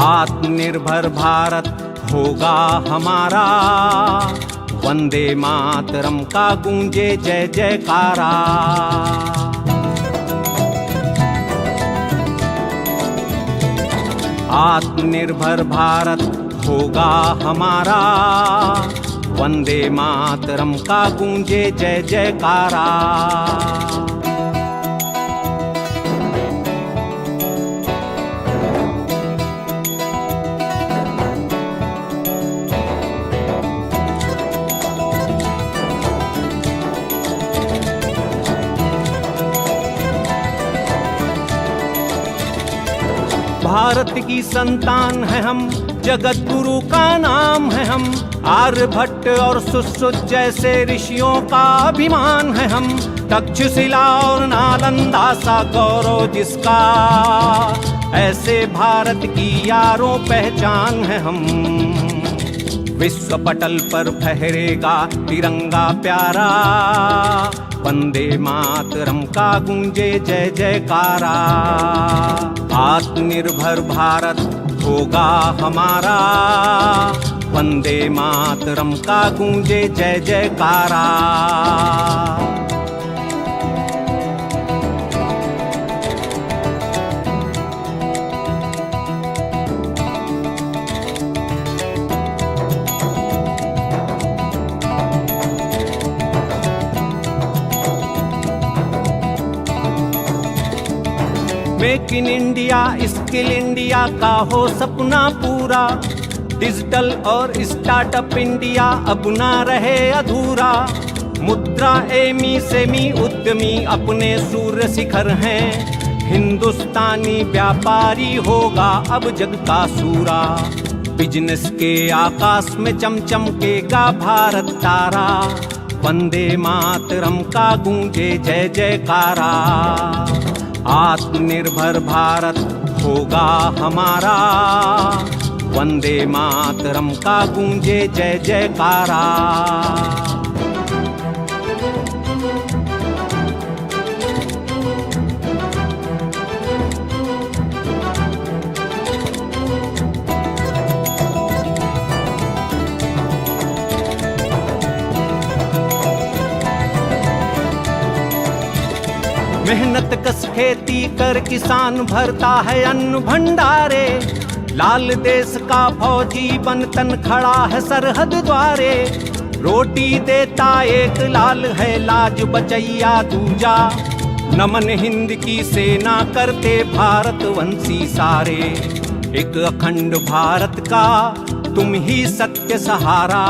आत्मनिर्भर भारत होगा हमारा, वंदे मातरम का गूंजे जय जयकारा। आत्मनिर्भर भारत होगा हमारा, वंदे मातरम का गूंजे जय जयकारा। भारत की संतान है हम, जगत गुरु का नाम है हम, आर्यभट्ट और सुश्रुत जैसे ऋषियों का अभिमान है हम, तक्षशिला और नालंदा सा गौरव जिसका, ऐसे भारत की यारों पहचान है हम। विश्व पटल पर फहरेगा तिरंगा प्यारा, वंदे मातरम का गूंजे जय जयकारा। आत्मनिर्भर भारत होगा हमारा, वंदे मातरम का गूंजे जय जयकारा। Make in India, skill India का हो सपना पूरा, डिजिटल और स्टार्टअप इंडिया अब ना रहे अधूरा। मुद्रा एमी सेमी उद्यमी अपने सूर्य शिखर हैं, हिंदुस्तानी व्यापारी होगा अब जग का सूरा। बिजनेस के आकाश में चमचमकेगा भारत तारा, वंदे मातरम का गूंजे जय जयकारा। आत्मनिर्भर भारत होगा हमारा, वंदे मातरम का गूंजे जय जयकारा। मेहनत कस खेती कर किसान भरता है अन्न भंडारे, लाल देश का फौजी बन तन खड़ा है सरहद द्वारे। रोटी देता एक लाल है लाज बचैया दूजा, नमन हिंद की सेना करते भारतवंशी सारे। एक अखंड भारत का तुम ही सत्य सहारा,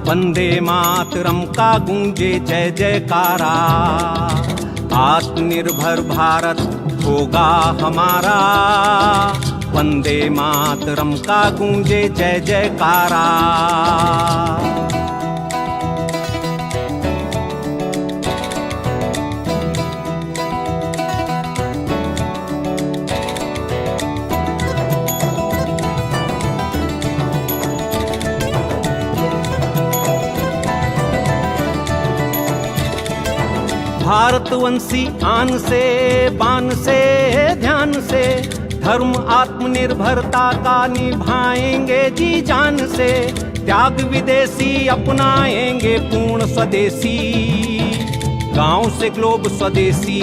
वंदे मातरम का गूंजे जय जयकारा। आत्मनिर्भर भारत होगा हमारा, वंदे मातरम का गूंजे जय जयकारा। भारतवंशी आन से बान से ध्यान से, धर्म आत्मनिर्भरता का निभाएंगे जी जान से। त्याग विदेशी अपनाएंगे पूर्ण स्वदेशी, गांव से ग्लोब स्वदेशी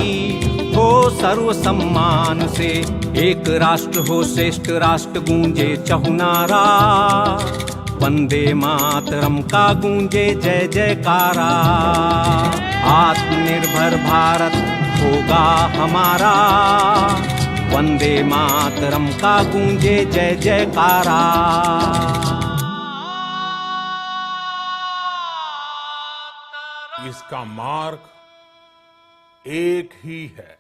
हो सर्व सम्मान से। एक राष्ट्र हो श्रेष्ठ राष्ट्र गूंजे चहुनारा, वंदे मातरम का गूंजे जय जयकारा। आत्मनिर्भर भारत होगा हमारा, वंदे मातरम का गूंजे जय जयकारा। इसका मार्ग एक ही है,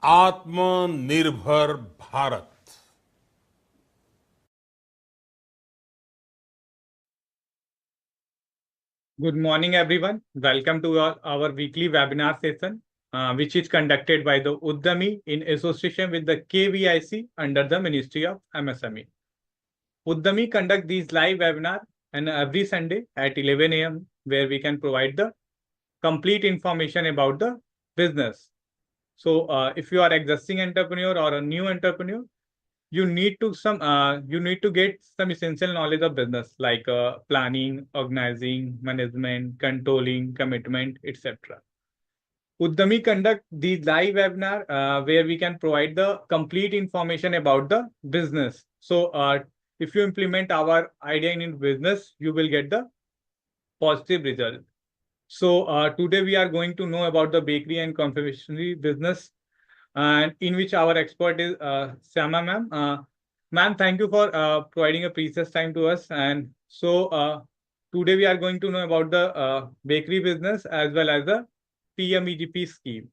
आत्मनिर्भर Bharat. Good morning, everyone. Welcome to our weekly webinar session, which is conducted by the Udami in association with the KVIC under the Ministry of MSME. Udami conduct these live webinars and every Sunday at 11 a.m. where we can provide the complete information about the business. So if you are existing entrepreneur or a new entrepreneur, you need to get some essential knowledge of business like planning, organizing, management, controlling, commitment, etc. Udami conduct the live webinar where we can provide the complete information about the business. So if you implement our idea in business, you will get the positive result. So today we are going to know about the bakery and confectionery business, and in which our expert is Syama ma'am. Ma'am, thank you for providing a precious time to us. And so today we are going to know about the bakery business as well as the PMEGP scheme.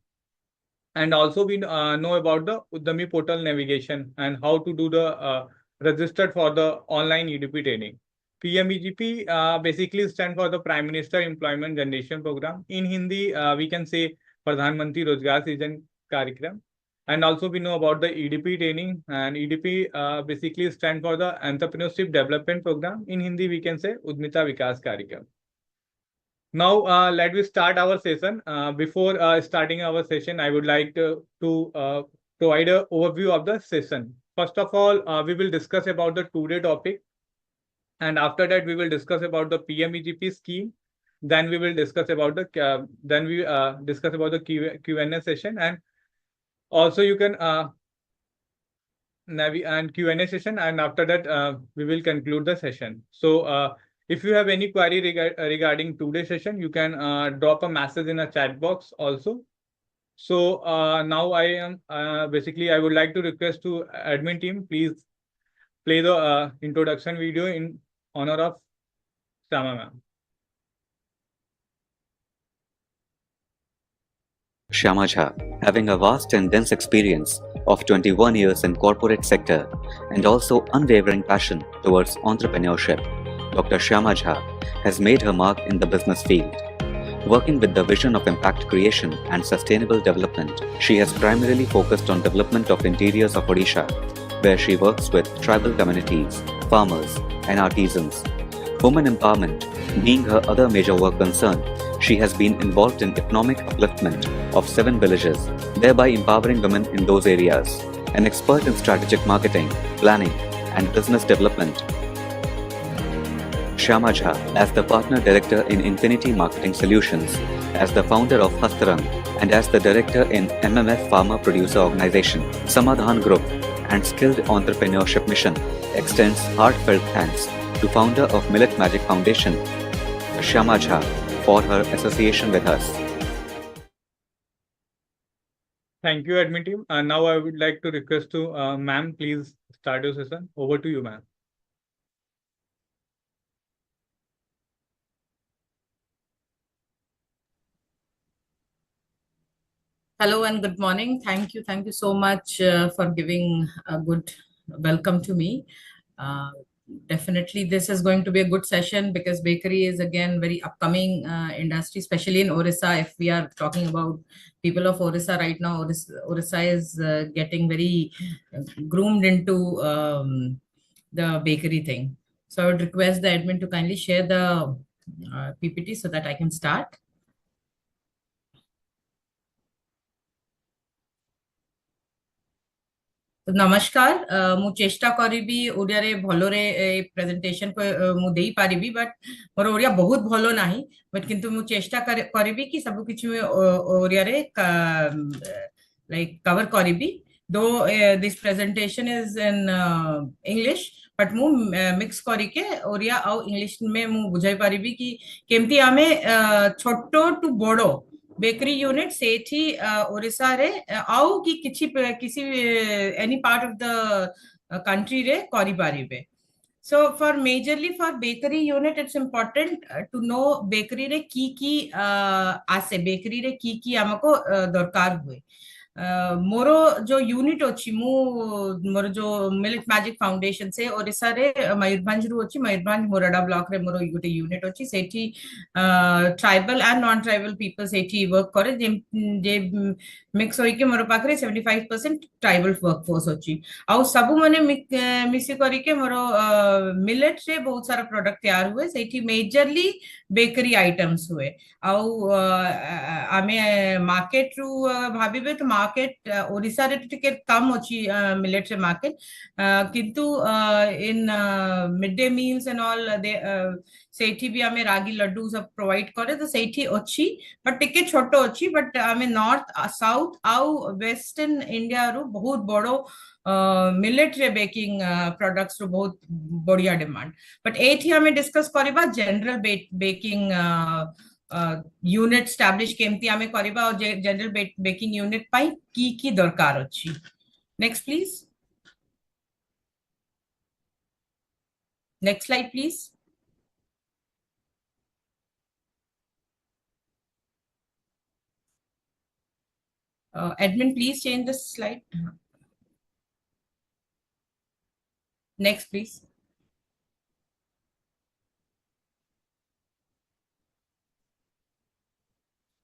And also we know about the Udami portal navigation and how to do the registered for the online EDP training. PMEGP basically stand for the Prime Minister Employment Generation Program. In Hindi, we can say Pradhan Mantri Rozgar Srijan Karyakram. And also we know about the EDP training, and EDP basically stand for the Entrepreneurship Development Program. In Hindi, we can say Udmita Vikas Karyakram. Now, let me start our session. Before starting our session, I would like to provide an overview of the session. First of all, we will discuss about the today topic. And after that, we will discuss about the PMEGP scheme. Then we will discuss about the Q&A session, and also you can Q&A session. And after that, we will conclude the session. So if you have any query regarding today's session, you can drop a message in a chat box also. So now I would like to request to admin team, please play the introduction video in honor of Sama ma'am. Syama Jha, having a vast and dense experience of 21 years in corporate sector and also unwavering passion towards entrepreneurship, Dr. Syama Jha has made her mark in the business field. Working with the vision of impact creation and sustainable development, she has primarily focused on development of interiors of Odisha, where she works with tribal communities, farmers, and artisans. Women empowerment being her other major work concern, she has been involved in economic upliftment of 7 villages, thereby empowering women in those areas. An expert in strategic marketing, planning, and business development, Syama Jha, as the partner director in Infinity Marketing Solutions, as the founder of Hastarang, and as the director in MMF Farmer Producer Organization, SAMADHAN Group, and Skilled Entrepreneurship Mission, extends heartfelt thanks to founder of Millet Magic Foundation, Syama Jha, for her association with us. Thank you, admin team. Now I would like to request to ma'am, please start your session. Over to you, ma'am. Hello and good morning. Thank you so much for giving a good welcome to me. Definitely this is going to be a good session because bakery is again very upcoming industry, especially in Orissa. If we are talking about people of Orissa right now, Orissa is getting very groomed into the bakery thing. So I would request the admin to kindly share the PPT so that I can start. नमस्कार मु चेष्टा करिबी ओडिया रे भलो रे presentation को मु देई पारिबी but more Odia बहुत भलो नाही बट किंतु मु चेष्टा करिबी कि सब किछ ओडिया रे लाइक कवर करिबी दो this presentation is in English but मु मिक्स करिके ओडिया आ इंग्लिश में मु बुझाई पारिबी कि केमती आमे छोटो टू बड़ो बेकरी यूनिट सेठी ओडिशा रे आउ कि किसी any part of the country रे करि पारिबे. So for majorly for bakery unit it's important to know bakery रे की आसे bakery रे की हमको दरकार हुए. मोरो जो यूनिट अछि मोर जो मिलेट मैजिक फाउंडेशन से ओडिसा रे मयूरभंज रु अछि मयूरभंज मोरडा ब्लॉक रे मोरो गोटे यूनिट अछि सेठी tribal and non tribal people सेठी वर्क करे जे मिक्स होई के मोर पाखरे 75% ट्राइबल वर्कफोर्स अछि आ सब माने मिसी करी के मोरो मिलेट रे बहुत सारा प्रोडक्ट तैयार हुए सेठी मेजरली बेकरी आइटम्स हुए आ आमे मार्केट रु भाबिबे तो market Odisha re ଟିକେ କମ ଅଛି millet market କିନ୍ତୁ in midday meals and all they ସେଇଠି ବି ଆମେ ରାଗି ଲड्डू सब provide करे तो ସେଇଠି ଅଛି but ଟିକେ ଛୋଟ ଅଛି but ଆମେ north south ଆଉ western India ରୁ ବହୁତ ବଡ millet रे baking products ରୁ ବହୁତ ବଢିଆ demand but ଏଇଠି ଆମେ discuss କରିବା general baking यूनिट स्टैब्लिश केमती आमे करिबा और जनरल बेकिंग यूनिट पाई की दरकार अछि next please next slide please admin please change the slide next please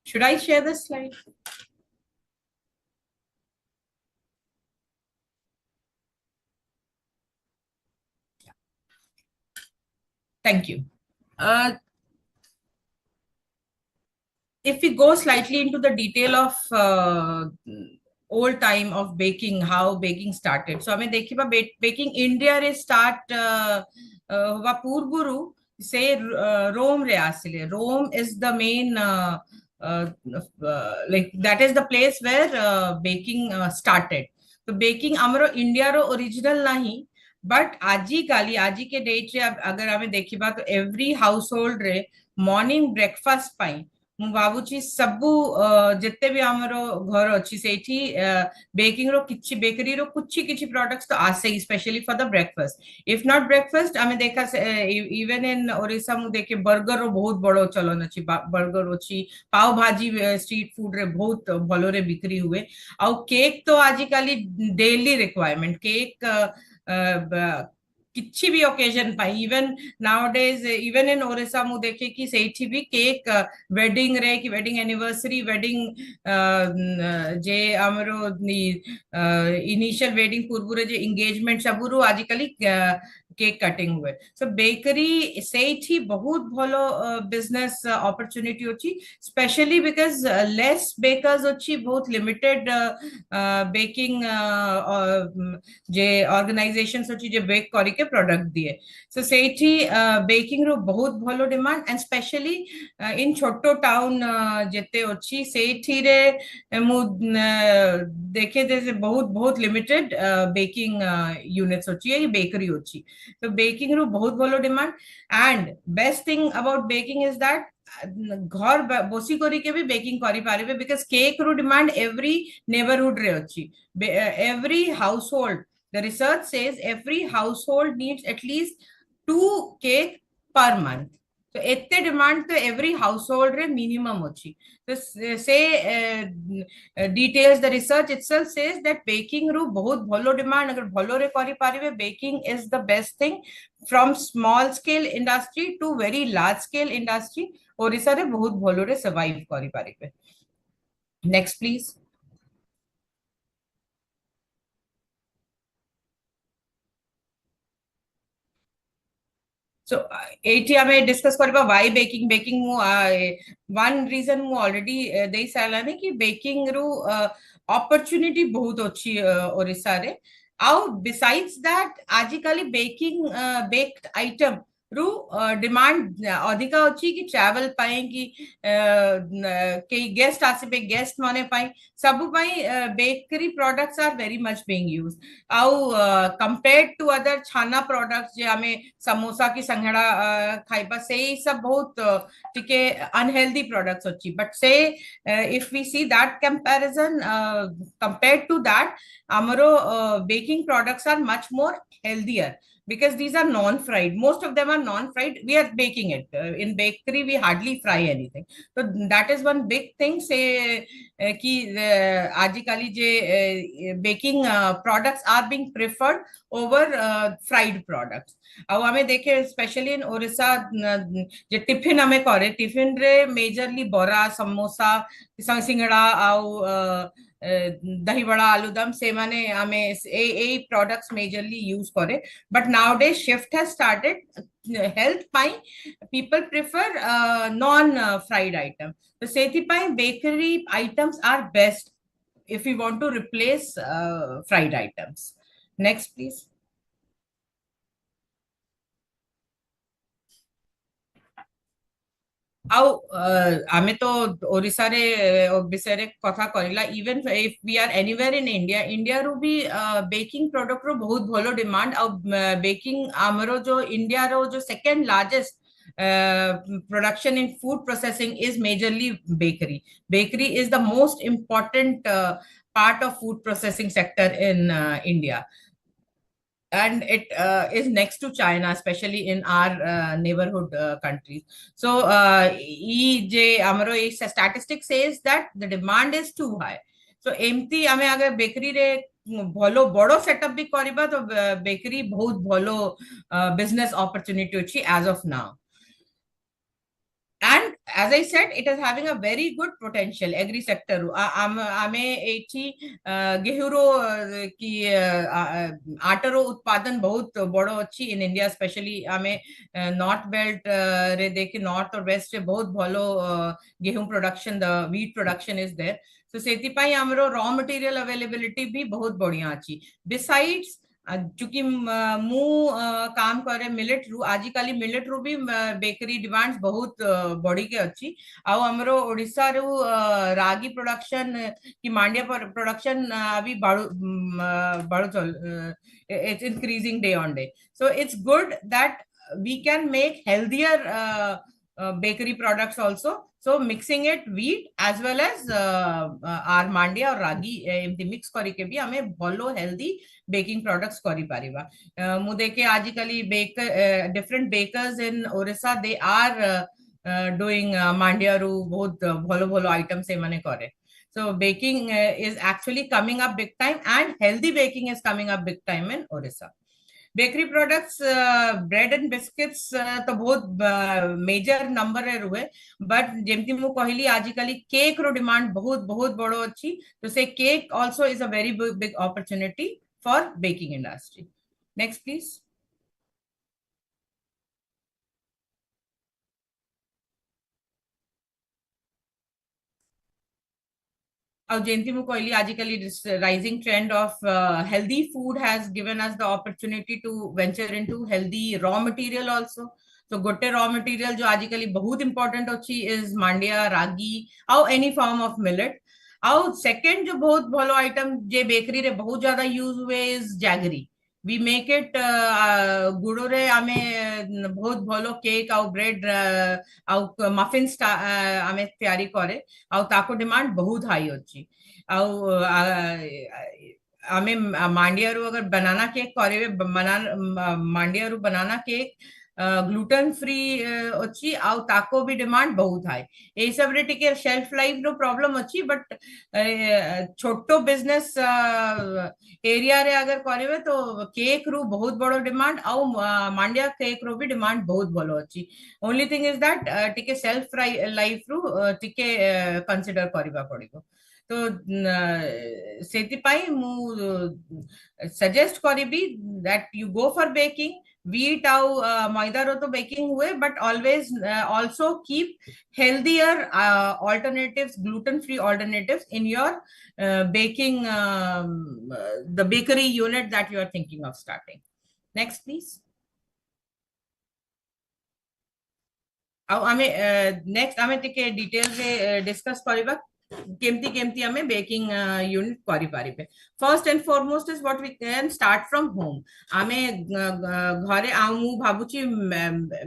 should I share this slide thank you if we go slightly into the detail of old time of baking, how baking started. So, I mean, baking India re start Purguru say Rome re asile. Rome is the main like that is the place where baking started. So, baking amaro India ro original nahi. But aji ke date re agar hame dekhiba to every household re morning breakfast pai ମୁଁ ଭାବୁଛି ସବୁ ଯେତେ ବି ଆମର ଘର ଅଛି ସେଇଠି baking ର କିଛି ବେକରୀ ର କିଛି products ତ ଆସେ specially for the breakfast if not breakfast ଆମେ ଦେଖା ଇଭେନ ଇନ ଓଡିଶା ମୁଁ ଦେଖେ ବର୍ଗର ର ବହୁତ ବଡ ଚଳନ ଅଛି ବର୍ଗର ଅଛି ପାव ଭାଜି ଷ୍ଟ୍ରିଟ୍ ଫୁଡ ରେ ବହୁତ ଭଲରେ ବିକ୍ରି ହୁଏ ଆଉ କେକ୍ ତ ଆଜି କାଲି ଡେଲି ରିକ୍ୱାୟରମେଣ୍ଟ କେକ୍ किछि भी occasion pi even nowadays even in Orissa मु देखे कि सेठी भी केक वेडिंग रे कि वेडिंग एनिवर्सरी वेडिंग जे हमरो इनिशियल वेडिंग पूर्व रे जे एंगेजमेंट सबुरु आजिकली केक कटिंग हुए सो बेकरी सेठी बहुत भलो बिजनेस अपॉर्चुनिटी होची स्पेशली बिकॉज लेस बेकर्स होची बहुत लिमिटेड बेकिंग जे ऑर्गेनाइजेशंस होची जे बेक करी के प्रोडक्ट दिए सो सेठी बेकिंग रो बहुत भलो डिमांड एंड स्पेशली इन छोटो टाउन जेते होची सेठी रे मु देखे दे बहुत लिमिटेड बेकिंग यूनिट्स होची ये बेकरी होची तो बेकिंग रो बहुत भलो demand and best thing about baking is that घर बसी करी के भी बेकिंग करी पारिबे बिकॉज़ केक रो डिमांड एवरी नेबरहुड रे अछि every household the research says every household needs at least 2 cake per month so ette demand to every household re minimum hochi so say details the research itself says that baking ru bahut bhalo demand agar bhalo re kari paribe baking is the best thing from small scale industry to very large scale industry orissa re bahut bhalo re survive kari paribe next please so एठी हमें discuss करबा why baking baking मु one reason मु already देई सालाने कि baking रु opportunity बहुत अछि ओरिसा रे आउ बिसाइड्स दैट आजिकली बेकिंग बेक्ड आइटम रु डिमांड अधिका अछि कि ट्रैवल पाए कि के गेस्ट आसीबे गेस्ट माने पाए सब पाए bakery products are very much being used आउ कंपेयर्ड टू अदर छाना प्रोडक्ट्स जे हमें समोसा की संगड़ा खाइबा से सब बहुत टिके अनहेल्दी प्रोडक्ट्स अछि बट से if we see that comparison compared to that amaro baking products are much more healthier because these are non-fried most of them are non-fried we are baking it in bakery we hardly fry anything so that is one big thing say ki ajikali je baking products are being preferred over fried products ଆଉ ଆମେ ଦେଖେ specially ଇନ ଓରିସା ଯେ tiffin ଆମେ करे tiffin ରେ majorly बरा समोसा सिंगड़ा ଆଉ दहीबड़ा आलूदम से माने हमें ए प्रोडक्ट्स मेजरली यूज करे but nowadays shift has started health पाई people prefer non fried item तो सेथि पाई bakery items are best if we want to replace fried items. Next, please. ଆଉ ଆମେ ତ ଓଡିଶାରେ ବିଷୟରେ କଥା କହିଲା even if we are anywhere in India, ଇଣ୍ଡିଆରୁ ବି ବେକିଂ ପ୍ରଡକ୍ଟ ର ବହୁତ ଭଲ ଡିମାଣ୍ଡ ଆଉ ବେକିଂ ଆମର ଯୋ ଇଣ୍ଡିଆର ଯୋ second largest production in food processing is majorly bakery. Bakery is the most important part of food processing sector in India. And it is next to China, especially in our neighborhood countries. So, statistic says that the demand is too high. So, एमती आमे अगर bakery रे भलो बड़ो setup भी करिबा तो bakery बहुत भलो बिजनेस अपॉर्चुनिटी अछि as of now. And as I said, it is having a very good potential agri sector. आमे एठी गेहूरो की आटारो उत्पादन बहुत बड़ो अच्छी in India, especially आमे नॉर्थ बेल्ट रे देखे नॉर्थ और वेस्ट रे बहुत भलो गेहूं production, the wheat production is there. So सेति पाई हमरो रॉ मटेरियल अवेलेबिलिटी भी बहुत बढ़िया अच्छी. Besides चूंकि मु काम करे मिलेट रु आजिकाली मिलेट रु भी बेकरी डिमांड्स बहुत बढ़ी के अच्छी आउ हमरो ओडिसा रु रागी प्रोडक्शन की मांडिया प्रोडक्शन अभी बढ़ो चल it's increasing day on day. So it's good that we can make healthier bakery products also. So mixing it wheat as well as our mandia or ragi एमती मिक्स करी के भी हमें भलो हेल्दी बेकिंग प्रोडक्ट्स करी पारिबा. मु देखे आजिकली baker different bakers in Orissa they are doing मांडिया रु बहुत भलो भलो आइटम से माने करे. So baking is actually coming up big time and healthy baking is coming up big time in Orissa. Bakery products bread and biscuits तो बहुत मेजर नंबर रे रुए बट जेमती मु कहली आजिकली केक रो डिमांड बहुत बहुत बड़ो अच्छी तो से cake also is a very big opportunity for baking industry. Next please. जेमती मु कहली आजिकली rising trend of healthy food has given us the opportunity to venture into healthy raw material also. So गोटे raw material जो आजिकली बहुत important अच्छी is mandia, ragi or any form of millet. और second जो बहुत भलो item जे bakery रे बहुत ज्यादा use हुए is jaggery. We make it गुड़ो रे आमे बहुत भलो केक और ब्रेड और मफिन्स आमे तैयारी करे और ताको डिमांड बहुत हाई अच्छी और आमे मांडिया रु अगर बनाना केक करे मांडिया रु बनाना केक ग्लूटेन फ्री अच्छी आउ ताको भी डिमांड बहुत हाई. ए सब रे टिके शेल्फ लाइफ रो प्रॉब्लम अच्छी बट छोटो बिजनेस एरिया रे अगर करबे तो केक रु बहुत बड़ो डिमांड आउ मांडिया केक रो भी डिमांड बहुत भलो अच्छी. ओनली थिंग इज दैट टिके सेल्फ लाइफ रु टिके कंसीडर करबा पड़िबो. तो सेति पाई मु सजेस्ट करिबी that you go for baking. wheat और मैदा रो तो बेकिंग हुए but always also keep healthier alternatives, gluten free alternatives in your baking the bakery unit that you are thinking of starting. Next please. अब हमें next हमें टिके detail से discuss करिबा केमती केमती हमें बेकिंग यूनिट करि पारिबे. First and foremost is what we can start from home. हमें घरे आमु भाबुची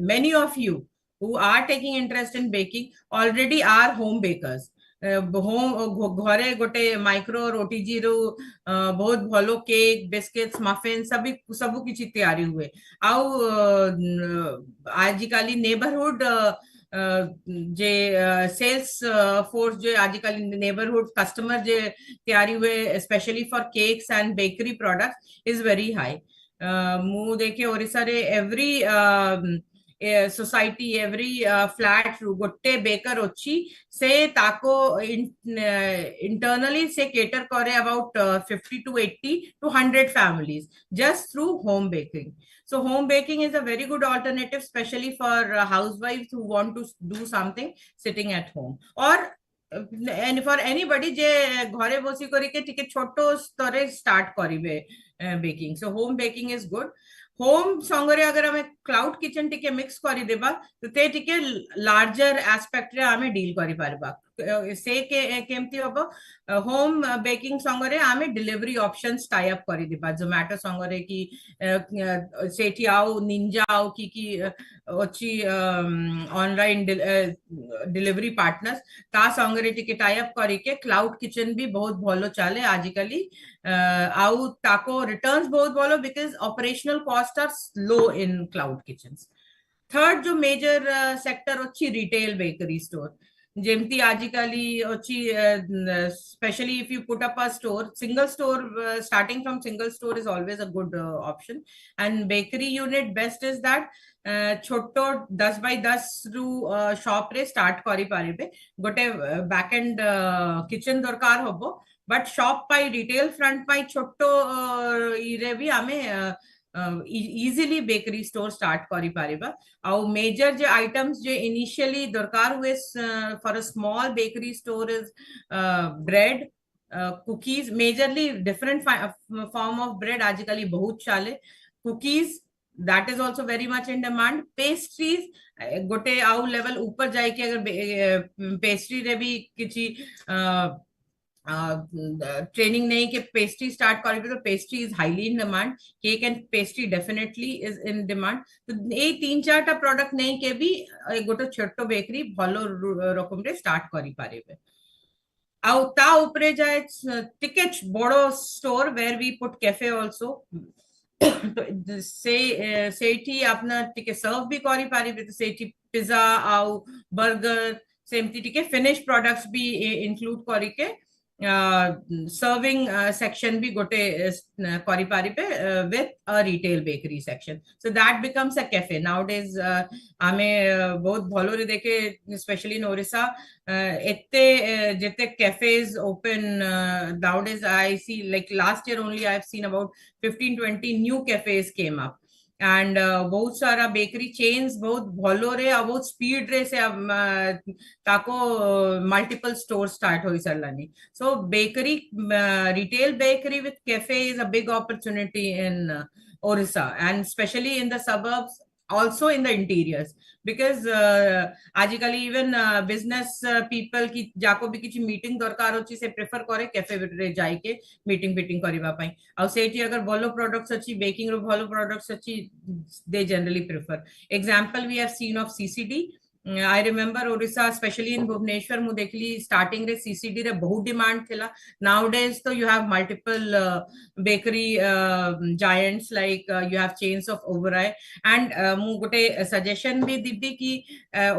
many of you who are taking interest in baking already are home bakers. Home घरे गोटे माइक्रो रोटी रो बहुत भलो केक बिस्किट्स मफिन सब किछि तैयारी हुए आउ आजिकाली नेबरहुड जे सेल्स फोर्स जो आजिकल नेबरहुड कस्टमर जे तैयारी हुए specially for cakes and bakery products is very high. मु देखे ओरिसा रे एवरी सोसाइटी एवरी फ्लैट रु गोटे बेकर अच्छी से ताको इंटरनली से केटर करे about 50 to 80 to 100 families just through home baking. So home baking is a very good alternative, especially for housewives who want to do something sitting at home. Or and for anybody जे घरे बसी करिके टिके छोटो स्तरे start करिवे baking, so home baking is good. Home संगरे अगर हमें क्लाउड किचन टिके मिक्स करि देबा तो ते टिके लार्जर एस्पेक्ट रे हमें डील करि पारबा। से के केमती हबो, होम बेकिंग संगरे हमें डिलीवरी ऑप्शंस टाई अप करि देबा, जोमेटो संगरे की सेठी आउ निंजा आउ की अछि ऑनलाइन डिलीवरी पार्टनर्स ता संगरे टिके टाई अप करिके क्लाउड किचन भी बहुत भलो चले आजिकली। आउ ताको रिटर्न्स बहुत भलो because operational cost are low in cloud kitchens. Third जो मेजर सेक्टर अछि रिटेल बेकरी स्टोर, जेमती आजिकली अछि specially if you put up a store, single store, starting from single store is always a good option and bakery unit best is that छोटो 10x10 रु shop रे start करि पारिबे। गोटे back and kitchen दरकार होबो बट शॉप पाई retail front पाई छोटो इरे भी हमें इजिली बेकरी स्टोर स्टार्ट करि पारिबा। आउ मेजर जे आइटम्स जे इनिशियली दरकार हुए for a small bakery store is bread, cookies, majorly different form of bread आजिकली बहुत चाले, cookies that is also very much in demand, pastries गोटे आउ लेवल ऊपर जाए कि अगर पेस्ट्री रे भी किसी ट्रेनिंग नहीं कि पेस्ट्री स्टार्ट करेंगे तो pastry is highly in demand, cake and pastry definitely is in demand. तो ये 3-4टा प्रोडक्ट नहीं के भी गोटे छोटो बेकरी भलो रकम रे स्टार्ट करि पारिबे। आउ ता ऊपरे जाए टिके बड़ो store where we put cafe also, तो सेठी अपना टिके सर्व भी करि पारिबे, तो सेठी पिज्जा आउ बर्गर सेमती टिके फिनिश प्रोडक्ट्स भी इंक्लूड करिके सर्विंग सेक्शन भी गोटे करि पारिबे with a retail bakery section, so that becomes a cafe nowadays. आमे बहुत भलो रे देखे स्पेशली इन ओडिशा एते जेते cafes open nowadays, I see like last year only I've seen about 15-20 new cafes came up and बहुत सारा बेकरी चेन्स बहुत भलो रे और बहुत स्पीड रे से ताको मल्टीपल स्टोर स्टार्ट हो सरलानी। So bakery retail bakery with cafe is a big opportunity in Orissa and especially in the suburbs, also in the interiors, because आजिकली इवन बिजनेस पीपल की जाको भी किसी मीटिंग दरकार होची से प्रेफर करे कैफे रे जाई के मीटिंग करबा पई। आ सेठी अगर भलो प्रोडक्ट्स अछि, बेकिंग रो भलो प्रोडक्ट्स अछि, they generally prefer. Example we have seen of CCD. I remember Orissa, especially in Bhubaneswar, mu देखली starting रे CCD रे बहुत डिमांड थिला। Nowadays तो you have multiple bakery giants like you have chains of Udyami and mu गोटे suggestion भी दिबी कि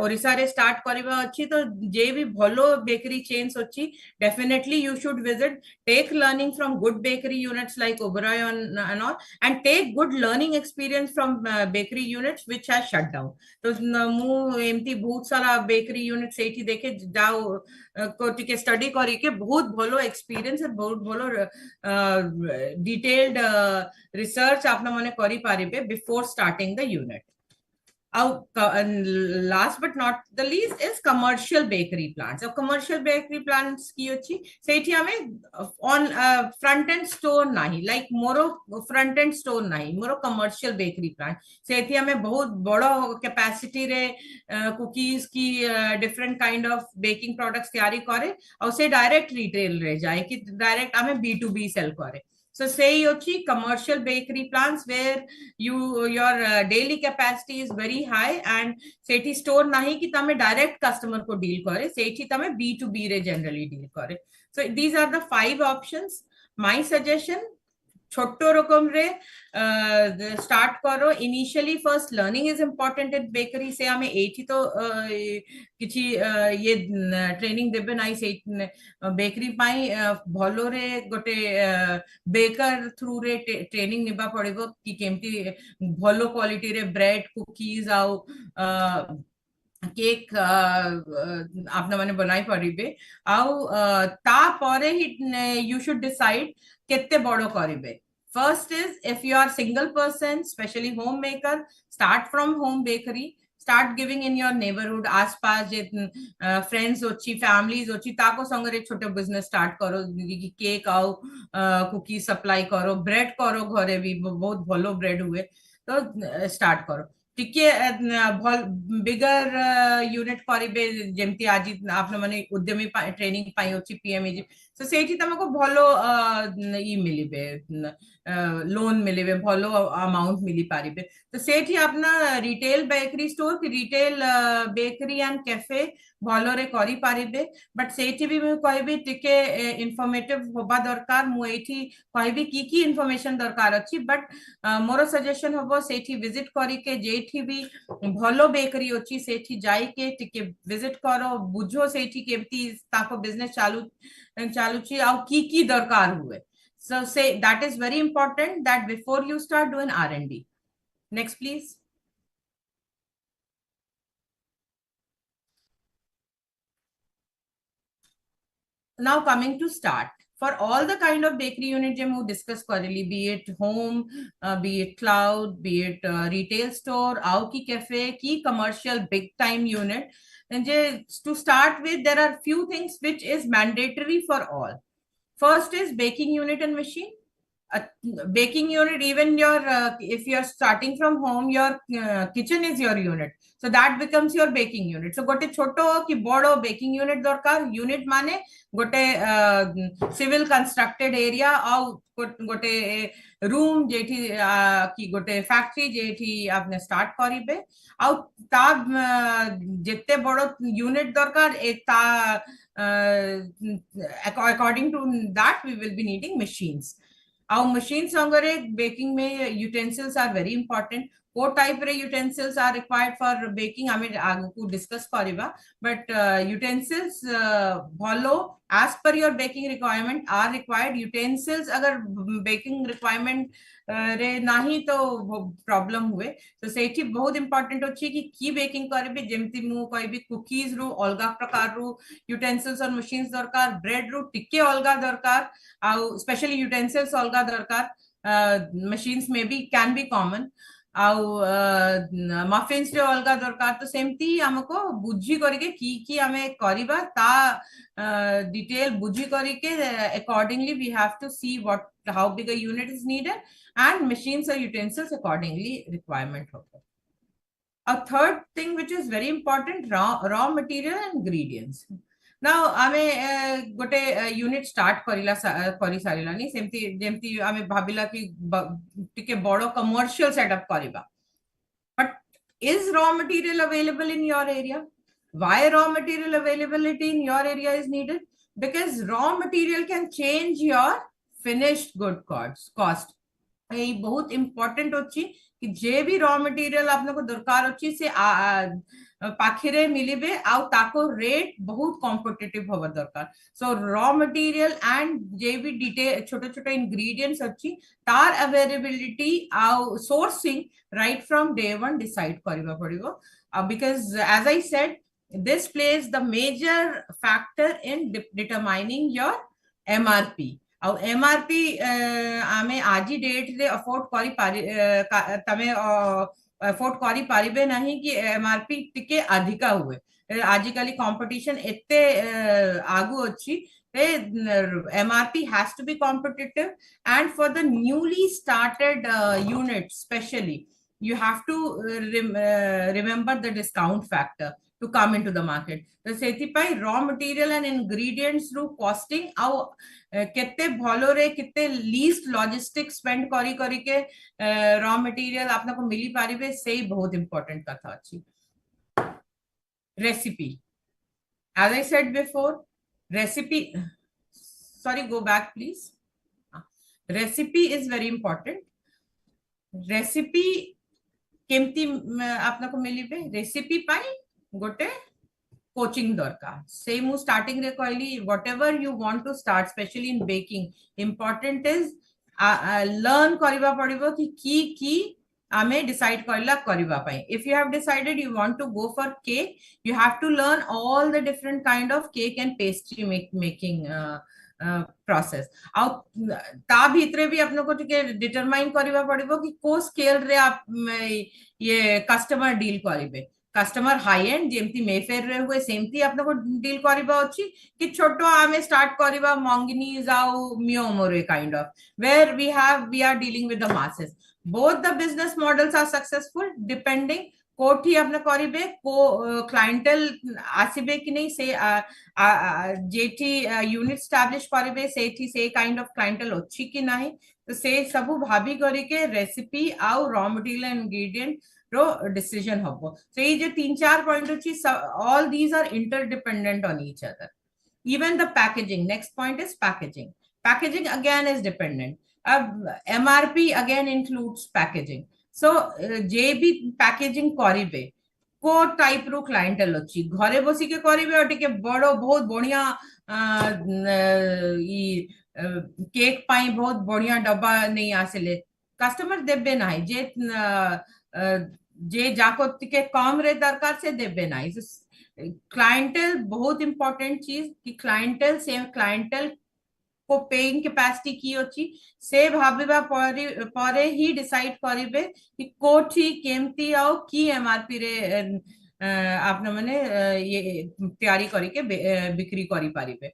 ओडिशा रे स्टार्ट करबा अछि तो जे भी भलो बेकरी चेन्स अछि definitely you should visit, take learning from good bakery units like Udyami and all, and take good learning experience from bakery units which has shut down. तो मु एमती बहुत सारा बेकरी यूनिट सेठी देखे जाओ को टिके स्टडी करी के बहुत भलो एक्सपीरियंस और बहुत भलो डिटेल्ड रिसर्च आपना माने करी पारिबे before starting the unit. Last but not the least is commercial bakery plants. अब commercial bakery plants की अच्छी सेठी हमें on front end store नहीं, like मोरो front end store नहीं, मोरो commercial bakery plant सेठी हमें बहुत बड़ा capacity रे cookies की different kind of baking products तैयारी करे और से direct retail रे जाए कि direct हमें B2B sell करे। So say yochi commercial bakery plants where your daily capacity is very high and sethi store nahi ki tame direct customer ko deal kare, sethi tame B2B re generally deal kare. So these are the 5 options. My suggestion, छोटो रकम रे start करो। Initially first learning is important in bakery से हमें एठी तो किछि ये ट्रेनिंग देबे नाइ से बेकरी पाई भलो रे गोटे बेकर थ्रू रे ट्रेनिंग निबा पड़िबो कि केमती भलो क्वालिटी रे ब्रेड कुकीज आउ केक आपना माने बनाई पड़िबे आउ ता परे ही यू शुड डिसाइड केते बड़ो करिबे। First is if you are single person, especially homemaker, start from home bakery. start giving in your neighborhood आसपास जे friends अच्छी families अच्छी ताको संगरे छोटे business start करो केक आउ cookies supply करो bread करो घरे भी बहुत भलो bread हुए तो start करो टिके भल बिगर यूनिट करिबे जेमती आज आपन माने उद्यमी ट्रेनिंग पाई अछि पीएमईजी सो सेठी तमको भलो ई मिलिबे लोन मिलिबे भलो अमाउंट मिली पारिबे तो सेठी अपना रिटेल बेकरी स्टोर कि रिटेल बेकरी एंड कैफे भलो रे करि पारिबे बट सेठी भी मैं कहबी टिके इन्फॉर्मेटिव होबा दरकार मु एठी कहबी की इन्फॉर्मेशन दरकार अछि बट मोर सजेशन होबो सेठी विजिट करी के जेठी भी भलो बेकरी अछि सेठी जाई के टिके विजिट करो बुझो सेठी केमती ताको बिजनेस चालू छी आ की दरकार हुए so say that is very important that before you start doing R&D. Next please. Now coming to start for all the kind of bakery unit je mu discuss karili be it home be it cloud be it retail store aw ki cafe ki commercial big time unit and to start with there are few things which is mandatory for all. First is baking unit and machine. A baking unit, even your if you're starting from home, your kitchen is your unit, so that becomes your baking unit. So gote choto ki bodo baking unit dorkar unit mane gote civil constructed area or gote room जेठी की गोटे factory जेठी आपने start करिबे आउ ता जेते बड़ो unit दरकार ता according to that we will be needing machines. Our machines संगरे baking में utensils are very important. What type रे utensils are required for baking हमें आगु को discuss करिबा but utensils भलो as per your baking requirement are required. Utensils अगर baking requirement रे नहीं तो problem हुए तो सेठी बहुत important अछि कि baking करिबे जेमति मु कहबी cookies रो अलगा प्रकार रो utensils और machines दरकार bread रो टिके अलगा दरकार आउ स्पेशली यूटेंसिल्स अलगा दरकार मशीन्स में भी कैन बी कॉमन आउ मफिन्स रे अलगा दरकार तो सेमती हमको बुझी करके की हमें करिबा ता डिटेल बुझी करके accordingly we have to see what how big a unit is needed and machines और यूटेंसिल्स अकॉर्डिंगली रिक्वायरमेंट होता. A third thing which is very important raw material and ingredients. Now आमे गोटे यूनिट स्टार्ट करी सारिलानी सेमती जेमती आमे भाबिला कि टिके बड़ो कमर्शियल सेटअप करिबा but is raw material available in your area? Why raw material availability in your area is needed? Because raw material can change your finished good cost. ये बहुत important अछि कि जे भी raw material आपने को दरकार अछि से पाखिरे मिलिबे आउ ताको रेट बहुत कॉम्पिटिटिव होबा दरकार. सो रॉ मटेरियल एंड जे भी डिटेल छोटे छोटे इंग्रेडिएंट्स अछि तार अवेलेबिलिटी आउ sourcing right from day one decide करबा पड़िबो because as I said this plays the major factor in determining your MRP. ଆଉ MRP आमे आजी डेट रे अफोर्ड करी पारि तमे अफोर्ड करी पारिबे नहीं कि MRP टिके अधिका हुए आजिकली कंपटीशन एते आगु अछि MRP has to be competitive and for the newly started unit especially you have to remember the discount factor to come into the market. तो सेति पाई raw material and ingredients रू costing आउ केते भलो रे केते least logistics spend करी के raw material आपन को मिली पारिबे सेही बहुत important कथा अछि. Recipe. As I said before, recipe, sorry, go back please. Recipe is very important. Recipe केमती आपन को मिलिबे recipe पाई गोटे कोचिंग दरकार से मु स्टार्टिंग रे कहली whatever you want to start specially in baking important is learn करिबा पड़िबो की आमे डिसाइड करला करिबा पई. If you have decided you want to go for cake you have to learn all the different kind of cake and pastry making process आ ता भीतरे भी अपने को टिके डिटरमाइन करिबा पड़िबो कि को स्केल रे आप ये कस्टमर डील करिबे कस्टमर हाई एंड जेमती मेफेयर रे हुए सेमती आपको डील करबा अछि कि छोटो आमे स्टार्ट करबा मंगनी जाओ मियोमोरे kind of where we are dealing with the masses both the business models are successful depending कोठी आपने करिबे को क्लाइंटेल आसीबे कि नहीं से जेठी यूनिट स्टैब्लिश करिबे सेठी से काइंड ऑफ क्लाइंटेल अछि कि नहीं तो से सबु भाभी करी के रेसिपी आउ रॉ मटेरियल एंड इंग्रेडिएंट रो डिसीजन हबो so ये जो तीन चार पॉइंट अछि all these are interdependent on each other even the packaging next point is packaging again is dependent अब MRP again includes packaging so जे भी packaging करिबे को टाइप रो क्लाइंटेल अछि घरे बसी के करिबे और टिके बड़ो बहुत बढ़िया ई केक पाई बहुत बढ़िया डब्बा नहीं आसिले कस्टमर देबे नाही जे जाको टिके कम रे दरकार से देबे नाही क्लाइंटेल बहुत इंपॉर्टेंट चीज कि क्लाइंटेल सेम क्लाइंटेल को पेइंग कैपेसिटी की अछि से भाबिबा परे ही डिसाइड करिबे कि कोठी केमती आउ की एमआरपी रे आपने माने ये तैयारी करी के बिक्री करी पारिबे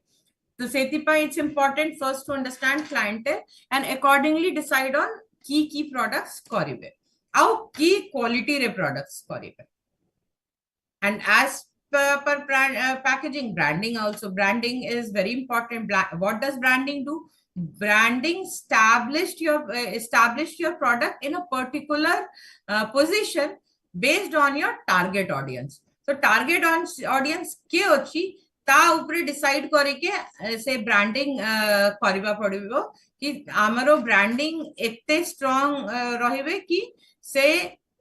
तो सेतिपाई it's important first to understand clientele and accordingly decide on की प्रोडक्ट्स करिबे आउ की क्वालिटी रे प्रोडक्ट्स करिबे and as per packaging branding also branding is very important what does branding do branding established your product in a particular position based on your target audience so target audience के अछि ता ऊपर decide करे के से branding करबा पड़िबो कि हमरो ब्रांडिंग एते स्ट्रांग रहिबे कि से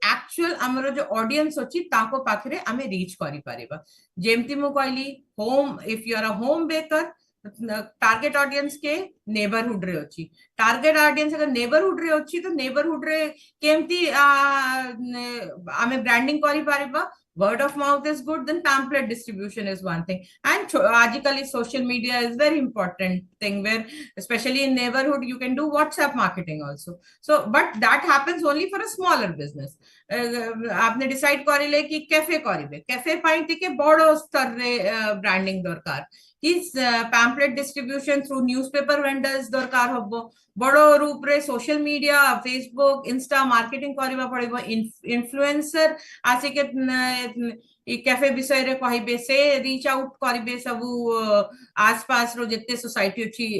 एक्चुअल हमरो जो ऑडियंस अछि ताको पाखरे हमें रीच करि पारिबा जेमती मु कहली home if you are a home baker target audience के नेबरहुड रे अछि टारगेट ऑडियंस अगर नेबरहुड रे अछि तो नेबरहुड रे केमती हमें ब्रांडिंग करि Paribas word of mouth is good then pamphlet distribution is one thing and logically social media is very important thing where especially in neighborhood you can do WhatsApp marketing also so but that happens only for a smaller business आपने decide करिले कि cafe करिवे cafe पाइंति के बड़ो स्तर रे branding दरकार कि pamphlet distribution through newspaper vendors दरकार हबो बड़ो रूप रे social media Facebook Insta marketing करबा पड़िबो इन्फ्लुएंसर आसे के ई कैफे विषय रे कहिबे से रीच आउट करिबे सबु आसपास रो जत्ते सोसाइटी अछि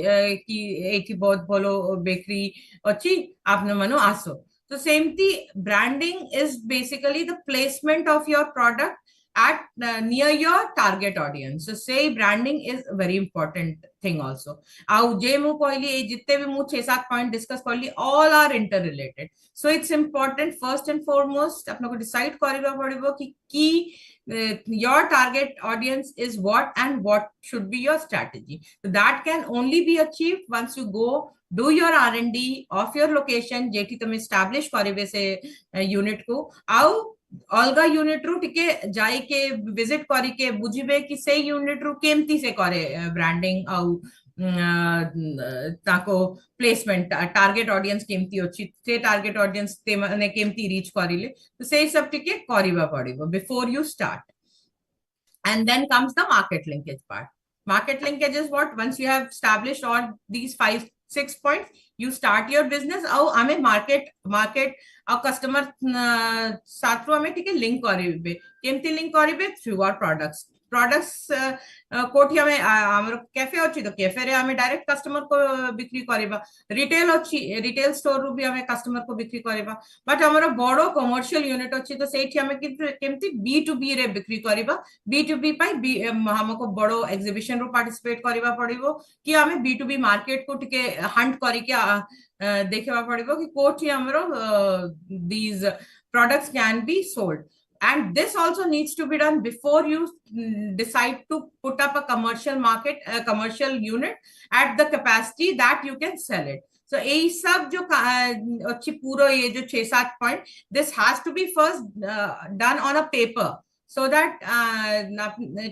कि एठी बहुत भलो बेकरी अछि आपने मनो आसो so सेमती branding is basically the placement of your product at near your target audience so say branding is a very important thing also आउ जे मु कहली ए जिते भी मु 6-7 पॉइंट डिस्कस करली all are interrelated so it's important first and foremost आपन को decide करबा पड़िबो कि your target audience is what and what should be your strategy so that can only be achieved once you go do your R&D of your location जेठी तुम establish करिबे से unit को आउ अलगा यूनिट रु टिके जाई के विजिट करी के बुझिबे कि से यूनिट रु केमती से करे ब्रांडिंग आउ ताको प्लेसमेंट टारगेट ऑडियंस केमती अछि से टारगेट ऑडियंस ते माने केमती रीच करिले तो से सब टिके करिबा पड़िबो before you start and then comes the market linkage part market linkage is what once you have established all these 5-6 points you start your business au ame market au customer साथरो हमें ठीक है लिंक करिबे केमती link करिबे through our products कोठी हमें हमर cafe अछि तो cafe रे हमें डायरेक्ट कस्टमर को बिक्री करिबा रिटेल अछि रिटेल स्टोर रु भी हमें कस्टमर को बिक्री करिबा बट हमर बड़ो कमर्शियल यूनिट अछि तो सेठी हमें केमती B2B रे बिक्री करिबा B2B पाई हमको बड़ो एग्जीबिशन रो पार्टिसिपेट करिबा पड़िबो कि हमें B2B मार्केट को टिके हंट करी के देखबा पड़िबो कि कोठी हमरो these products can be sold and this also needs to be done before you decide to put up a commercial unit at the capacity that you can sell it so ei sab jo अच्छी पूरा ये जो 6-7 point this has to be first done on a paper so that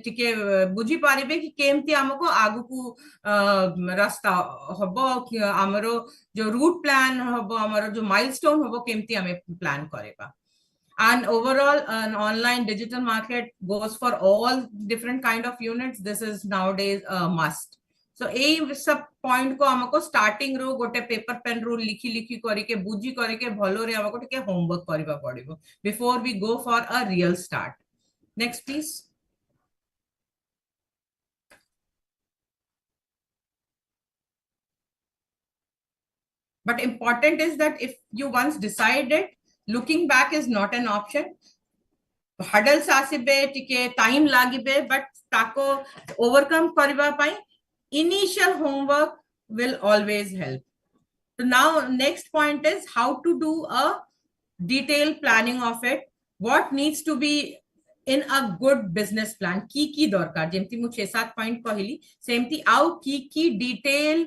टिके बुझी पारिबे कि केमती हमको आगु को रास्ता हबो कि हमरो जो रूट प्लान हबो हमरो जो माइलस्टोन हबो केमती हमें plan करेबा And overall, an online digital market goes for all different kind of units. This is nowadays a must. So a सब point को हमको starting रू गोटे paper pen रू लिखी लिखी करके बुझी करके भलो रे हमको टिके homework करिबा पड़िबो before we go for a real start. Next please. But important is that if you once decided, looking back is not an option. Hurdles asibe tike time lagibe, but tako overcome kariba pai initial homework will always help. So now next point is how to do a detailed planning of it. What needs to be in a good business plan? Ki dorkar jemti mu 6-7 point कहली सेमती आउ की detail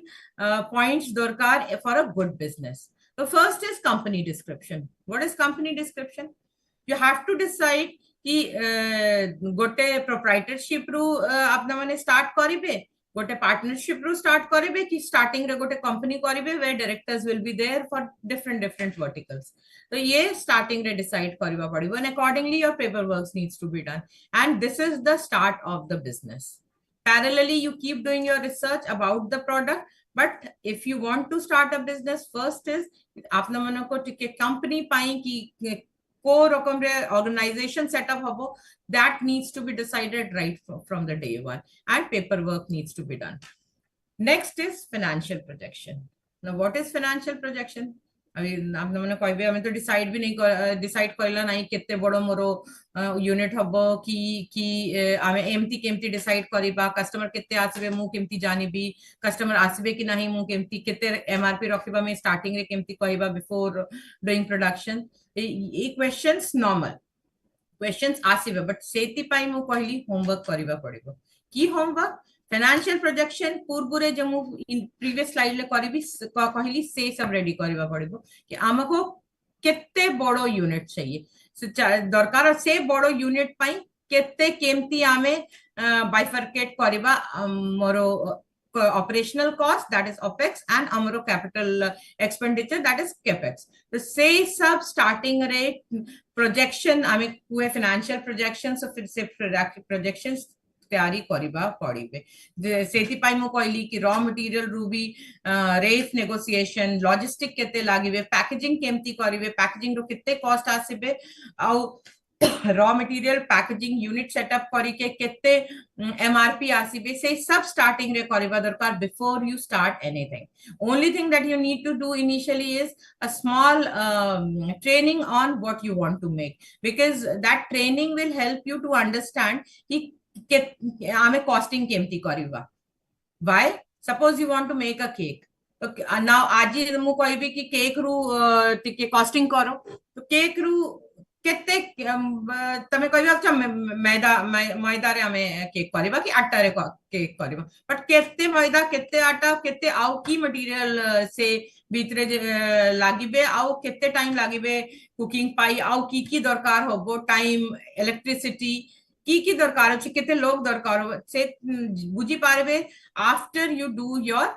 points dorkar for a good business. So first is company description. What is company description? You have to decide कि गोटे proprietorship रू आपना माने start करिबे, गोटे partnership रू start करिबे कि starting रे गोटे company करिबे where directors will be there for different verticals. So ये starting रे decide करिबा पड़िबो, and accordingly your paperwork needs to be done, and this is the start of the business. Parallelly you keep doing your research about the product, but if you want to start a business, first is आपना माने को टिके company पाई कि organization setup habo, that needs to be decided right from the day one, and paperwork needs to be done. Next is financial projection. Now what is financial projection? I mean, आपने मने कहबे हमें तो decide भी नहीं decide करला नहीं केते बड़ो मोरो unit हबो कि हमें एमती केमती decide करिबा, customer केते आसबे मु केमती जानिबी, customer आसबे कि नहीं मु केमती केते MRP रखिबा में starting रे केमती कहबा before doing production. ये questions normal questions आसीबे, but सेति पाई मु कहली homework करिबा पड़िबो. की homework? Financial projection पूर्वरे जो मु previous slide ले करिबी कहली से सब ready करिबा पड़िबो कि हमको केते बड़ो unit चाहिए, दरकार से बड़ो unit पाई केते केमती आमे bifurcate करिबा मोरो operational cost, that is OPEX, and amaro capital expenditure, that is CAPEX. The say sub starting rate projection, I mean हुए financial projections, so फिर से projections तैयारी करिबा पड़िबे. सेति पाई मु कहली कि raw material Ruby rate negotiation, logistic केते लागिबे, packaging केमती करिबे, packaging रो केते cost आसीबे, आउ raw material packaging unit setup करके केते MRP आसीबे, से सब starting रे करिबा दरकार before you start anything. Only thing that you need to do initially is a small training on what you want to make, because that training will help you to understand कि आमे costing केमती करिबा. Why? Suppose you want to make a cake. Okay, now आज मु कहबी कि cake रू टिके costing करो, तो cake रू केते तमे कहबी अच्छा मैदा रे हमें केक करिबा कि आटा रे केक करिबा, बट केते मैदा केते आटा केते आउ की मटेरियल से भीतरे लागिबे, आउ केते टाइम लागिबे कुकिंग पाई, आउ की दरकार होबो टाइम, इलेक्ट्रिसिटी की दरकार अछि, केते लोग दरकार हो से बुझी पारबे after you do your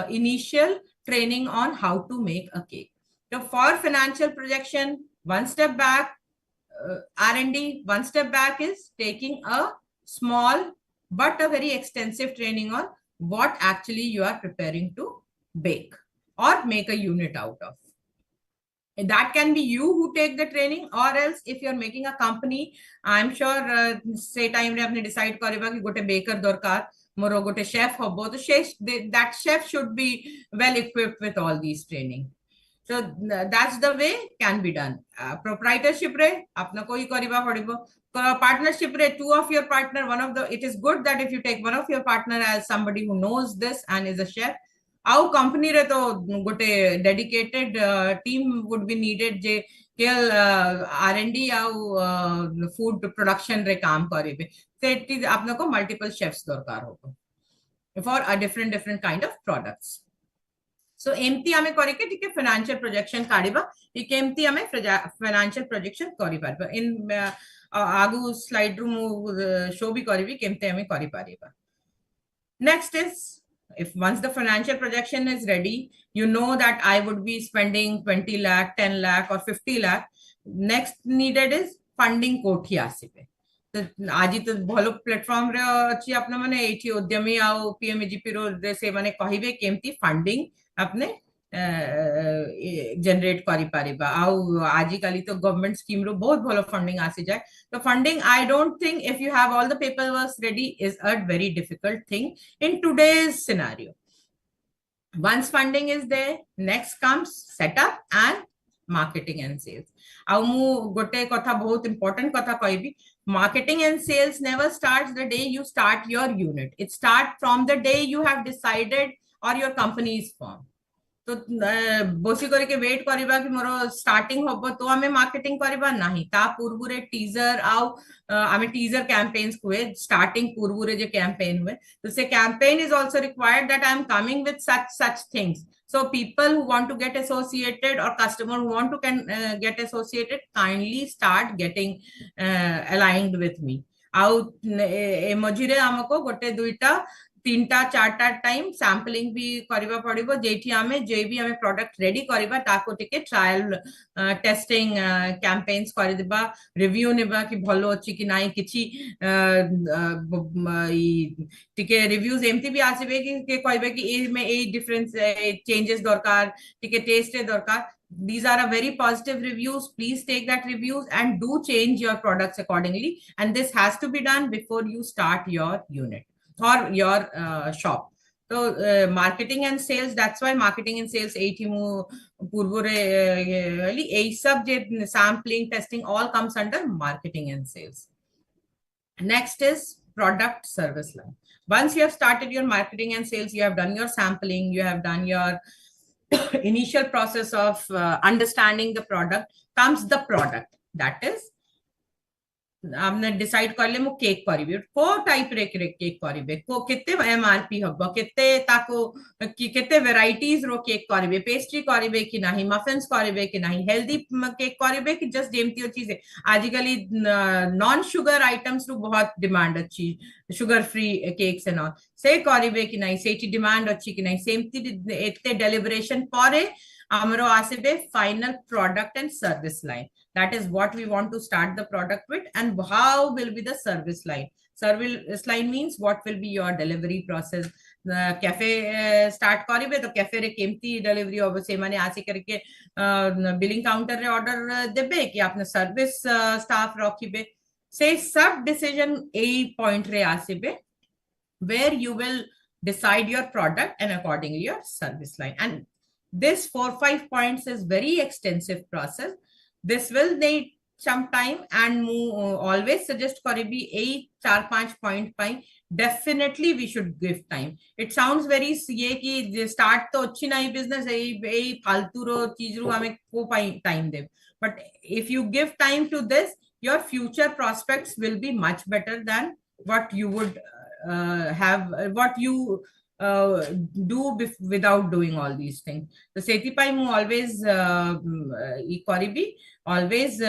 initial training on how to make a cake. So for financial projection, one step back, R&D, one step back is taking a small but a very extensive training on what actually you are preparing to bake or make a unit out of. That can be you who take the training, or else if you're making a company, I'm sure say time re apne decide kariba ki gote baker dorkar, moro gote chef hobo, to that chef should be well equipped with all these training. So that's the way can be done. Proprietorship re apna koi kariba padibo. Partnership re two of your partner, it is good that if you take one of your partner as somebody who knows this and is a chef. Our company re to gote dedicated team would be needed je R&D au food production re kaam karibe. So it is apna ko multiple chefs dorkar hogo for a different kind of products. So एमती हमें करके ठीक है financial projection काढ़िबा, ये केमती हमें financial projection करी Paribas. इन आगु slide रू मु show भी करिबी केमते हमें करी Paribas. Next is If once the financial projection is ready, you know that I would be spending 20 lakh, 10 lakh or 50 lakh. Next needed is funding कोठी आसीबे. तो आज तो भलो प्लेटफॉर्म रे अछि आपन माने एठी उद्यमी आ पीएमईजीपी रो से माने कहिबे केमती फंडिंग आपने जनरेट करि पारिबा आउ आजि काली तो गवर्नमेंट स्कीम रो बहुत भलो फंडिंग आसी जाय. तो funding I don't think if you have all the paper work ready is a very difficult thing in today's scenario. Once funding is there, next comes setup and marketing and sales. ଆଉ ମୁଁ ଗୋଟେ କଥା ବହୁତ important କଥା କହିବି. Marketing and sales never starts the day you start your unit. It starts from the day you have decided or your company is formed. तो बसी करके वेट करबा कि मोर स्टार्टिंग होबो तो हमें मार्केटिंग करबा नाही. ता पूर्व रे टीजर आउ हमें टीजर कैंपेन्स हुए स्टार्टिंग पूर्व रे जे कैंपेन हुए. तो से campaign is also required that I am coming with such things. So people who want to get associated or customer who want to get associated, kindly start getting aligned with me. आउ ए मझिरे हमको गोटे दुईटा 3-4 time sampling भी करबा पड़िबो जेठी हमें जे भी हमें प्रोडक्ट रेडी करबा ताको टिके ट्रायल टेस्टिंग कैंपेन्स कर देबा रिव्यू नेबा कि भलो अछि कि नाही किछि टिके रिव्यूज एमती भी आसीबे कि कहबे कि ए में ए डिफरेंस चेंजेस दरकार टिके टेस्ट ए दरकार. These are a very positive reviews. Please take that reviews and do change your products accordingly, and this has to be done before you start your unit or your shop. So marketing and sales, that's why marketing and sales एठी मु पूर्व रे ए सब जे sampling testing all comes under marketing and sales. Next is product service line. Once you have started your marketing and sales, you have done your sampling, you have done your initial process of understanding the product, comes the product. That is हमने decide करले मु cake करिबे को type रे cake करिबे को केते MRP हबो केते ताको कि केते वैरायटीज रो केक करिबे पेस्ट्री करिबे कि नाही मफिन्स करिबे कि नाही हेल्दी केक करिबे कि जस्ट जेमती चीज आजिकली नॉन शुगर आइटम्स रो बहुत डिमांड अछि sugar free cakes and all से करिबे कि नाही सेठी डिमांड अछि कि नाही सेमती एते डेलिब्रेशन परे हमरो आसीबे final product and service line. That is what we want to start the product with, and how will be the service line. Service line means what will be your delivery process. Cafe start करिबे तो cafe रे केमती delivery होबे से माने आसी करके billing counter रे order देबे कि आपने सर्विस स्टाफ रखिबे से सब डिसीजन ए पॉइंट रे आसीबे where you will decide your product and accordingly your service line. And this 4-5 points is very extensive process. This will need some time, and always suggest karibi 4-5 point pai definitely we should give time. It sounds very ye ki start to अच्छी nahi business ei फालतू रो चीज रो हमें को time Dev. But if you give time to this, your future prospects will be much better than what you would what you do without doing all these things. So seti pai mu always karibi always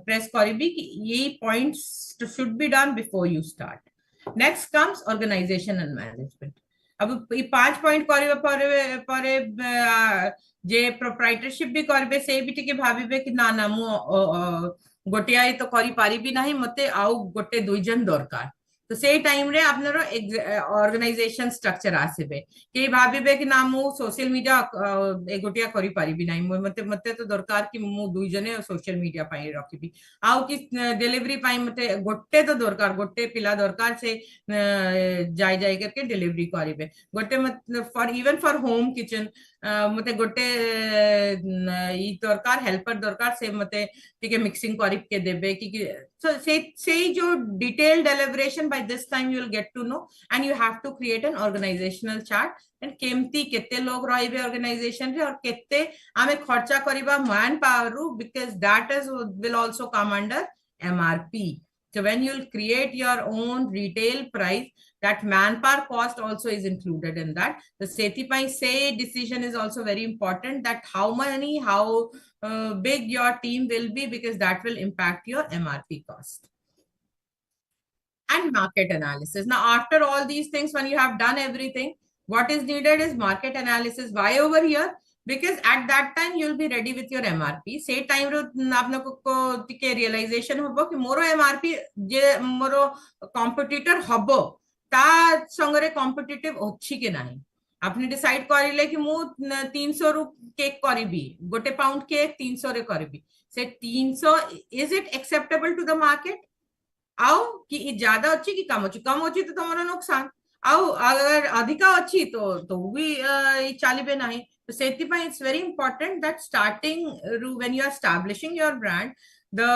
press karibi ki ye points should be done before you start. Next comes organization and management. अब ये 5 point करिबे परे जे proprietorship भी करबे से भी टिके भाबिबे कि ना ना मु गोटिया तो करि पारिबी नाही मते आउ गोटे दुई जन दरकार. तो से टाइम रे आपनरो ऑर्गेनाइजेशन स्ट्रक्चर आसीबे कि भाबिबे कि ना मु सोशल मीडिया ए गोटिया करि पारिबी नाही मते तो दरकार कि मु दुई जने सोशल मीडिया पाई रखिबी आउ कि डिलीवरी पाई मते गोटे तो दरकार गोटे पिला दरकार से जाय जाय करके डिलीवरी करिबे गोटे मतलब for even for home kitchen मते गोटे ई दरकार हेल्पर दरकार से मते ठीक है मिक्सिंग करि के देबे कि say जो detailed deliberation by this time you will get to know, and you have to create an organizational chart and केमती केते लोग रहिबे organization रे और केते आमे खर्चा करिबा man power रू because that is will also come under MRP. So when you'll create your own retail price, that manpower cost also is included in that. The seti pai say decision is also very important, that how many, how big your team will be, because that will impact your MRP cost. And market analysis. Now, after all these things, when you have done everything, What is needed is market analysis. Why over here? Because at that time you'll be ready with your MRP. Say time ro apna ko tike realization hobo ki moro MRP je moro competitor hobo ta sangare competitive ଅଛି କି ନାହିଁ আপনি decide করিলে কি মু 300 রু cake করিবি গোটে pound cake 300 রে করিবি সে 300 is it acceptable to the market आओ कि ज्यादा अच्छी कि कम अच्छी तो तुम्हारा नुकसान आओ अगर अधिका अच्छी तो भी चलिबे नहीं तो सेतिपाई it's very important that starting when you are establishing your brand the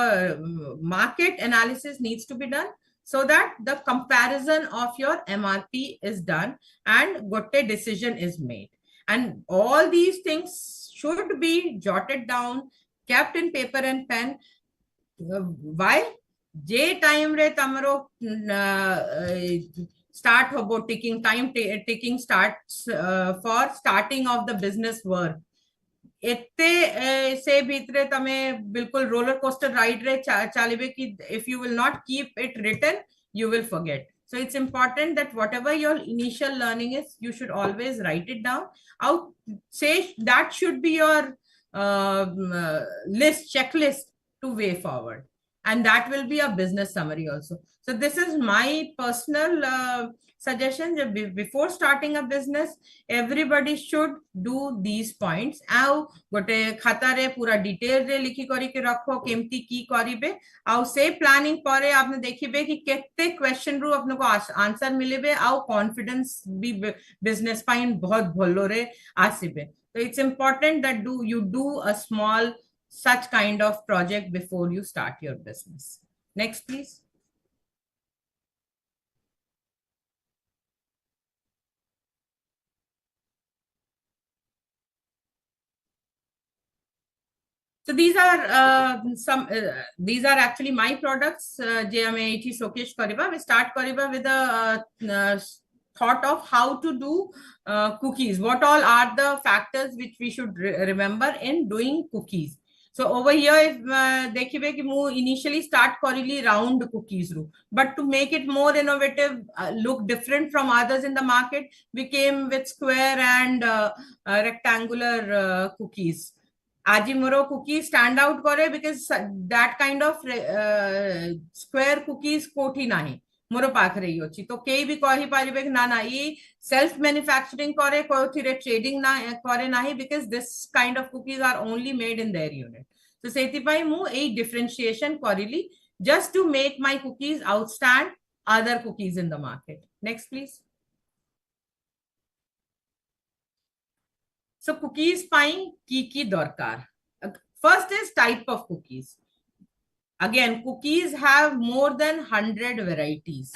market analysis needs to be done so that the comparison of your MRP is done and gotte decision is made and all these things should be jotted down kept in paper and pen why J time रे तमरो start होबो ticking time ticking starts for starting of the business work एते से भीतरे तमे बिल्कुल roller coaster ride रे चलिबे कि if you will not keep it written you will forget. So it's important that whatever your initial learning is, you should always write it down. Out say that should be your checklist to way forward. And that will be a business summary also. So this is my personal suggestion that before starting a business, everybody should do these points. आउ गोटे खाता रे पूरा detail रे लिखी करी के रखो केमती की करिबे आउ से प्लानिंग परे आपने देखिबे कि केते क्वेश्चन रु आपन को आंसर मिलेबे आउ कॉन्फिडेंस भी बिजनेस पाइन बहुत भलो रे आसीबे. So it's important that you do a small such kind of project before you start your business. Next, please. So these are these are actually my products. Je ame ethi showcase kariba. We start kariba with a thought of how to do cookies. What all are the factors which we should remember in doing cookies? So over here, देखिबे कि मु initially start करली round cookies रू, but to make it more innovative, look different from others in the market, we came with square and rectangular cookies. आज मोरो cookies stand out करे because that kind of square cookies कोठी नाही मोर पाखरे ही अछि तो केई भी कहि पारिबे कि ना ये सेल्फ मैन्युफैक्चरिंग करे कोथिरे ट्रेडिंग ना करे नाही because this kind of cookies are only made in their unit. So सेति पई मु ए differentiation करिली just to make my cookies outstand other cookies in the market. Next, please. So cookies pine ki dorkar. First is type of cookies. Again, cookies have more than 100 varieties.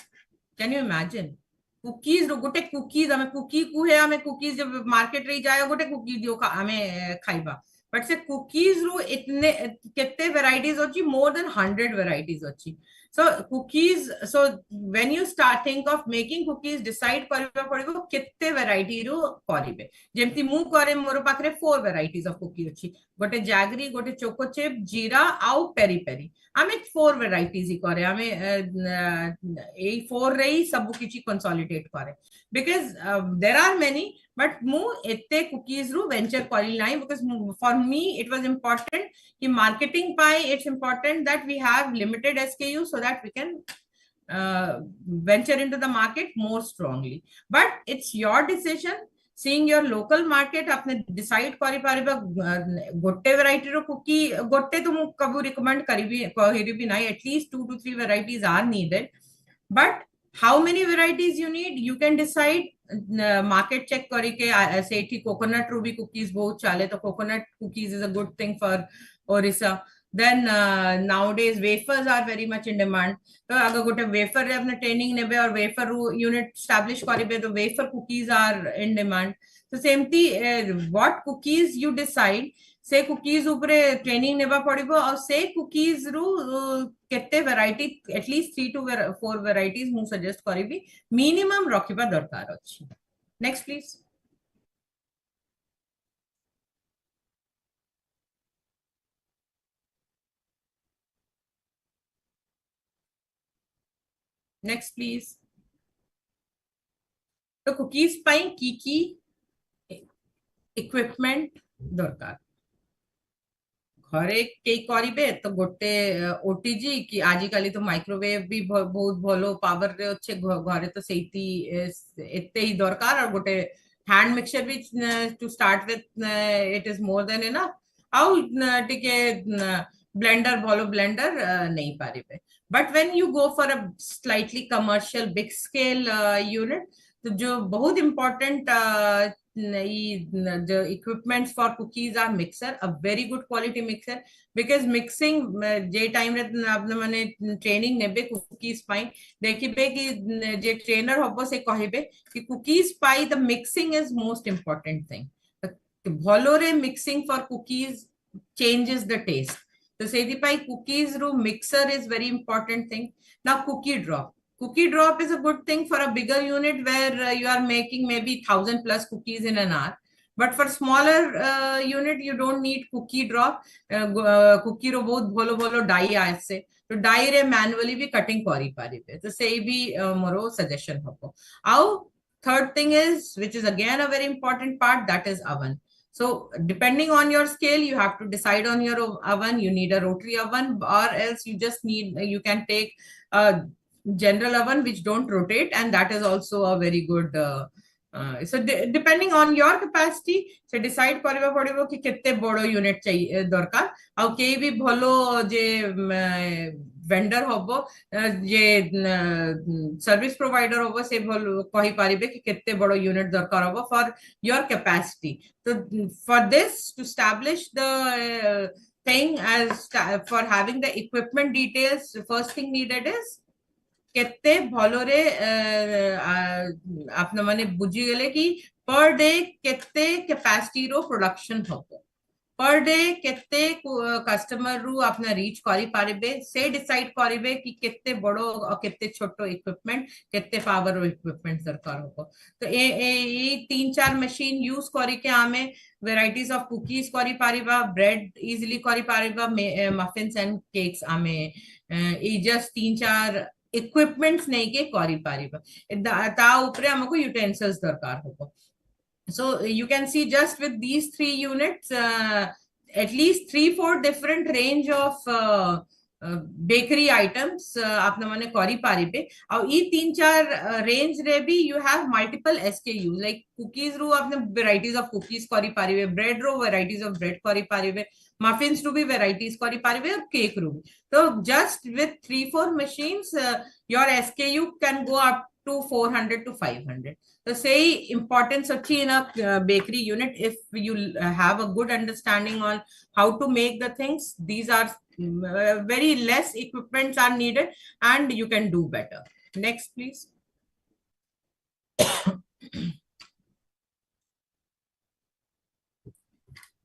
Can you imagine? Cookies gote cookies ame cookie kuhe ame cookies jab market रे जाए गोटे cookie दियो ame खाइबा but से cookies रू इतने कितने varieties होची more than 100 varieties होची. So cookies, so when you start think of making cookies, decide करिबा पड़िबो कितने variety रू करिबे. जेमती मु करे मोर पाखरे 4 varieties of cookie होची गोटे जैगरी गोटे चोको चिप जीरा आउ पेरी पेरी आमे 4 varieties ही करे आमे ए 4 रे ही सब किछि कंसोलिडेट करे because there are many but mu ette cookies ru venture kari nai because for me it was important ki marketing pai it's important that we have limited SKU so that we can venture into the market more strongly. But it's your decision. Seeing your local market आपने decide करी Paribas गोटे variety रो cookie गोटे तो मु कबू recommend करिबी नाही at least 2 to 3 varieties are needed. But how many varieties you need you can decide. Market check करी के ऐसे ही coconut रू भी cookies बहुत चाले तो coconut cookies is a good thing for Orissa. Then nowadays wafers are very much in demand. तो अगर गोटे wafer रे अपने training नेबे और wafer unit establish करिबे तो wafer cookies are in demand. So same thing what cookies you decide से cookies ऊपरे training नेबा पड़िबो और से cookies रू केते variety at least 3 to 4 varieties मु suggest करिबी minimum रखिबा दरकार अछि. Next, please. Next, please. तो कुकीज पाई की इक्विपमेंट दरकार घरे के करिवे तो गोटे ओटीजी कि आजि काली तो माइक्रोवेव भी बहुत भलो पावर रे अच्छे घरे तो सेती एते ही दरकार और गोटे हैंड मिक्सचर भी to start with it is more than enough आउ टिके ब्लेंडर भलो ब्लेंडर नहीं पारिबे but when you go for a slightly commercial big scale unit तो जो बहुत important the equipments for cookies are mixer a very good quality mixer because mixing J time रे आपने माने ट्रेनिंग नेबे कुकीज पाई देखिबे कि जे ट्रेनर हबो से कहिबे कि कुकीज पाई the mixing is most important thing भलो रे mixing for cookies changes the taste तो सेदी पाई कुकीज रो mixer is very important thing now cookie drop Cookie drop is a good thing for a bigger unit where you are making maybe 1,000 plus cookies in an hour. But for smaller unit, you don't need cookie drop. Cookie ro बहुत भलो भलो die आसे तो die रे manually भी cutting करी पारिबे तो से भी मोरो suggestion हबो आउ third thing is which is again a very important part that is oven. So depending on your scale, you have to decide on your oven. You need a rotary oven or else you just need, you can take a general oven which don't rotate and that is also a very good so depending on your capacity so decide kariba padibo ki kette bodo unit chahiye darkar au kei bi bhalo je vendor hobo je service provider hobo se bhalo kahi paribe ki kette bodo unit darkar hobo for your capacity so for this to establish the thing as for having the equipment details the first thing needed is केते भलोरे आपने माने बुझी गेले कि per day केते capacity रो production होबो per day केते customer रु आपने रीच करी पारिबे से डिसाइड करिवे कि केते बड़ो और केते छोटो इक्विपमेंट केते पावर रो इक्विपमेंट दरकार होबो तो ए तीन चार मशीन यूज करी के आमे वेराइटीज ऑफ कुकीज करी पारिबा ब्रेड इजीली करी पारिबा मफिन्स एंड केक्स आमे ई जस्ट तीन चार इक्विपमेंट्स नहीं के करी पारिबा ता ऊपरे हमको यूटेंसिल्स दरकार होबो so you can see just with these three units at least 3-4 different range of bakery items आपने माने करी पारिबे और ई तीन चार रेंज रे भी you have multiple SKUs like cookies रो आपने varieties of cookies करी पारिबे bread row varieties of bread करी पारिबे muffins रो भी varieties करी पारिबे और cake रो भी so just with 3-4 machines your SKU can go up to 400 to 500 so say importance of in a bakery unit if you have a good understanding on how to make the things these are very less equipments are needed and you can do better next please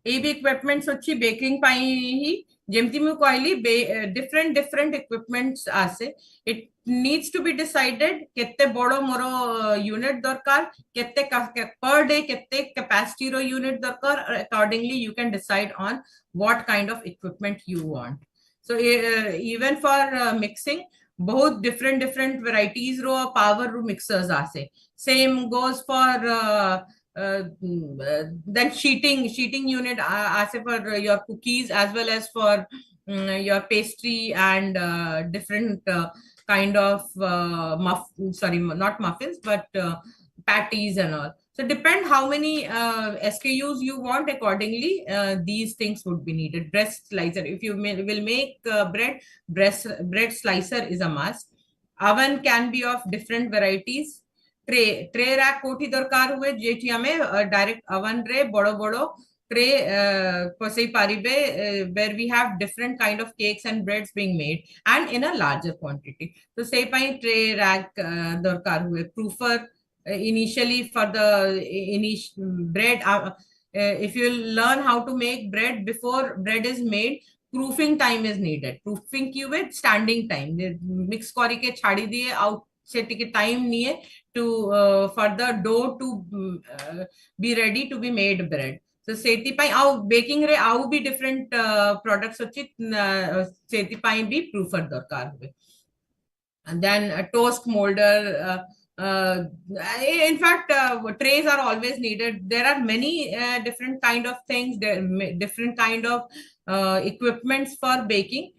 ए भी equipments अच्छी baking पाई ही जेमती मु कहली different equipments आसे it needs to be decided केते बड़ो मोरो unit दरकार केते per day केते capacity रो यूनिट दरकार accordingly you can decide on what kind of equipment you want so even for mixing बहुत different varieties रो power रो mixers आसे same goes for then sheeting unit as for your cookies as well as for your pastry and different kind of sorry not muffins but patties and all so depend how many SKUs you want accordingly these things would be needed bread slicer if you will make bread slicer is a must oven can be of different varieties tray rack कोठी दरकार हुए जेठी हमें direct oven रे बड़ो बड़ो tray Pasai पारिबे where we have different kind of cakes and breads being made and in a larger quantity तो से पाई ट्रे रैक दरकार हुए प्रूफर initially for the bread if you learn how to make bread before bread is made proofing time is needed proofing की with standing time mix करी के छाड़ी दिए out से टिके टाइम नहीं to for the dough to be ready to be made bread so सेति पाई आउ बेकिंग रे आउ भी different products अच्छी सेति पाई भी proofer दरकार हुए and then a toast molder uh, in fact, trays are always needed. There are many different kind of things, different kind of equipments for baking.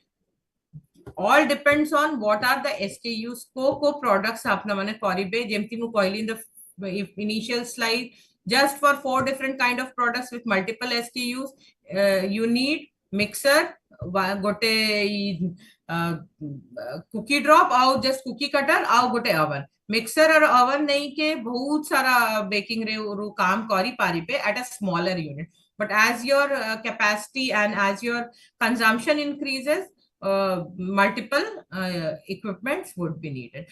All depends on what are the SKUs को products आपने माने करिबे जेमती मु कहली in the initial slide. Just for 4 different kind of products with multiple SKUs, you need mixer, गोटे cookie drop आउ just cookie cutter आउ गोटे oven. Mixer और ओवन नहीं के बहुत सारा बेकिंग रे रू काम करी पारिबे at a smaller unit. But as your capacity and as your consumption increases, multiple equipments would be needed.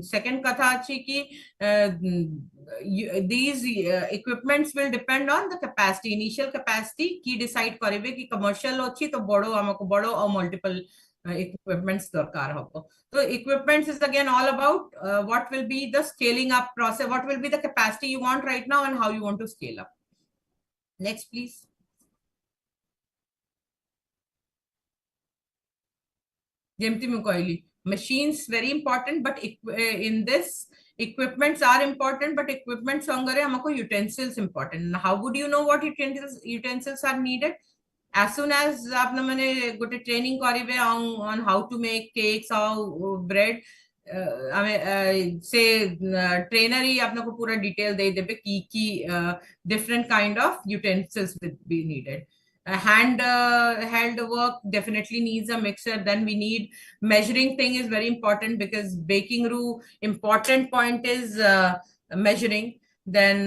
Second katha achi ki these equipments will depend on the capacity, initial capacity ki decide karibe ki commercial achi to bodo amako bodo or multiple equipments darkar hobo. So equipments is again all about what will be the scaling up process, what will be the capacity you want right now and how you want to scale up. Next, please. Machines very important, but in this equipments are important, but equipments utensils important. How would you know what utensils are needed? As soon as aapne good training karibe on how to make cakes or bread, say trainer hi apne ko pura detail de debe ki different kind of utensils will be needed. Hand work definitely needs a mixer. Then we need measuring thing is very important because baking roux important point is measuring. Then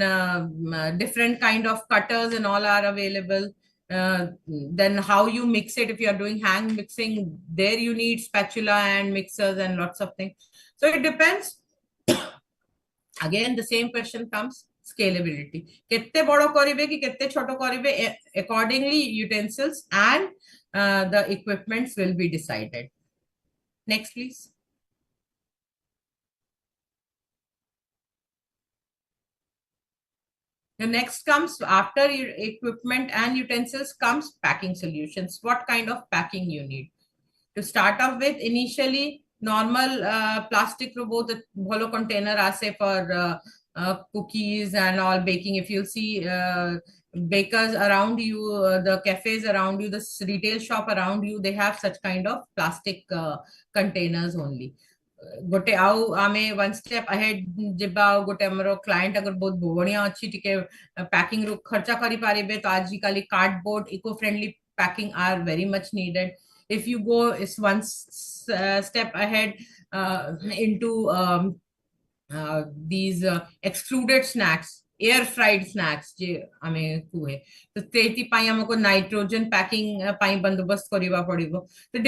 different kind of cutters and all are available. Then how you mix it, if you are doing hand mixing, there you need spatula and mixers and lots of things. So it depends. Again the same question comes, scalability. Kette bado karibe ki kette choto karibe, accordingly utensils and the equipments will be decided. Next, please. The next comes after your equipment and utensils comes packing solutions. What kind of packing you need? To start off with, initially normal plastic robot bholo container ase for cookies and all baking. If you see bakers around you, the cafes around you, the retail shop around you, they have such kind of plastic containers only. गोटे आउ आमे one step ahead जेबा गोटे हमरो client अगर बहुत बढ़िया अछि टिके पैकिंग रो खर्चा करी पारिबे तो आज काली cardboard eco friendly packing are very much needed. If you go is one step ahead into these extruded snacks, air fried snacks जे आमे कुहे तो तेती पाई हमको नाइट्रोजन पैकिंग पाई बंदोबस्त करिबा पड़िबो. So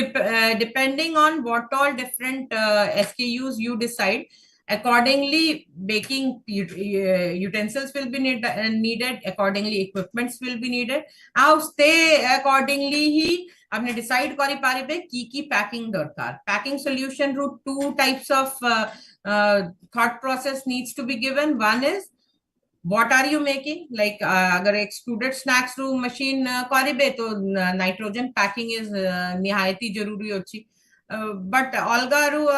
depending on what all different SKUs you decide, accordingly baking utensils will be needed, accordingly equipments will be needed. Now stay accordingly ही आपने decide करी पारिबे की packing दरकार. Packing solution route, two types of thought process needs to be given. One is what are you making, like agar extruded snacks ru machine karibe to nitrogen packing is nihayati jaruri achi. But algaru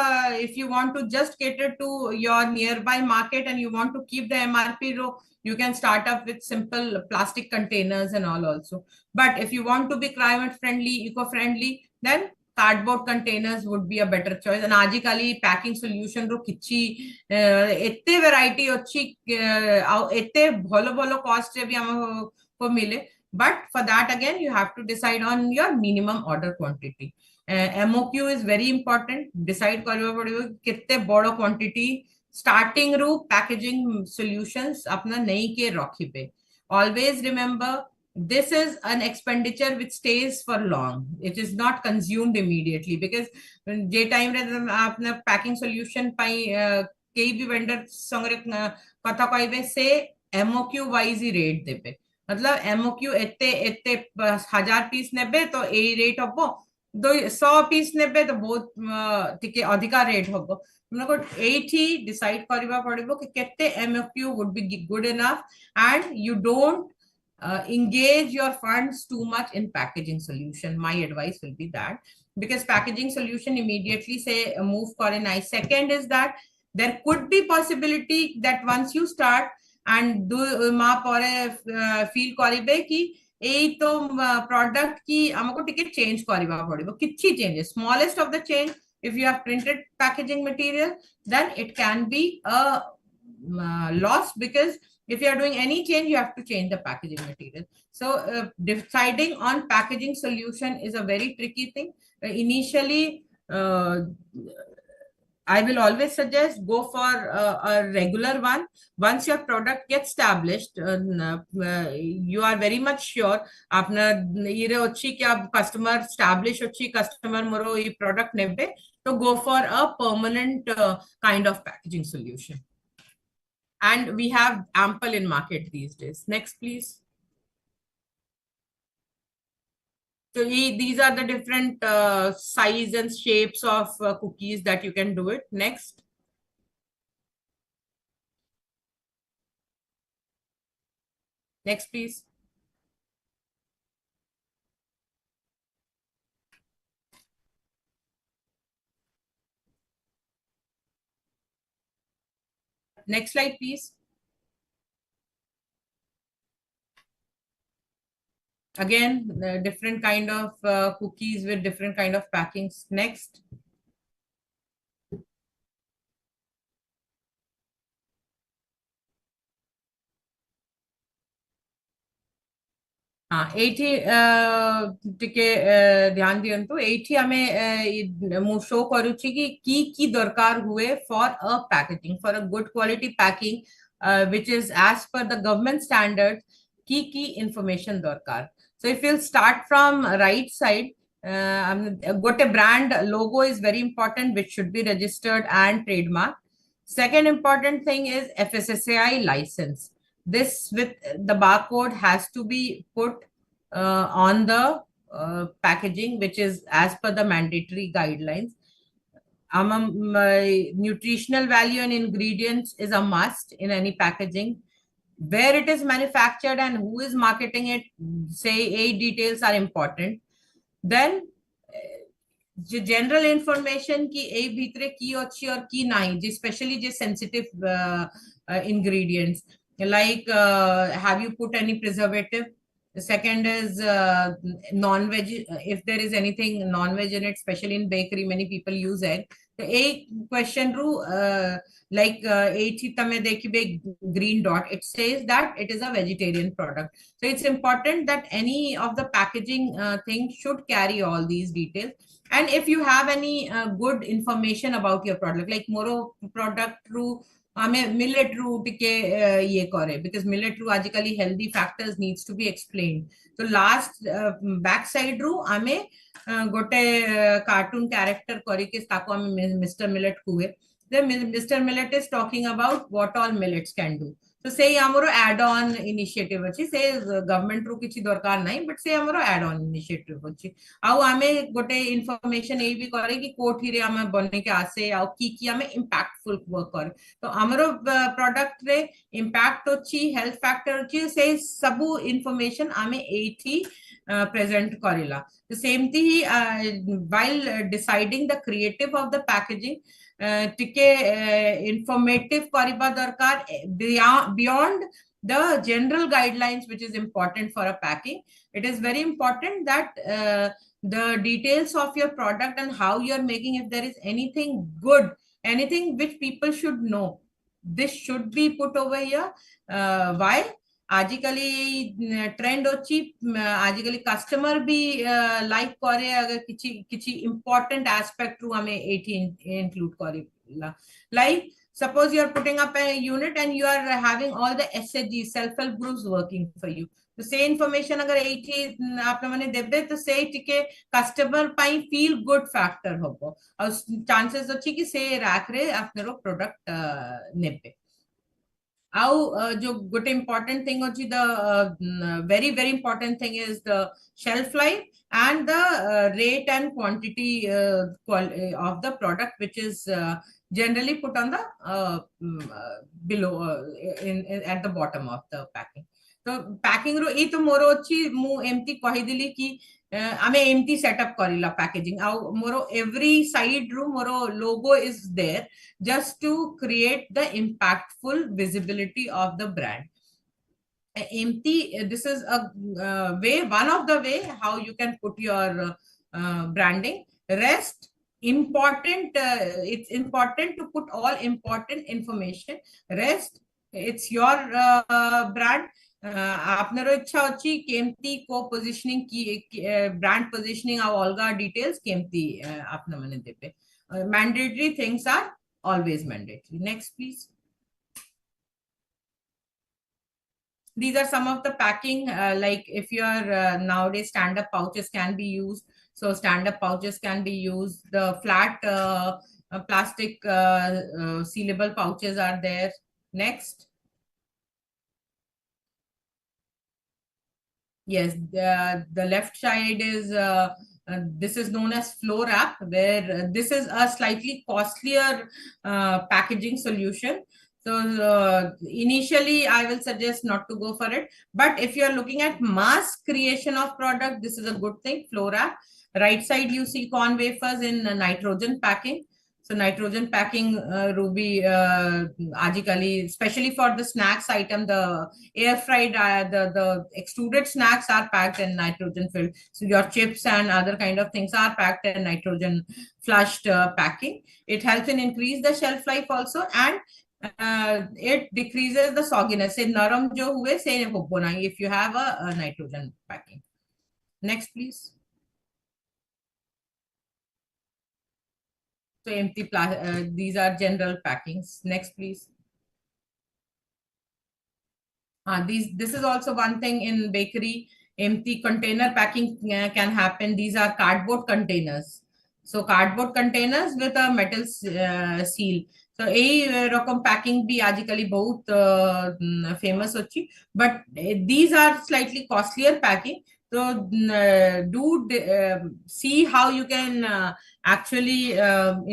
if you want to just cater to your nearby market and you want to keep the MRP row, you can start up with simple plastic containers and all also. But if you want to be climate friendly, eco friendly, then cardboard containers would be a better choice. And ajikali packing solution ro kichi ette variety achi ette bholo cost re bhi amako mile. But for that again you have to decide on your minimum order quantity. MOQ is very important. Decide kariba padibo kitte bado quantity starting ru packaging solutions apna nahi ke rakhibe. Always remember, this is an expenditure which stays for long. It is not consumed immediately because J time रे आपने packing solution पाई कई भी vendor संगे कथा कहबे से MOQ wise ही rate देबे. मतलब MOQ एते 1000 पीस नेबे तो ए रेट हबो, 100 पीस नेबे तो बहुत टिके अधिका रेट हबो. हमको 80 decide करिबा पड़िबो कि केते MOQ would be good enough and you don't engage your funds too much in packaging solution. My advice will be that, because packaging solution immediately say move for a nice. Second is that there could be possibility that once you start and do ma pore feel karibe ki ei to product ki amako ଟିକେ change କରିବା ପଡିବ କିଛି changes smallest of the change. If you have printed packaging material, then it can be a loss, because if you are doing any change, you have to change the packaging material. So deciding on packaging solution is a very tricky thing. Initially, I will always suggest go for a regular one. Once your product gets established, you are very much sure आपने ये अच्छी कि आप customer establish अच्छी customer मोरो ये product नेबे तो go for a permanent kind of packaging solution. And we have ample in market these days. Next, please. So these are the different size and shapes of cookies that you can do it. Next. Next, please. Next slide, please. Again, different kind of cookies with different kind of packings. Next. एठी टिके ध्यान दियंतु एठी हमें मु show करूची की दरकार हुए for a packaging for a good quality packing which is as per the government standard की इंफॉर्मेशन दरकार. So if you'll start from right side, gote brand logo is very important, which should be registered and trademarked. Second important thing is FSSAI license. This with the barcode has to be put on the packaging, which is as per the mandatory guidelines. Nutritional value and ingredients is a must in any packaging. Where it is manufactured and who is marketing it, say 8 details are important. Then general information ki ei bhitre ki achi aur ki nahi, especially just sensitive ingredients like have you put any preservative. The second is non-veg, if there is anything non-veg in it, especially in bakery many people use egg. So a question ru like green dot, it says that it is a vegetarian product. So it's important that any of the packaging thing should carry all these details. And if you have any good information about your product, like moro product ru millet ru tike ye kore, because millet ru आजिकली healthy factors needs to be explained. So last back side ru ame gote cartoon character kori ke ताको ame Mr. Millet kuhe. Then Mr. Millet is talking about what all millets can do. So say amoro add-on initiative achi, say government ru kichi dorkar nahi, but say amoro add-on initiative achi. Au ame gote information ei bi kore ki koti re ame bonne ke ase au ki ame impactful work kore. तो हमरो product रे impact अछि, health factor अछि, से सबु information आमे एठी present करेला. The same thing while deciding the creative of the packaging, टिके informative करिबा दरकार beyond the general guidelines, which is important for a packing. It is very important that the details of your product and how you're making, if there is anything good, anything which people should know, this should be put over here. Why? आजिकली trend अच्छी, आजिकली customer भी like करे अगर किसी important aspect रू हमें eighty include करेला. Like suppose you are putting up a unit and you are having all the SHG, self-help groups working for you. तो से इंफॉर्मेशन अगर एठी आपने माने देबे तो से टिके कस्टमर पाई फील गुड फैक्टर होबो और चांसेस अछि कि से राख रे आपने रो प्रोडक्ट नेबे. Now, जो good important thing अछि, the very important thing is the shelf life and the rate and quantity of the product, which is generally put on the below at the bottom of the packing. तो packing रो ए तो मोरो अछि मु एमती कहि दिली कि आमे एमती सेटअप करिला पैकेजिंग आउ मोरो एवरी साइड रू मोरो logo is there just to create the impactful visibility of the brand. Empty, this is a way, one of the way how you can put your branding. Rest important, it's important to put all important information. Rest, it's your brand. আপনারও ইচ্ছা হচ্ছে কেমতি কো positioning কি brand positioning আর অলগা details কেমতি আপনা মানে দেবে mandatory things are always mandatory. Next, please. These are some of the packing, like if your nowadays stand-up pouches can be used. So stand-up pouches can be used. The flat plastic sealable pouches are there. Next. Yes, the left side is this is known as flow wrap, where this is a slightly costlier packaging solution. So initially I will suggest not to go for it, but if you are looking at mass creation of product, this is a good thing. Flow wrap. Right side you see corn wafers in nitrogen packing. So nitrogen packing ruby ajikali, especially for the snacks item, the air fried the extruded snacks are packed in nitrogen filled. So your chips and other kind of things are packed in nitrogen flushed packing. It helps in increase the shelf life also, and it decreases the sogginess. Say naram jo hue se hobbo nahi if you have a nitrogen packing. Next, please. So empty these are general packings. Next, please. This is also one thing in bakery. Empty container packing can happen. These are cardboard containers. So cardboard containers with a metal seal. So এই রকম packing B আজকালি বহুত famous হচ্ছে, but these are slightly costlier packing. So do see how you can actually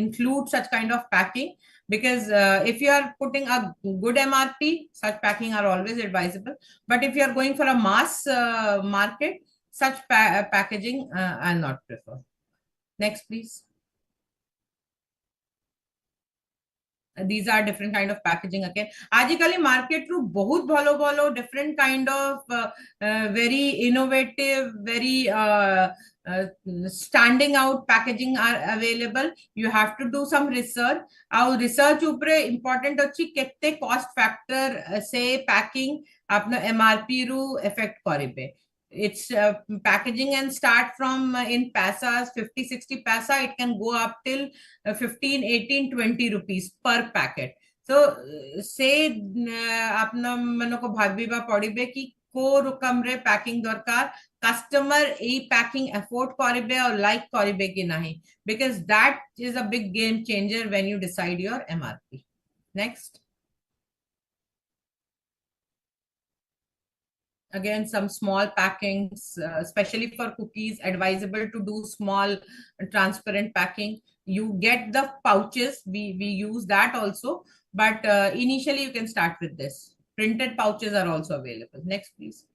include such kind of packing, because if you are putting a good MRP, such packing are always advisable. But if you are going for a mass market, such packaging I'll not prefer. Next, please. These are different kind of packaging again. Ajikali market ru bahut bhalo bhalo different kind of very innovative, very standing out packaging are available. You have to do some research. Our research upre important hochi kette cost factor say packing apna MRP ru affect karibe. It's packaging and start from in pasas 50-60 paisa, it can go up till 15-18-20 rupees per packet. So say apna manoko bhabiba padibe ki ko rukamre packing dorkar, customer ei packing afford karibe or like karibe ki nahi, because that is a big game changer when you decide your MRP. Next. Again, some small packings, especially for cookies, advisable to do small transparent packing. You get the pouches, we use that also, but initially you can start with this. Printed pouches are also available. Next, please.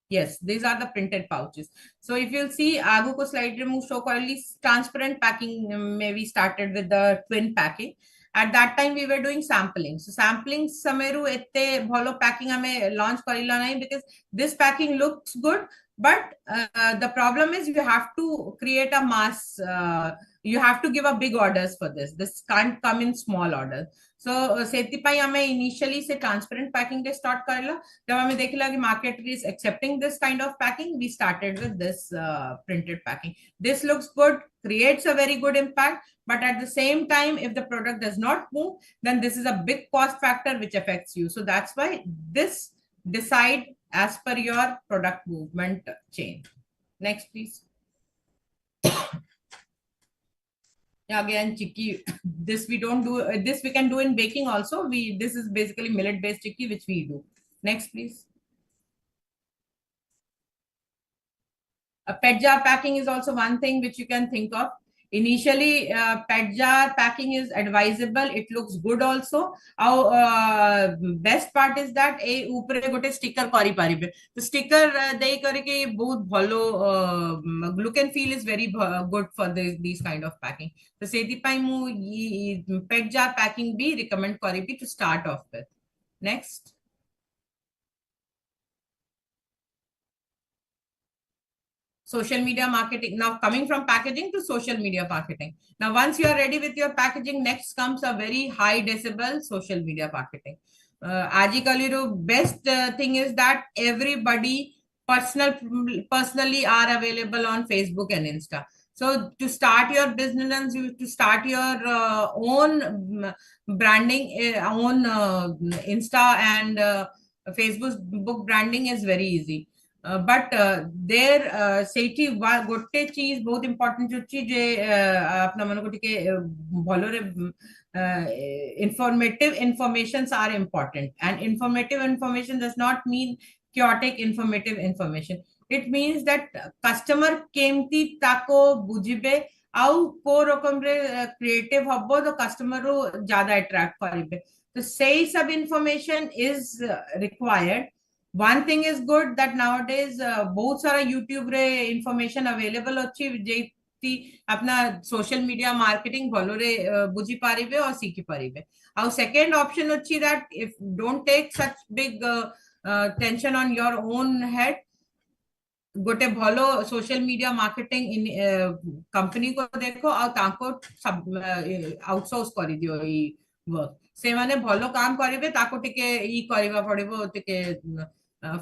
Yes, these are the printed pouches. So if you'll see, agu ko slide remove show early transparent packing, maybe started with the twin packing. At that time we were doing sampling. So sampling sameru ette bhalo packing ame launch karila nahi, because this packing looks good, but the problem is you have to create a mass, you have to give a big orders for this. This can't come in small orders. So sethipai ame initially se transparent packing de start karila. Jab ame dekhila ki market is accepting this kind of packing, we started with this printed packing. This looks good, creates a very good impact, but at the same time, if the product does not move, then this is a big cost factor which affects you. So that's why this decide as per your product movement chain. Next, please. Again, chicky, this we don't do, this we can do in baking also. This is basically millet based chicky which we do. Next, please. A pet jar packing is also one thing which you can think of. Initially, pet jar packing is advisable. It looks good also. Our best part is that a upre gote sticker kari paribe. The sticker they karike both bhalo look and feel is very good for these kind of packing. So seti pai mu pet jar packing be recommend karibi to start off with. Next. Social media marketing. Now coming from packaging to social media marketing. Now once you are ready with your packaging, next comes a very high decibel social media marketing. Ajikali best thing is that everybody personally are available on Facebook and Insta. So to start your business, to start your own branding, own Insta and Facebook book branding is very easy. But there ସେଇଠି ଗୋଟେ ଚीज ବହୁତ important ଅଛି ଯେ ଆପଣ ମାନଙ୍କୁ ଟିକେ ଭଲରେ informative informations are important, and informative information does not mean chaotic informative information. It means that customer କେମିତି ତାକୁ ବୁଝିବେ ଆଉ କୋ ରକମରେ creative ହବ ତ customer ରୁ ज्यादा attract କରିବେ, ତ ସେଇ सब information is required. One thing is good that nowadays बहुत सारा YouTube रे information available अच्छी जेती अपना social media marketing भलोरे बुझी पारिबे और सीखी पारिबे. Our second option अच्छी that if don't take such big tension on your own head, गोटे भलो social media marketing in company को देखो और ताको सब आउटसोर्स करि दियो ई वर्क से माने भलो काम करिवे ताको टिके ई करिवा पड़िबो टिके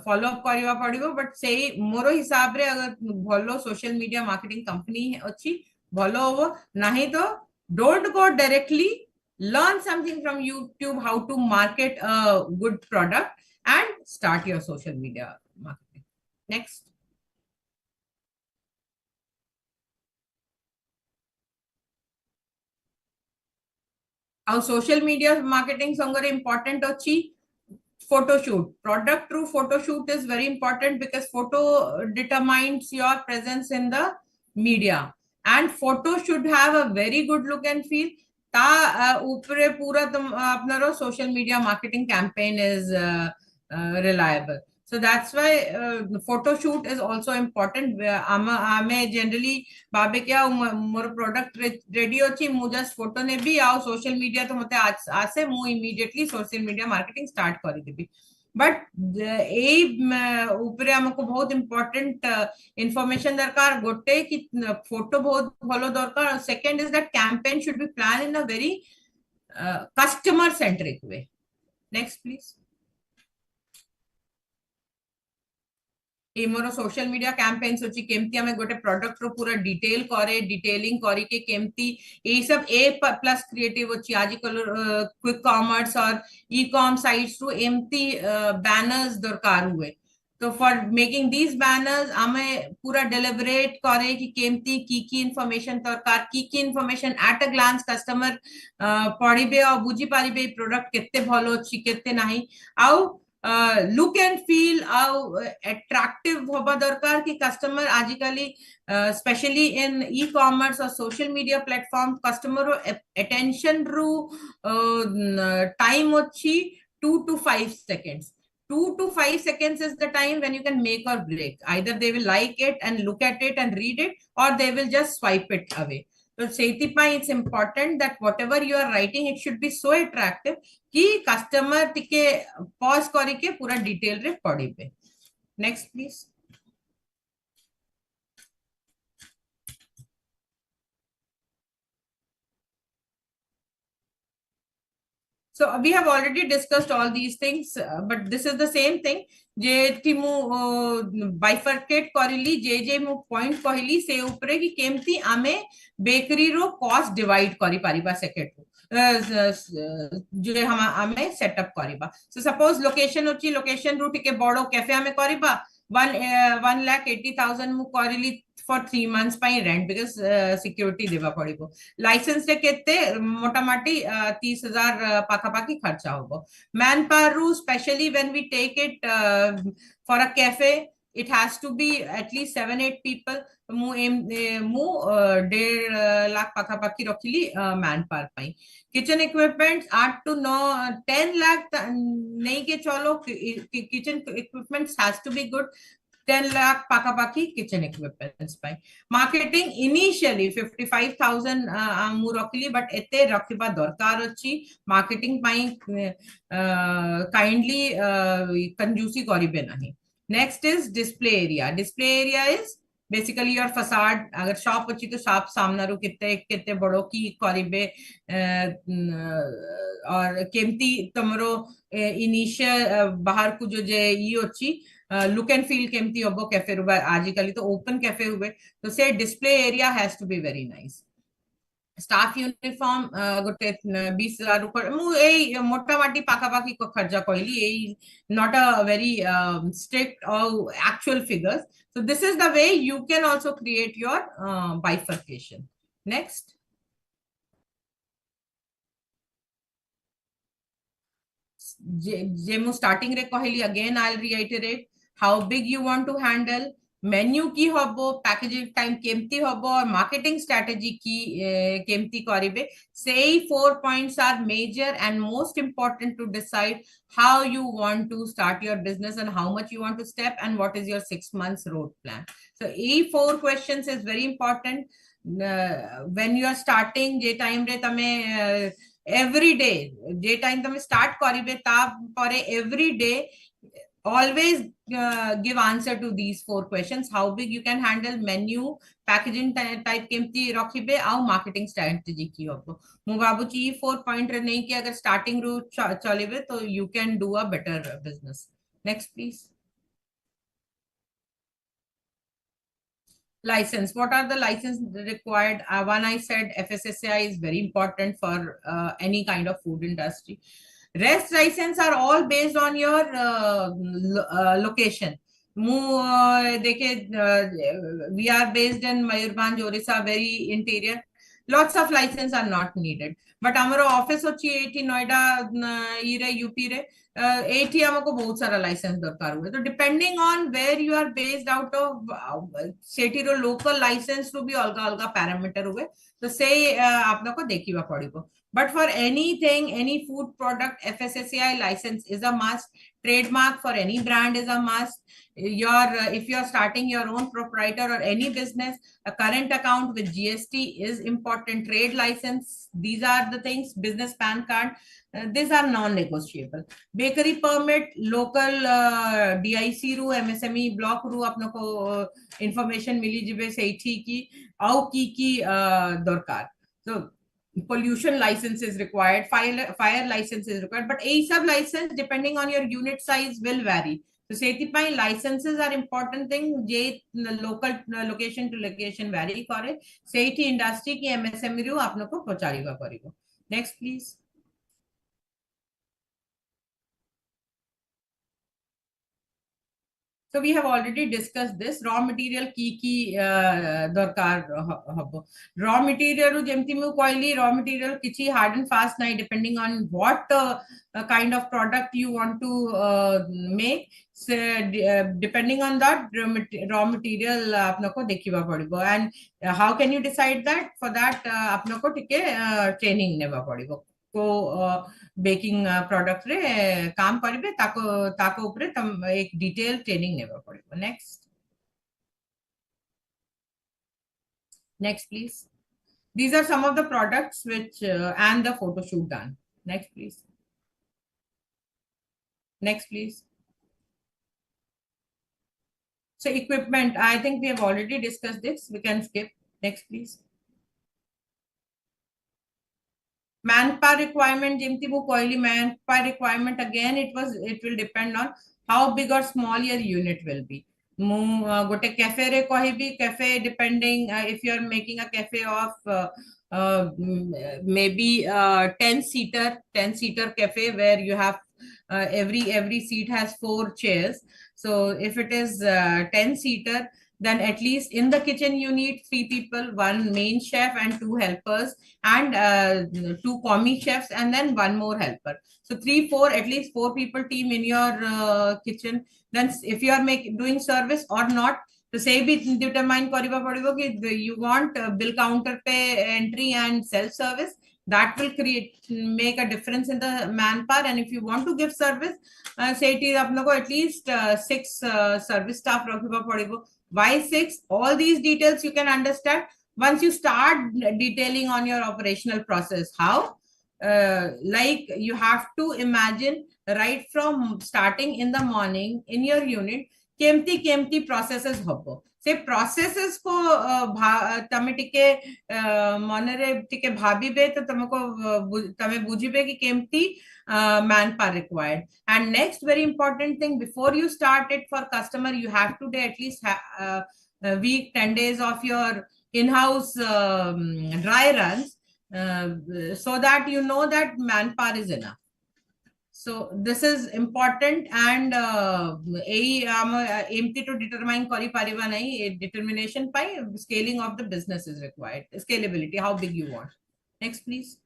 फॉलो अप करिवा पड़िबो. बट सेही मोरो हिसाब रे अगर भलो सोशल मीडिया मार्केटिंग कंपनी अछि भलो हो नहीं तो don't go directly, learn something from YouTube how to market a good product and start your social media marketing. Next. Our social media marketing sangare important अछि photo shoot. Product through photo shoot is very important because photo determines your presence in the media, and photo should have a very good look and feel. ता ऊपरे पूरा तुम अपना social media marketing campaign is reliable. So that's why photo shoot is also important. आमे generally बाबे क्या मोर product ready होची मु just photo ने भी आओ social media तो मते आज से मु immediately social media marketing start करी देबी. बट ए ऊपरे हमको बहुत important information दरकार गोटे कि photo बहुत भलो दरकार. Second is that campaign should be planned in a very customer centric way. Next please. A more social media campaigns अछि केमती हमें गोटे प्रोडक्ट रो पूरा डिटेल करे डिटेलिंग करी के केमती ए सब ए प्लस क्रिएटिव अछि आजकल क्विक कॉमर्स और ई कॉम साइट्स रो एमती बैनर्स दरकार हुए. तो फॉर मेकिंग दीज बैनर्स हमें पूरा डेलिबरेट करे कि केमती की इंफॉर्मेशन दरकार की information at a glance customer पढिबे और बुझी पारिबे प्रोडक्ट केते भलो अछि केते नाही. आउ लुक एंड फील अट्रैक्टिव होबा दरकार कि कस्टमर आजिकली स्पेशली इन ई कॉमर्स और social media platform customer attention रु टाइम अच्छी 2 to 5 seconds. 2 to 5 seconds is the time when you can make or break. Either they will like it and look at it and read it, or they will just swipe it away. So it's important that whatever you are writing, it should be so attractive कि customer टिके pause करके पूरा detail रे पढ़ी पे. Next please. So we have already discussed all these things, but this is the same thing. जे कि मु bifurcate करिली जे मु point कहली से ऊपरे कि केमती आमे बेकरी रो cost divide करी पारिबा सेकेंड जो हम आमे सेटअप करिबा. So suppose location अछि location रो टिके बड़ो कैफे आमे करिबा 1,80,000 मु करिली for 3 months by rent because security देवा पड़िबो. License रे केते मोटामाटी 30,000 पाखापाखी खर्चा होबो. Manpower रू especially when we take it for a cafe, it has to be at least 7-8 people. ମୁଁ 1.5 lakh ପାଖାପାଖି ରଖିଲି manpower ପାଇଁ. Kitchen equipment 8 to 10 lakh ନେଇକି ଚलो. Kitchen equipment has to be good. 10 lakh pakapaki kitchen equipments by marketing initially 55,000 mu rakili, but ete rakhiba darkar achi marketing pai kindly conjusi karibe nahi. Next is display area. Display area is basically your facade. Agar shop achi to shop samna ru kitte bado ki karibe और केमती तमरो initial बाहर को जो जे ई अछि look and feel केमती हबो cafe रुबा आजिकली तो open cafe हुए तो से display area has to be very nice. Staff uniform गोटे 20,000 ऊपर मु एई मोटा माटी पाखापाखी को खर्चा कहली एई नॉट अ वेरी स्ट्रिक्ट और actual figures. So this is the way you can also create your bifurcation. Next. जे मु स्टार्टिंग रे कहली again I will reiterate how big you want to handle, menu ki hobo, packaging time kemti hobo, or marketing strategy ki kemti karibe. Say 4 points are major and most important to decide how you want to start your business and how much you want to step and what is your 6 months road plan. So e 4 questions is very important. When you are starting je time re tame every day je time tame start karibe ta pare every day always give answer to these 4 questions. How big you can handle, menu, packaging type केमती रखिबे आउ marketing strategy की होबो. मु बाबूची 4 point रे नहीं कि अगर starting रू चलेबे तो you can do a better business. Next please. License. What are the license required? One I said FSSAI is very important for any kind of food industry. Rest license are all based on your location. We are based in Mayurbhanj, Orissa, very interior. Lots of license are not needed. But our office hochi एठी Noida ईरे UP रे एठी हमको बहुत सारा licence दरकार हुए. तो depending on where you are based out of सेठी रो लोकल लाइसेंस रो भी अलग अलग पैरामीटर हुए तो से आपन को देखिबा पड़िबो. But for anything, any food product, FSSAI license is a must. Trademark for any brand is a must. If you're starting your own proprietor or any business, a current account with GST is important. Trade license, these are the things. Business PAN card, these are non-negotiable. Bakery permit, local DIC रू MSME block रू अपनों को information मिली जिबे सेठी की आउ की दरकार. So pollution license is required, fire license is required, but a sub license depending on your unit size will vary. So setipai licenses are important thing. Je local location to location vary kare sethi industry ki MSME ru apno ko pachariba paribo. Next please. So we have already discussed this. Raw material ki darkar habo. Raw material jemti mu koili raw material kichi hard and fast nahi, depending on what kind of product you want to make. So depending on that raw material apna ko dekhiba padibo. And how can you decide that? For that apna ko tike training neba padibo. को baking product रे काम करिवे ताको ऊपर तम एक detail training नेबा पड़िबो. Next please. These are some of the products which and the photo shoot done. Next please. So equipment, I think we have already discussed this. We can skip. Next please. Manpower requirement, jemti mu koili manpower requirement, again it will depend on how big or small your unit will be. Mu gote cafe re kohibi, cafe depending if you are making a cafe of maybe 10-seater cafe where you have every seat has 4 chairs. So if it is 10-seater, then at least in the kitchen you need 3 people, one main chef and 2 helpers, and 2 commis chefs, and then 1 more helper. So 3 4, at least 4 people team in your kitchen. Then if you are doing service or not, to say be determine kariba padibo ki you want bill counter pe entry and self service, that will make a difference in the manpower. And if you want to give service, say it is apne ko at least 6 service staff rakhiba padibo. Why 6? All these details you can understand once you start detailing on your operational process. How? Like you have to imagine right from starting in the morning in your unit, केमती processes होबो. से processes को तमे टिके मनरे टिके भाबिबे तो तुमको तमे बुझिबे कि केमती manpower required. And next very important thing, before you start it for customer, you have to at least a week 10 days of your in-house dry runs, so that you know that manpower is enough. So this is important, and empty to determine kari pariba nahi, determination by scaling of the business is required. Scalability, how big you want. Next, please.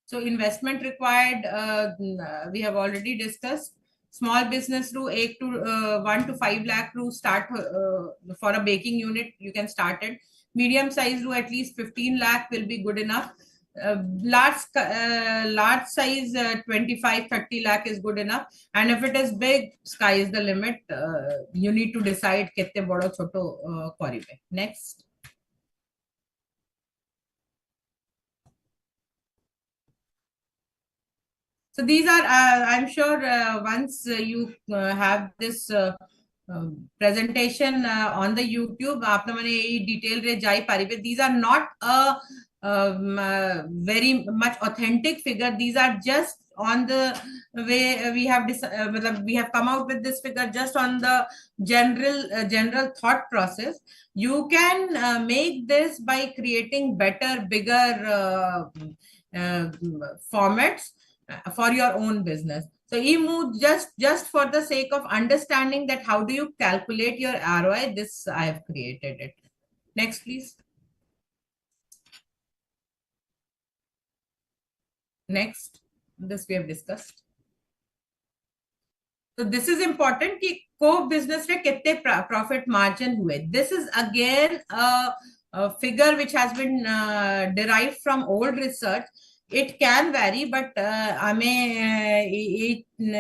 So investment required, we have already discussed. Small business ru 1 to 5 lakh ru start for a baking unit, you can start it. Medium size ru at least 15 lakh will be good enough. Large size 25-30 lakh is good enough. And if it is big, sky is the limit. You need to decide kette bado choto karibe. Next. So these are, I'm sure once you have this presentation on the YouTube, aapna mane detail re jai paribe. These are not very much authentic figure. These are just on the way we have come out with this figure just on the general thought process. You can make this by creating better, bigger formats for your own business. So EMU, just for the sake of understanding that how do you calculate your ROI, this I have created it. Next, please. Next, this we have discussed. So this is important कि co-business रे कितने profit margin हुए. This is again a figure which has been derived from old research. It can vary, but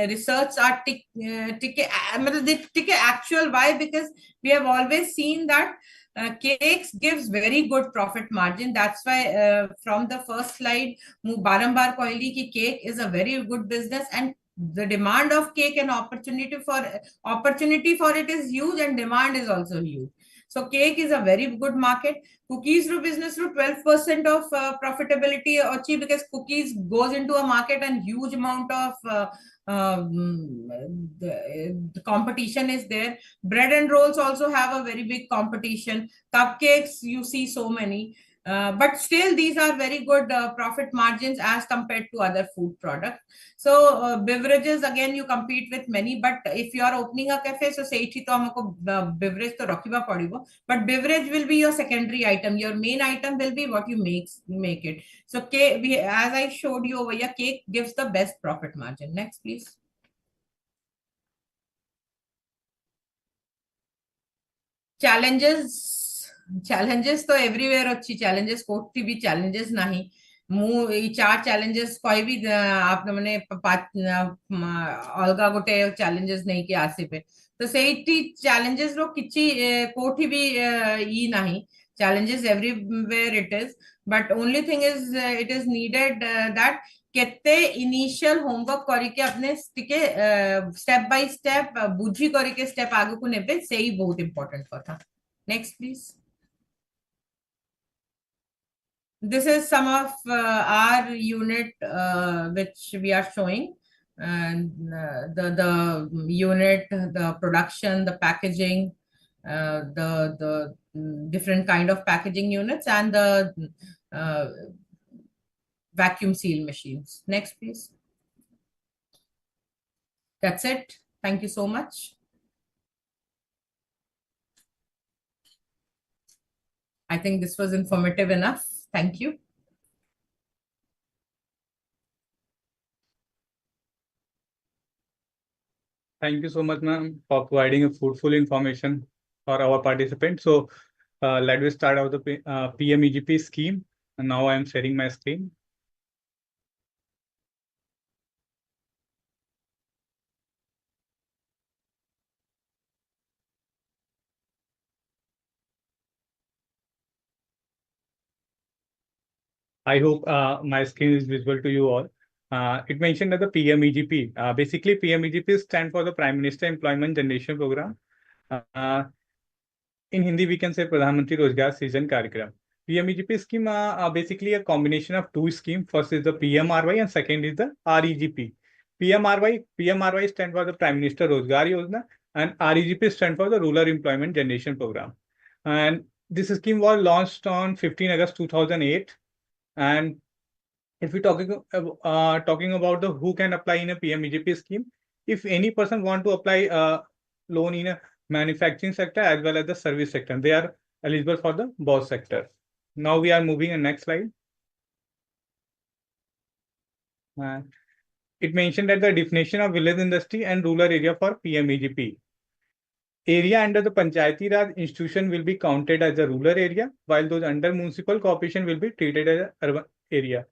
research are actual. Why? Because we have always seen that cakes gives very good profit margin. That's why from the first slide, barambar koili ki cake is a very good business, and the demand of cake and opportunity for it is huge, and demand is also huge. So cake is a very good market. Cookies ru business ru 12% of profitability achieve, because cookies goes into a market and huge amount of the competition is there. Bread and rolls also have a very big competition. Cupcakes, you see so many. But still, these are very good profit margins as compared to other food products. So beverages, again, you compete with many. But if you are opening a cafe, so say to humko beverage to rakhiba padibo. But beverage will be your secondary item. Your main item will be what you make it. So as I showed you over here, cake gives the best profit margin. Next, please. Challenges तो everywhere अच्छी challenges कोटी भी challenges नहीं ये 4 challenges कोई भी आपने मने अलगा गोटे challenges नहीं के आसे पे तो सही challenges लो किची कोटी भी ये नहीं challenges everywhere it is, but only thing is it is needed that केते इनिशियल होमवर्क करी के अपने स्टेप बाय स्टेप बुझी करी के स्टेप आगे को नेबे सही बहुत इंपॉर्टेंट कथा. Next, please. This is some of our unit which we are showing, and the unit, the production, the packaging, the different kind of packaging units, and the uh, vacuum seal machines. Next, please. That's it. Thank you so much. I think this was informative enough. Thank you. Thank you so much, ma'am, for providing a fruitful information for our participants. So let me start out the PMEGP scheme. And now I am sharing my screen. I hope my screen is visible to you all. It mentioned that the PMEGP, basically PMEGP stand for the Prime Minister Employment Generation Program. In Hindi, we can say Pradhan Mantri Rozgar Srijan Karyakram. PMEGP scheme are basically a combination of two schemes. First is the PMRY and second is the REGP. PMRY stand for the Prime Minister Rozgar Yojana and REGP stand for the Rural Employment Generation Program. And this scheme was launched on 15 August 2008. And if we're talking about the who can apply in a PMEGP scheme, if any person want to apply a loan in a manufacturing sector as well as the service sector, they are eligible for the both sectors. Now we are moving to next slide. It mentioned that the definition of village industry and rural area for PMEGP. Area under the Panchayati Raj institution will be counted as a rural area, while those under municipal corporation will be treated as an urban area.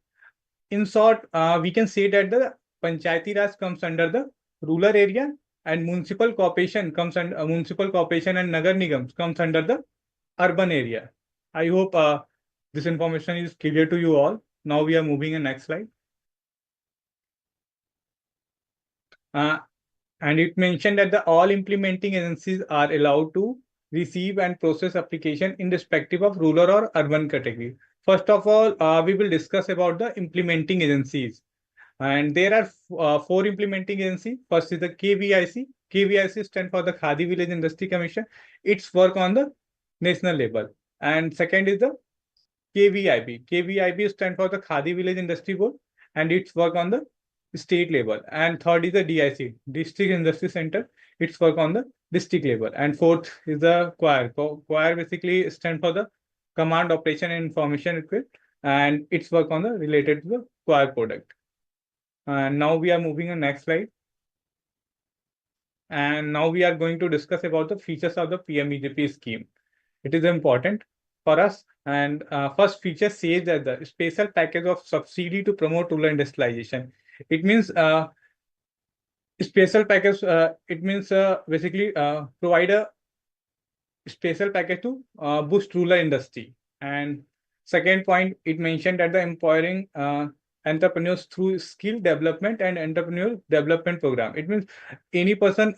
In short, we can say that the Panchayati Raj comes under the rural area and municipal corporation comes under municipal corporation and Nagar Nigams comes under the urban area. I hope this information is clear to you all. Now we are moving to the next slide. And it mentioned that all implementing agencies are allowed to receive and process application irrespective of rural or urban category. First of all, we will discuss about the implementing agencies. And there are 4 implementing agencies. First is the KVIC. KVIC stands for the Khadi Village Industry Commission. Its work on the national level. And second is the KVIB. KVIB stands for the Khadi Village Industry Board and its work on the state level. And third is the DIC, District Industry Center. Its work on the district level. And fourth is the choir. Choir basically stands for the Command Operation and Information Equipment, and its work on the related to the choir product. And now we are moving to the next slide. And now we are going to discuss about the features of the PMEGP scheme. It is important for us. And first feature says that the special package of subsidy to promote rural industrialization. It means special package. It means basically provide a special package to boost rural industry. And second point, it mentioned that the empowering entrepreneurs through skill development and entrepreneurial development program. It means any person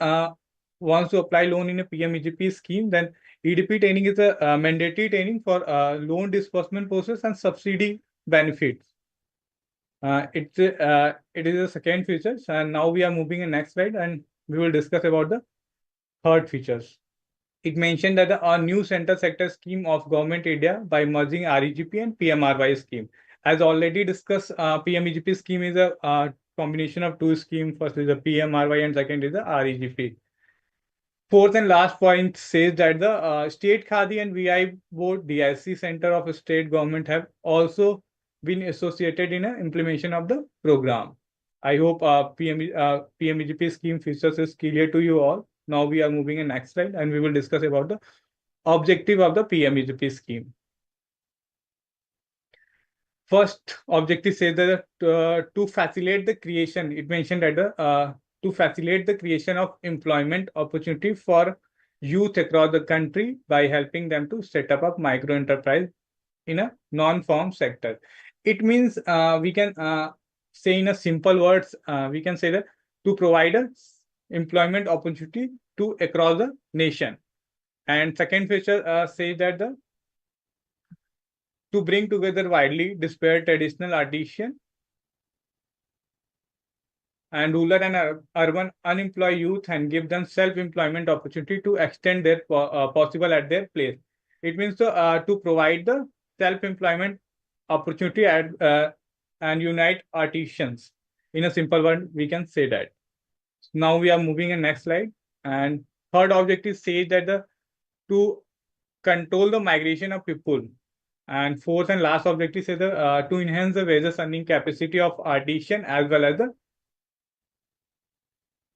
wants to apply loan in a PMEGP scheme, then EDP training is a mandatory training for loan disbursement process and subsidy benefits. It is a second feature. And now we are moving to the next slide and we will discuss about the third features. It mentioned that a new central sector scheme of government India by merging REGP and PMRY scheme. As already discussed, PMEGP scheme is a combination of two schemes. First is the PMRY and second is the REGP. Fourth and last point says that the State Khadi and VI Board DIC Center of State Government have also been associated in the implementation of the program. I hope PMEGP scheme features is clear to you all. Now we are moving to the next slide and we will discuss about the objective of the PMEGP scheme. First objective says that to facilitate the creation, it mentioned that to facilitate the creation of employment opportunity for youth across the country by helping them to set up a micro enterprise in a non-farm sector. It means we can say in a simple words, we can say that to provide a employment opportunity to across the nation. And second feature says that to bring together widely disparate traditional artisan and rural and urban unemployed youth and give them self-employment opportunity to extend their possible at their place. It means to provide the self-employment opportunity and unite artisans. In a simple word, we can say that. Now we are moving in next slide. And third objective says that to control the migration of people. And fourth and last objective says to enhance the wages earning capacity of artisan as well as the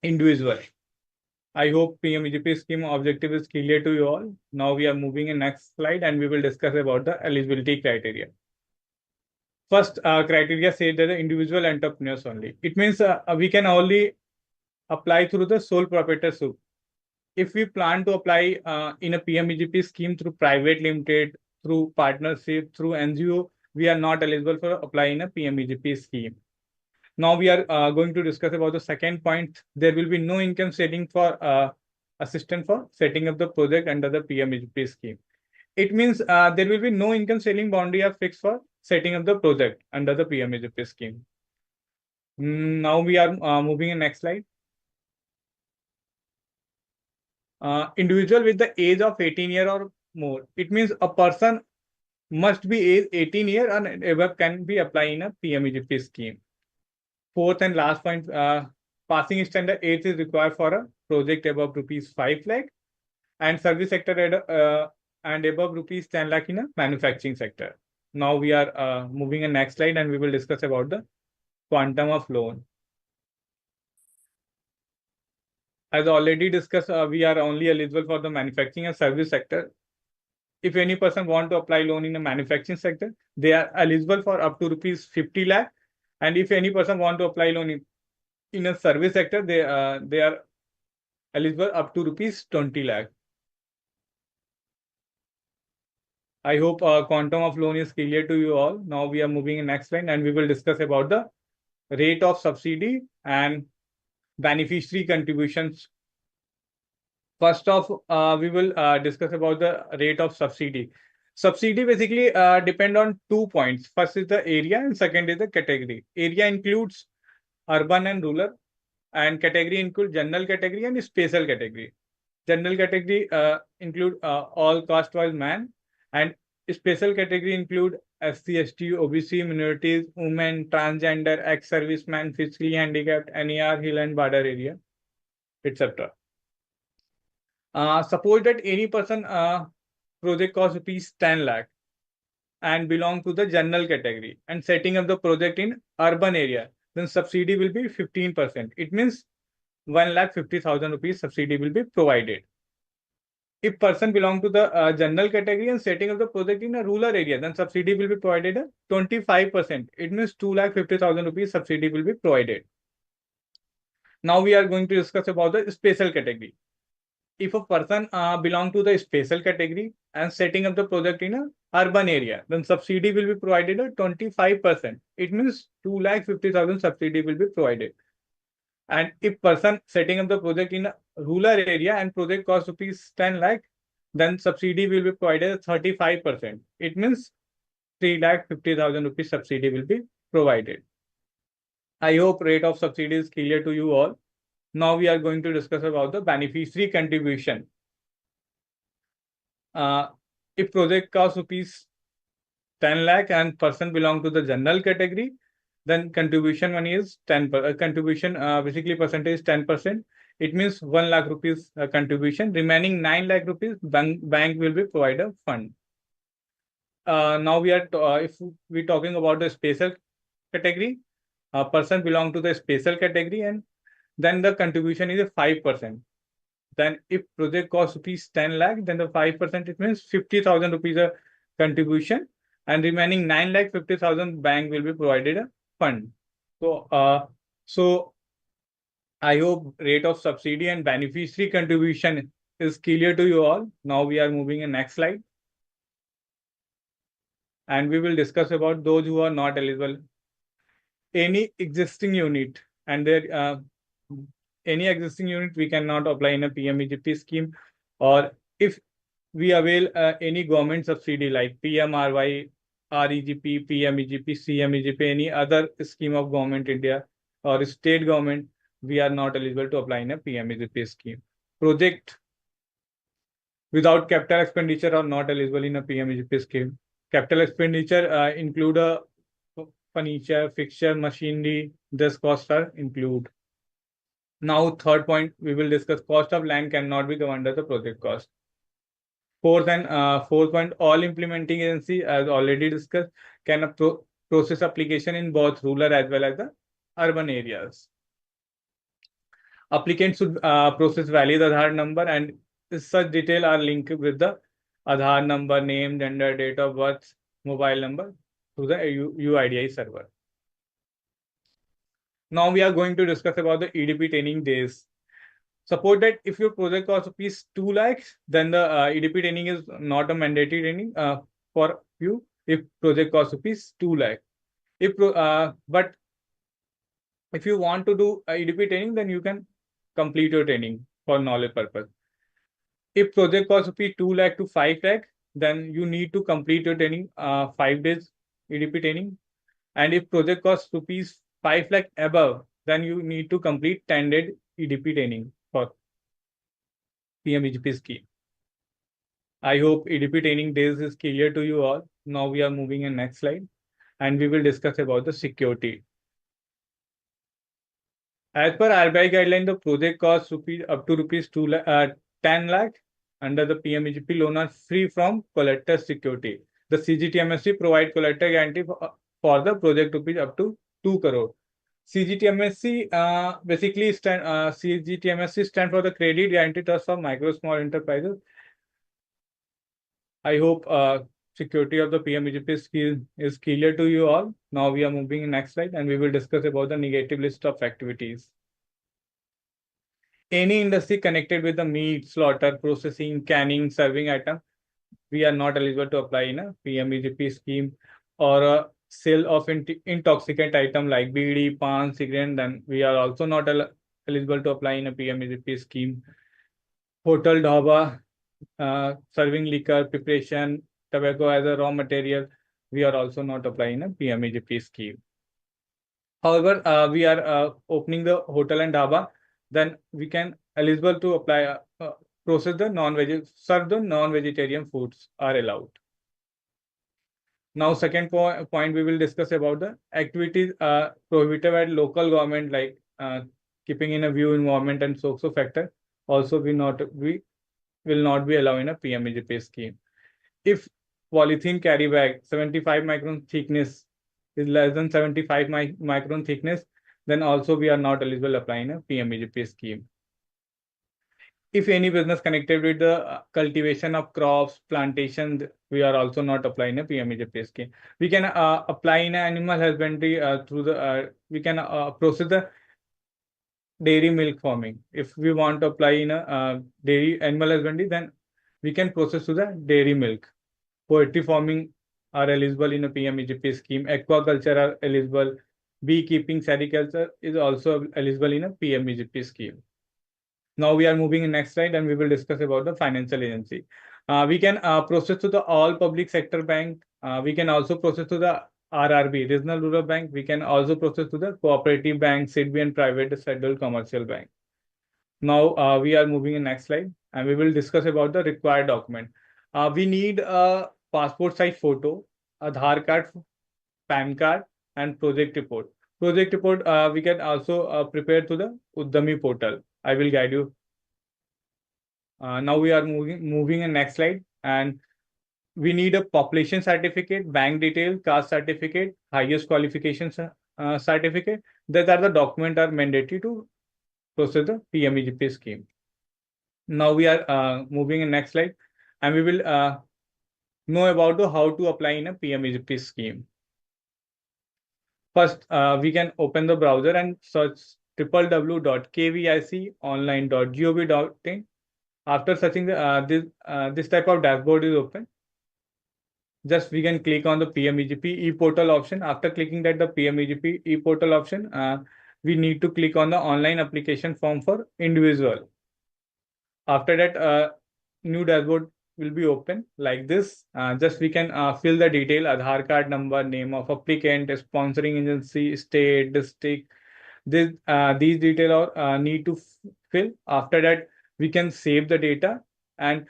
individual. I hope PMEGP scheme objective is clear to you all. Now we are moving in next slide and we will discuss about the eligibility criteria. First criteria say that the individual entrepreneurs only. It means we can only apply through the sole proprietorship. If we plan to apply in a PMEGP scheme through private limited, through partnership, through NGO, we are not eligible for applying a PMEGP scheme. Now we are going to discuss about the second point. There will be no income setting for assistance for setting up the project under the PMEGP scheme. It means there will be no income ceiling boundary are fixed for setting up the project under the PMEGP scheme. Now we are moving in next slide. Individual with the age of 18 years or more. It means a person must be age 18 years and above can be applying a PMEGP scheme. Fourth and last point, passing standard age is required for a project above rupees 5 lakh and service sector and above rupees 10 lakh in a manufacturing sector. Now we are moving in next slide and we will discuss about the quantum of loan. As already discussed, we are only eligible for the manufacturing and service sector. If any person want to apply loan in the manufacturing sector, they are eligible for up to rupees 50 lakh. And if any person want to apply loan in a service sector, they are eligible up to rupees 20 lakh. I hope quantum of loan is clear to you all. Now we are moving in next line and we will discuss about the rate of subsidy and beneficiary contributions. First off, we will discuss about the rate of subsidy. Subsidy basically depend on 2 points. First is the area and second is the category. Area includes urban and rural, and category include general category and special category. General category include all caste-wise man, and special category include SC, ST, OBC, minorities, women, transgender, ex-serviceman, physically handicapped, NER, hill and border area, etc. Suppose that any person project cost rupees 10 lakh and belong to the general category and setting up the project in urban area, then subsidy will be 15%. It means 1,50,000 rupees subsidy will be provided. If person belong to the general category and setting up the project in a rural area, then subsidy will be provided at 25%. It means 2,50,000 rupees subsidy will be provided. Now we are going to discuss about the special category. If a person belong to the special category and setting up the project in a urban area, then subsidy will be provided at 25%. It means 2,50,000 subsidy will be provided. And if person setting up the project in a rural area and project cost rupees 10 lakh, then subsidy will be provided at 35%. It means 3,50,000 rupees subsidy will be provided. I hope rate of subsidy is clear to you all. Now we are going to discuss about the beneficiary contribution. If project cost rupees 10 lakh and person belong to the general category, then contribution money is 10%. Contribution basically percentage 10%. It means 1 lakh rupees contribution. Remaining 9 lakh rupees bank will be provide a fund. Now we are if we talking about the special category, person belong to the special category and then the contribution is a 5%. Then if project cost rupees 10 lakh, then the 5% it means 50,000 rupees a contribution and remaining 9,50,000 bank will be provided a fund. So I hope rate of subsidy and beneficiary contribution is clear to you all. Now we are moving in next slide. And we will discuss about those who are not eligible. Any existing unit and their any existing unit we cannot apply in a PMEGP scheme, or if we avail any government subsidy like PMRY, REGP, PMEGP, CMEGP, any other scheme of government India or state government, we are not eligible to apply in a PMEGP scheme. Project without capital expenditure are not eligible in a PMEGP scheme. Capital expenditure include a furniture, fixture, machinery. This costs are include. Now, third point, we will discuss cost of land cannot be covered under the project cost. Fourth point, all implementing agency, as already discussed, can process application in both rural as well as the urban areas. Applicants should process valid Aadhaar number, and such detail are linked with the Aadhaar number, name, gender, date of birth, mobile number to the UIDI server. Now we are going to discuss about the EDP training days. Suppose that if your project costs rupees 2 lakhs, then the EDP training is not a mandatory training for you if project costs rupees 2 lakh. But if you want to do EDP training, then you can complete your training for knowledge purpose. If project costs rupees 2 lakh to 5 lakh, then you need to complete your training 5 days EDP training. And if project costs rupees 5 lakh above, then you need to complete 10-day EDP training for PMEGP scheme. I hope EDP training days is clear to you all. Now we are moving in next slide, and we will discuss about the security. As per RBI guideline, the project costs up to rupees 10 lakh under the PMEGP loan are free from collateral security. The CGTMSC provide collateral guarantee for the project rupees up to 2 crore. CGTMSC basically CGTMSC stand for the Credit Guarantee Trust for Micro Small Enterprises. I hope security of the PMEGP scheme is clear to you all. Now we are moving in next slide, and we will discuss about the negative list of activities. Any industry connected with the meat, slaughter, processing, canning, serving item, we are not eligible to apply in a PMEGP scheme, or a sale of intoxicant item like BD, pan, cigarette, then we are also not eligible to apply in a PMEGP scheme. Hotel, dhaba, serving liquor, preparation, tobacco as a raw material, we are also not applying a PMEGP scheme. However, we are opening the hotel and dhaba, then we can eligible to apply process the serve the non-vegetarian foods are allowed. Now, second point we will discuss about the activities prohibited by local government, like keeping in a view environment and social factor. Also, we will not be allowed in a PMEGP scheme. If polythene carry bag 75 micron thickness is less than 75 micron thickness, then also we are not eligible applying a PMEGP scheme. If any business connected with the cultivation of crops, plantation, we are also not applying a PMEGP scheme. We can apply in animal husbandry through the we can process the dairy milk farming. If we want to apply in a dairy animal husbandry, then we can process to the dairy milk. Poultry farming are eligible in a PMEGP scheme. Aquaculture are eligible. Beekeeping, sericulture is also eligible in a PMEGP scheme. Now we are moving in next slide, and we will discuss about the financial agency. We can process to the all public sector bank. We can also process to the RRB, Regional Rural Bank. We can also process to the cooperative bank, SIDBI, and private scheduled commercial bank. Now we are moving in next slide, and we will discuss about the required document. We need a passport size photo, Aadhaar card, PAN card, and project report. Project report we can also prepare to the Udami portal. I will guide you. Now we are moving in next slide, and we need a population certificate, bank detail, caste certificate, highest qualifications certificate. That are the document are mandatory to process the PMEGP scheme. Now we are moving in next slide, and we will know about how to apply in a PMEGP scheme. First, we can open the browser and search www.kviconline.gov.in. After searching this type of dashboard is open. Just we can click on the PMEGP e-portal option. After clicking that the PMEGP e-portal option, we need to click on the online application form for individual. After that, new dashboard will be open like this. Just we can fill the detail, Aadhaar card number, name of applicant, sponsoring agency, state, district. These details are need to fill. After that, we can save the data, and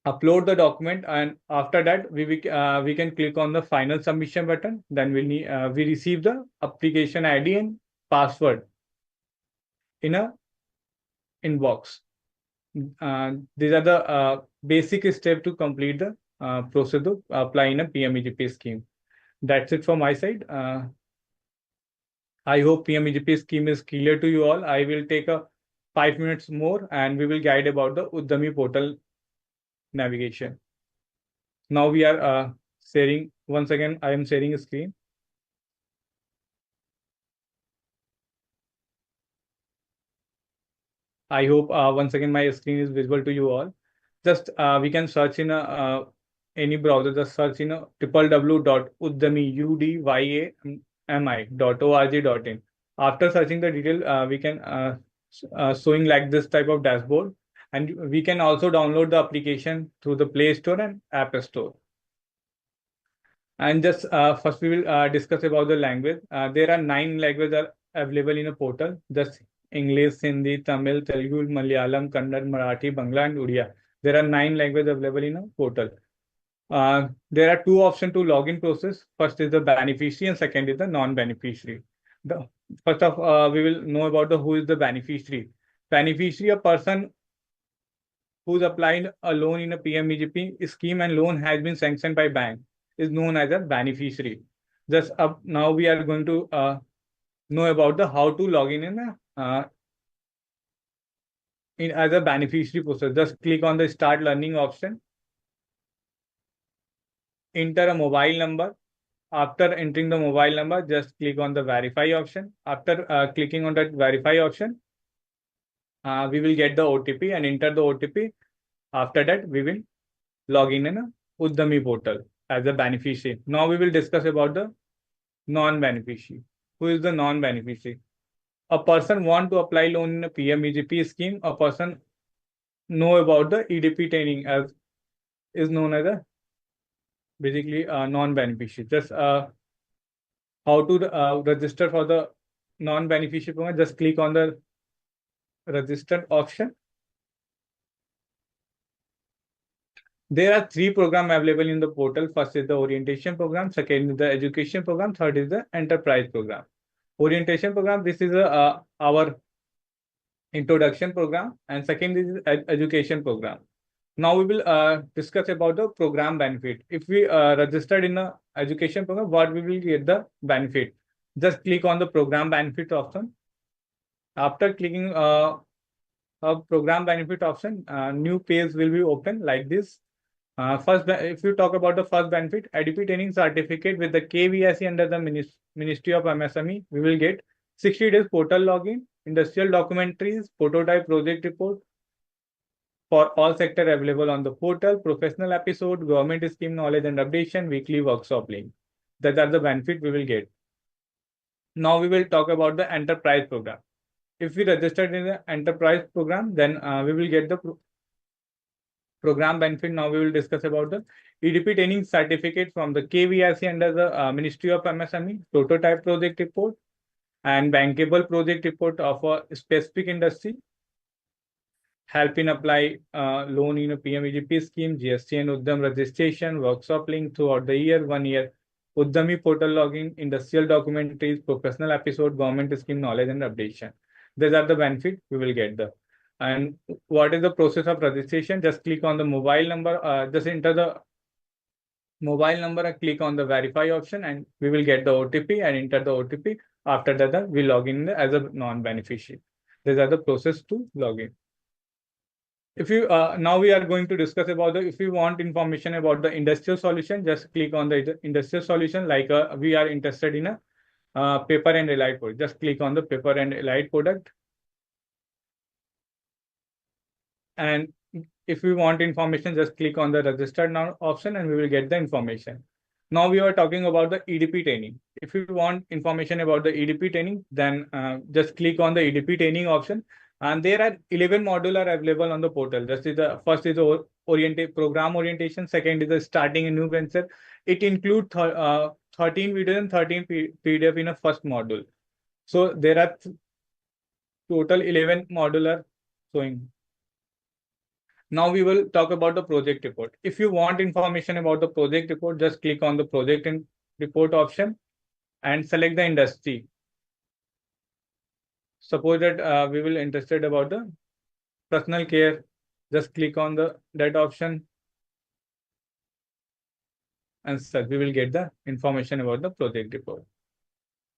upload the document, and after that we can click on the final submission button. Then we receive the application ID and password in a inbox. These are the basic steps to complete the process to apply in a PMEGP scheme. That's it from my side. I hope PMEGP scheme is clear to you all. I will take a 5 minutes more and we will guide about the Udami portal navigation. Now we are sharing, once again, I am sharing a screen. I hope once again my screen is visible to you all. Just we can search in any browser, just search in www.udami.org.in. After searching the detail, we can showing like this type of dashboard, and we can also download the application through the Play Store and App Store. And just first we will discuss about the language. There are 9 languages available in a portal. Just English, Hindi, Tamil, Telugu, Malayalam, Kannada, Marathi, Bangla, and Odia. There are 9 languages available in a portal. There are 2 options to login process. First is the beneficiary and second is the non-beneficiary. First of we will know about who is the beneficiary. Beneficiary, a person who's applied a loan in a PMEGP scheme and loan has been sanctioned by bank, is known as a beneficiary. Just now we are going to know about how to log in as a beneficiary process. Just click on the start learning option. Enter a mobile number. After entering the mobile number, just click on the verify option. After clicking on that verify option, we will get the OTP and enter the OTP. After that, we will log in a Udami portal as a beneficiary. Now we will discuss about the non-beneficiary. Who is the non-beneficiary? A person want to apply loan in a PMEGP scheme. A person know about the EDP training as is known as a basically non-beneficiary. Just how to register for the non-beneficiary program. Just click on the register option. There are 3 programs available in the portal. First is the orientation program, second is the education program, third is the enterprise program. Orientation program, this is our introduction program, and second is education program. Now we will discuss about the program benefit. If we registered in the education program, what we will get the benefit? Just click on the program benefit option. After clicking a program benefit option, new page will be open like this. First, if you talk about the first benefit, EDP training certificate with the KVIC under the Ministry of MSME, we will get 60 days portal login, industrial documentaries, prototype project report for all sector available on the portal, professional episode, government scheme knowledge and updation, weekly workshop link. That are the benefit we will get. Now we will talk about the enterprise program. If we registered in the enterprise program, then we will get the program benefit. Now we will discuss about the EDP training certificate from the KVIC under the Ministry of MSME, prototype project report, and bankable project report of a specific industry, help in apply loan in a PMEGP scheme, GST and Udam registration, workshop link throughout the year, 1 year, Udami portal login, industrial documentaries, professional episode, government scheme knowledge and updation. These are the benefit we will get the. And what is the process of registration? Just click on the mobile number, just enter the mobile number and click on the verify option, and we will get the OTP and enter the OTP. After that, we log in as a non-beneficiary. These are the process to log in. If you now we are going to discuss about the, if you want information about the industrial solution, just click on the industrial solution. Like we are interested in a paper and allied product. Just click on the paper and allied product. And if we want information, just click on the registered now option and we will get the information. Now we are talking about the EDP training. If you want information about the EDP training, then just click on the EDP training option. And there are 11 modules are available on the portal. This is the first is the program orientation. Second is the starting a new venture. It includes 13 videos and 13 PDF in a first module. So there are total 11 modular showing. Now we will talk about the project report. If you want information about the project report, just click on the project and report option and select the industry. Suppose that we will interested about the personal care. Just click on that option and such we will get the information about the project report.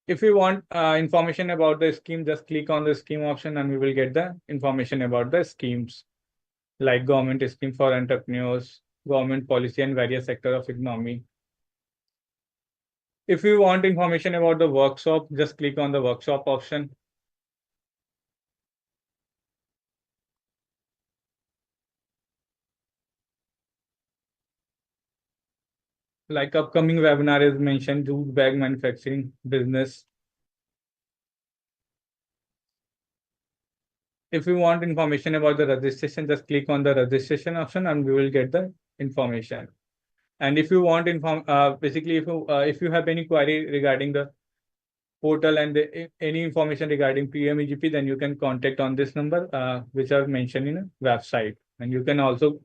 If you want information about the scheme, just click on the scheme option and we will get the information about the schemes like government scheme for entrepreneurs, government policy and various sector of economy. If you want information about the workshop, just click on the workshop option. Like upcoming webinar is mentioned, jute bag manufacturing business. If you want information about the registration, just click on the registration option and we will get the information. And if you want basically if you have any query regarding the portal and any information regarding PMEGP, then you can contact on this number which are mentioned in a website. And you can also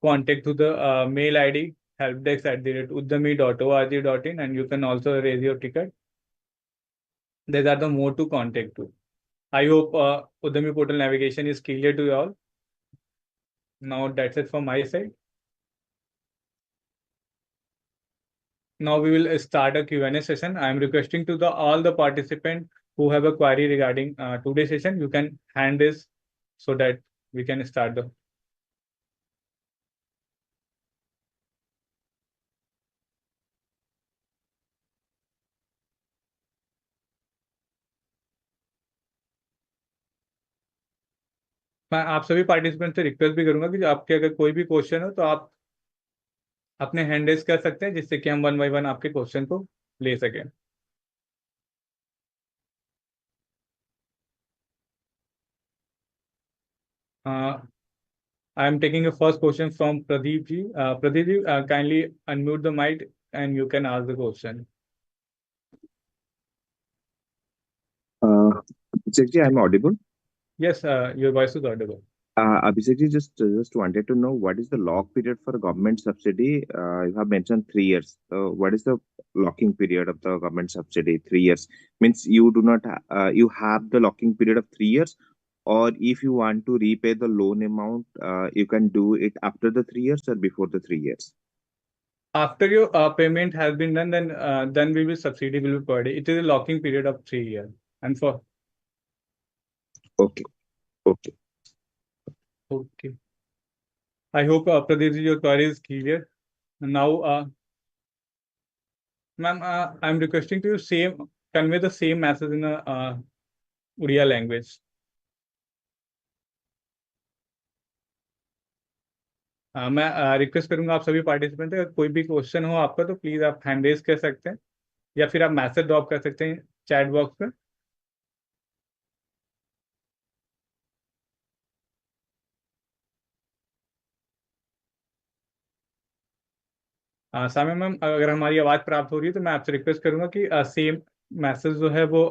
contact to the mail ID helpdesk@udami.org.in and you can also raise your ticket. These are the more to contact to. I hope Udami portal navigation is clear to you all. Now that's it from my side. Now we will start a Q&A session. I am requesting to all the participants who have a query regarding today's session, you can hand this so that we can start the. मैं आप सभी participant से request भी करूंगा कि आपके अगर कोई भी क्वेश्चन हो तो आप अपने हैंड रेज कर सकते हैं जिससे कि हम 1 by 1 आपके क्वेश्चन को ले सकें. I am taking a first question from Pradeep ji. Pradeep ji, kindly unmute the mic and you can ask the question. Abhishek ji, I'm audible. Yes, your voice is audible. Abhishek ji, just wanted to know what is the lock period for government subsidy? You have mentioned 3 years. So what is the locking period of the government subsidy? 3 years means you do not you have the locking period of 3 years, or if you want to repay the loan amount, you can do it after the 3 years or before the 3 years. After your payment has been done, then we will subsidy will be provided. It is a locking period of 3 years. And for Okay. I hope Pradeep ji, your query is clear. Now, ma'am, I'm requesting to you convey the same message in a Odia language. मैं request करूंगा आप सभी participant अगर कोई भी question हो आपका तो प्लीज आप हैंड रेज कर सकते हैं या फिर आप मैसेज ड्रॉप कर सकते हैं चैट बॉक्स में. सामने मैम अगर हमारी आवाज प्राप्त हो रही है तो मैं आपसे रिक्वेस्ट करूंगा कि सेम मैसेज जो है वो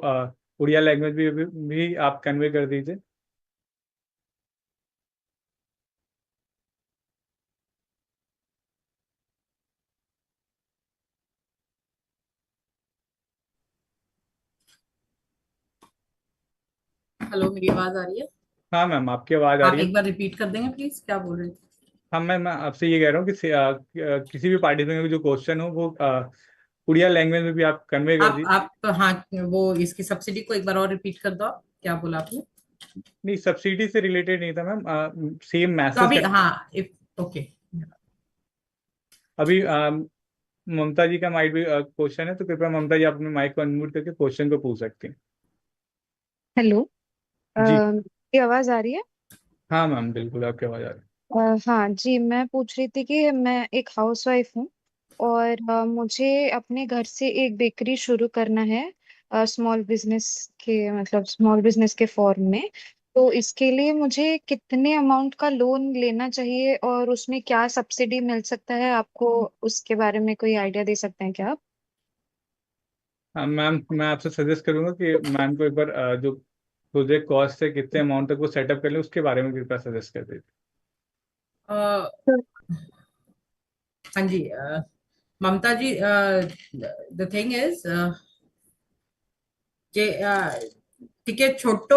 उड़िया लैंग्वेज भी आप कन्वे कर दीजिए. हेलो, मेरी आवाज आ रही है? हाँ मैम, आपकी आवाज आ आप रही है. एक बार रिपीट कर देंगे प्लीज, क्या बोल रहे थे? हाँ मैं आपसे ये कह रहा हूँ कि किसी भी पार्टिसिपेंट का जो क्वेश्चन हो वो उड़िया लैंग्वेज में भी आप कन्वे कर दीजिए. आप हाँ, वो इसकी सब्सिडी को एक बार और रिपीट कर दो. आप क्या बोला आपने? नहीं, सब्सिडी से रिलेटेड नहीं था मैम, सेम तो मैसेज. अभी हाँ, ओके. अभी ममता जी का माइट भी क्वेश्चन है तो कृपया ममता जी अपने माइक को अनम्यूट करके क्वेश्चन को पूछ सकते हैं. हेलो, जी. मेरी आवाज आ रही है? हाँ मैम, बिल्कुल आपकी आवाज आ रही है. हाँ जी, मैं पूछ रही थी कि मैं एक हाउसवाइफ हूँ और मुझे अपने घर से एक बेकरी शुरू करना है, स्मॉल बिजनेस स्मॉल बिजनेस के फॉर्म में. तो इसके लिए मुझे कितने अमाउंट का लोन लेना चाहिए और उसमें क्या सब्सिडी मिल सकता है? आपको उसके बारे में कोई आइडिया दे सकते हैं क्या आप? मैम, मैं आपसे सजेस्ट करूंगा कि मैम को एक बार जो प्रोजेक्ट कॉस्ट से कितने अमाउंट तक वो सेटअप कर ले, उसके बारे में कृपया सजेस्ट कर दीजिए। हाँ जी, ममता जी, द थिंग इज যে ଟିକେ ଛୋଟ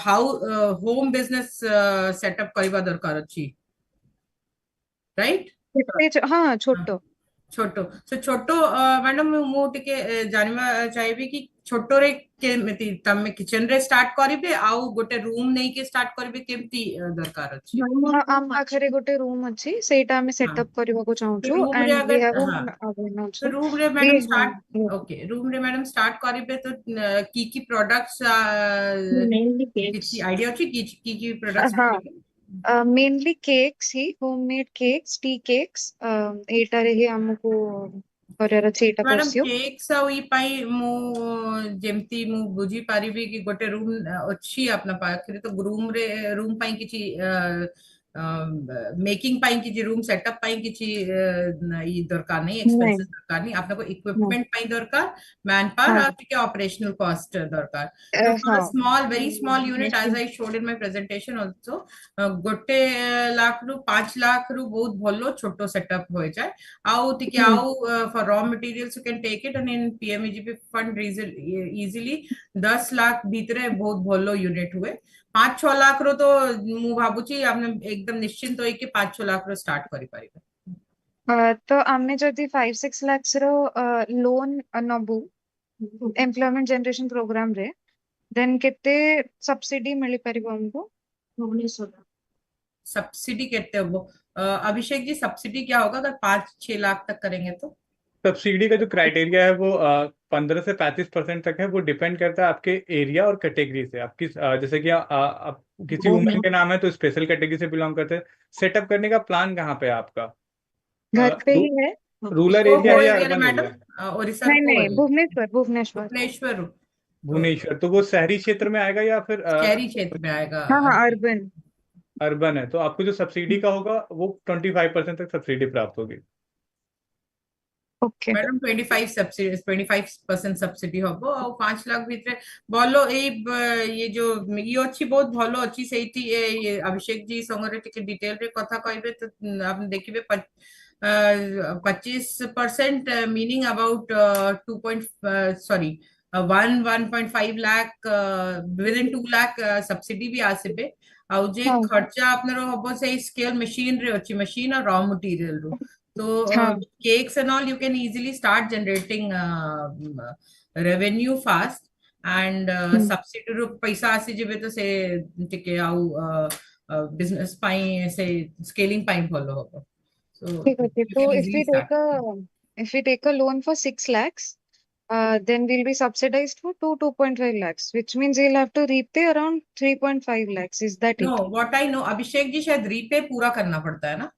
ହୋମ ବିଜନେସ୍ ସେଟअप କରିବା ଦରକାର ଅଛି, ରାଇଟ୍? हाँ छोटो। ଛୋଟ ସେ ଛୋଟ ମ୍ୟାଡାମ ମୁଁ ଟିକେ ଜାଣିବା ଚାହିଁବି କି ଛୋଟରେ କେମିତି ତମେ କିଚେନ ରେ ଷ୍ଟାର୍ଟ କରିବେ ଆଉ ଗୋଟେ ରୁମ ନେଇକି ଷ୍ଟାର୍ଟ କରିବେ, କେମିତି ଦରକାର ଅଛି? हाँ ଆମ ପାଖରେ ଗୋଟେ ରୁମ୍ ଅଛି, ସେଇଟା ଆମେ ହଁ, ସେଟअପ୍ କରିବାକୁ ଚାହୁଁଛୁ ରୁମ ରେ and we have अगर हाँ, a तो also रूम रे we मैडम हाँ स्टार्ट, ओके रूम रे मैडम स्टार्ट करिबे तो की प्रोडक्ट्स किछि आइडिया अछि की प्रोडक्ट्स हाँ मेनली केक्स ही, होममेड केक्स, टी केक्स एटारे ही हमको କରିବାର ଅଛି, ଏଇଟା मैडम pursue। केक्स ଆଉ ଇ ପାଇଁ ମୁଁ ଯେମିତି ମୁଁ ବୁଝି ପାରିବି କି ଗୋଟେ ରୁମ୍ ଅଛି आपना ପାଖରେ, ତ ରୁମ୍ ପାଇଁ କିଛି मेकिंग ପାଇଁ କିଛି ରୁମ୍ ସେଟअप ପାଇଁ କିଛି ଇ ଦରକାର नहीं, नहीं एक्सपेंसेस दरकार नहीं, आपको नहीं इक्विपमेंट ପାଇଁ ଦରକାର, मैन पावर हाँ और ଟିକେ ऑपरेशनल कॉस्ट दरकार। तो फॉर अ हाँ small very small unit as I showed in my presentation also, ଗୋଟେ ଲାଖ ରୁ 5 ଲାଖ ରୁ ବହୁତ ଭଲ ଛୋଟ ସେଟअप हो जाए। ଆଉ ଟିକେ ଆଉ for raw materials you can take it and in PMEGP fund easily 10 lakh ଭିତରେ ବହୁତ ଭଲ यूनिट हुए। 5-6 लाख रो तो ମୁଁ ଭାବୁଛି ଆମେ एकदम निश्चिंत होइके 5-6 लाख रो स्टार्ट करि परिबे। तो आमे जदि 5-6 lakhs रो लोन नबु एम्प्लॉयमेंट जनरेशन प्रोग्राम रे, देन केते सब्सिडी मिली परिबो हमको? सब्सिडी कहते हो वो अभिषेक जी, सब्सिडी क्या होगा अगर 5-6 लाख तक करेंगे तो? सब्सिडी का जो क्राइटेरिया है वो 15 से 35% तक है। वो डिपेंड करता है आपके एरिया और कैटेगरी से। आपकी जैसे कि आप किसी वुमेन के नाम है तो स्पेशल कैटेगरी से बिलोंग करते हैं। सेटअप करने का प्लान कहाँ पे है आपका? घर पे ही है। रूरल तो एरिया वो है या area urban area? Madam Odisha नहीं को नहीं, भुवनेश्वर भुवनेश्वर। भुवनेश्वर भुवनेश्वर, तो वो शहरी क्षेत्र में आएगा या फिर शहरी क्षेत्र में आएगा? हाँ हाँ अर्बन। अर्बन है तो आपको जो सब्सिडी का होगा वो 25% तक सब्सिडी प्राप्त होगी। ओके मैडम 25% सब्सिडी हबो और 5 लाख भीतर बोलो ये जो ये अच्छी बहुत भलो अच्छी सेठी ये अभिषेक जी संगे टिके डिटेल रे कथा कहबे तो आप देखिबे 25% meaning about 1.5 lakh with in 2 lakh subsidy भी आसीबे। आउ जे हाँ खर्चा आपनर हबो से स्केल मशीन रे अच्छी मशीन और रॉ मटेरियल रो, तो हाँ cakes and all you can easily start generating revenue fast and subsidy ରୁ पैसा ଆସିଯିବେ ତ ସେ ଟିକେ ଆଉ बिजनेस ପାଇଁ ସେ स्केलिंग ପାଇଁ ଭଲ ହବ। So ठीक है। you तो can if easily we start. take a loan for 6 lakhs, then we'll be subsidized for 2.5 lakhs, which means you'll have to repay around 3.5 lakhs. Is that No, it? what I know Abhishek ji शायद repay पूरा करना पड़ता है ना?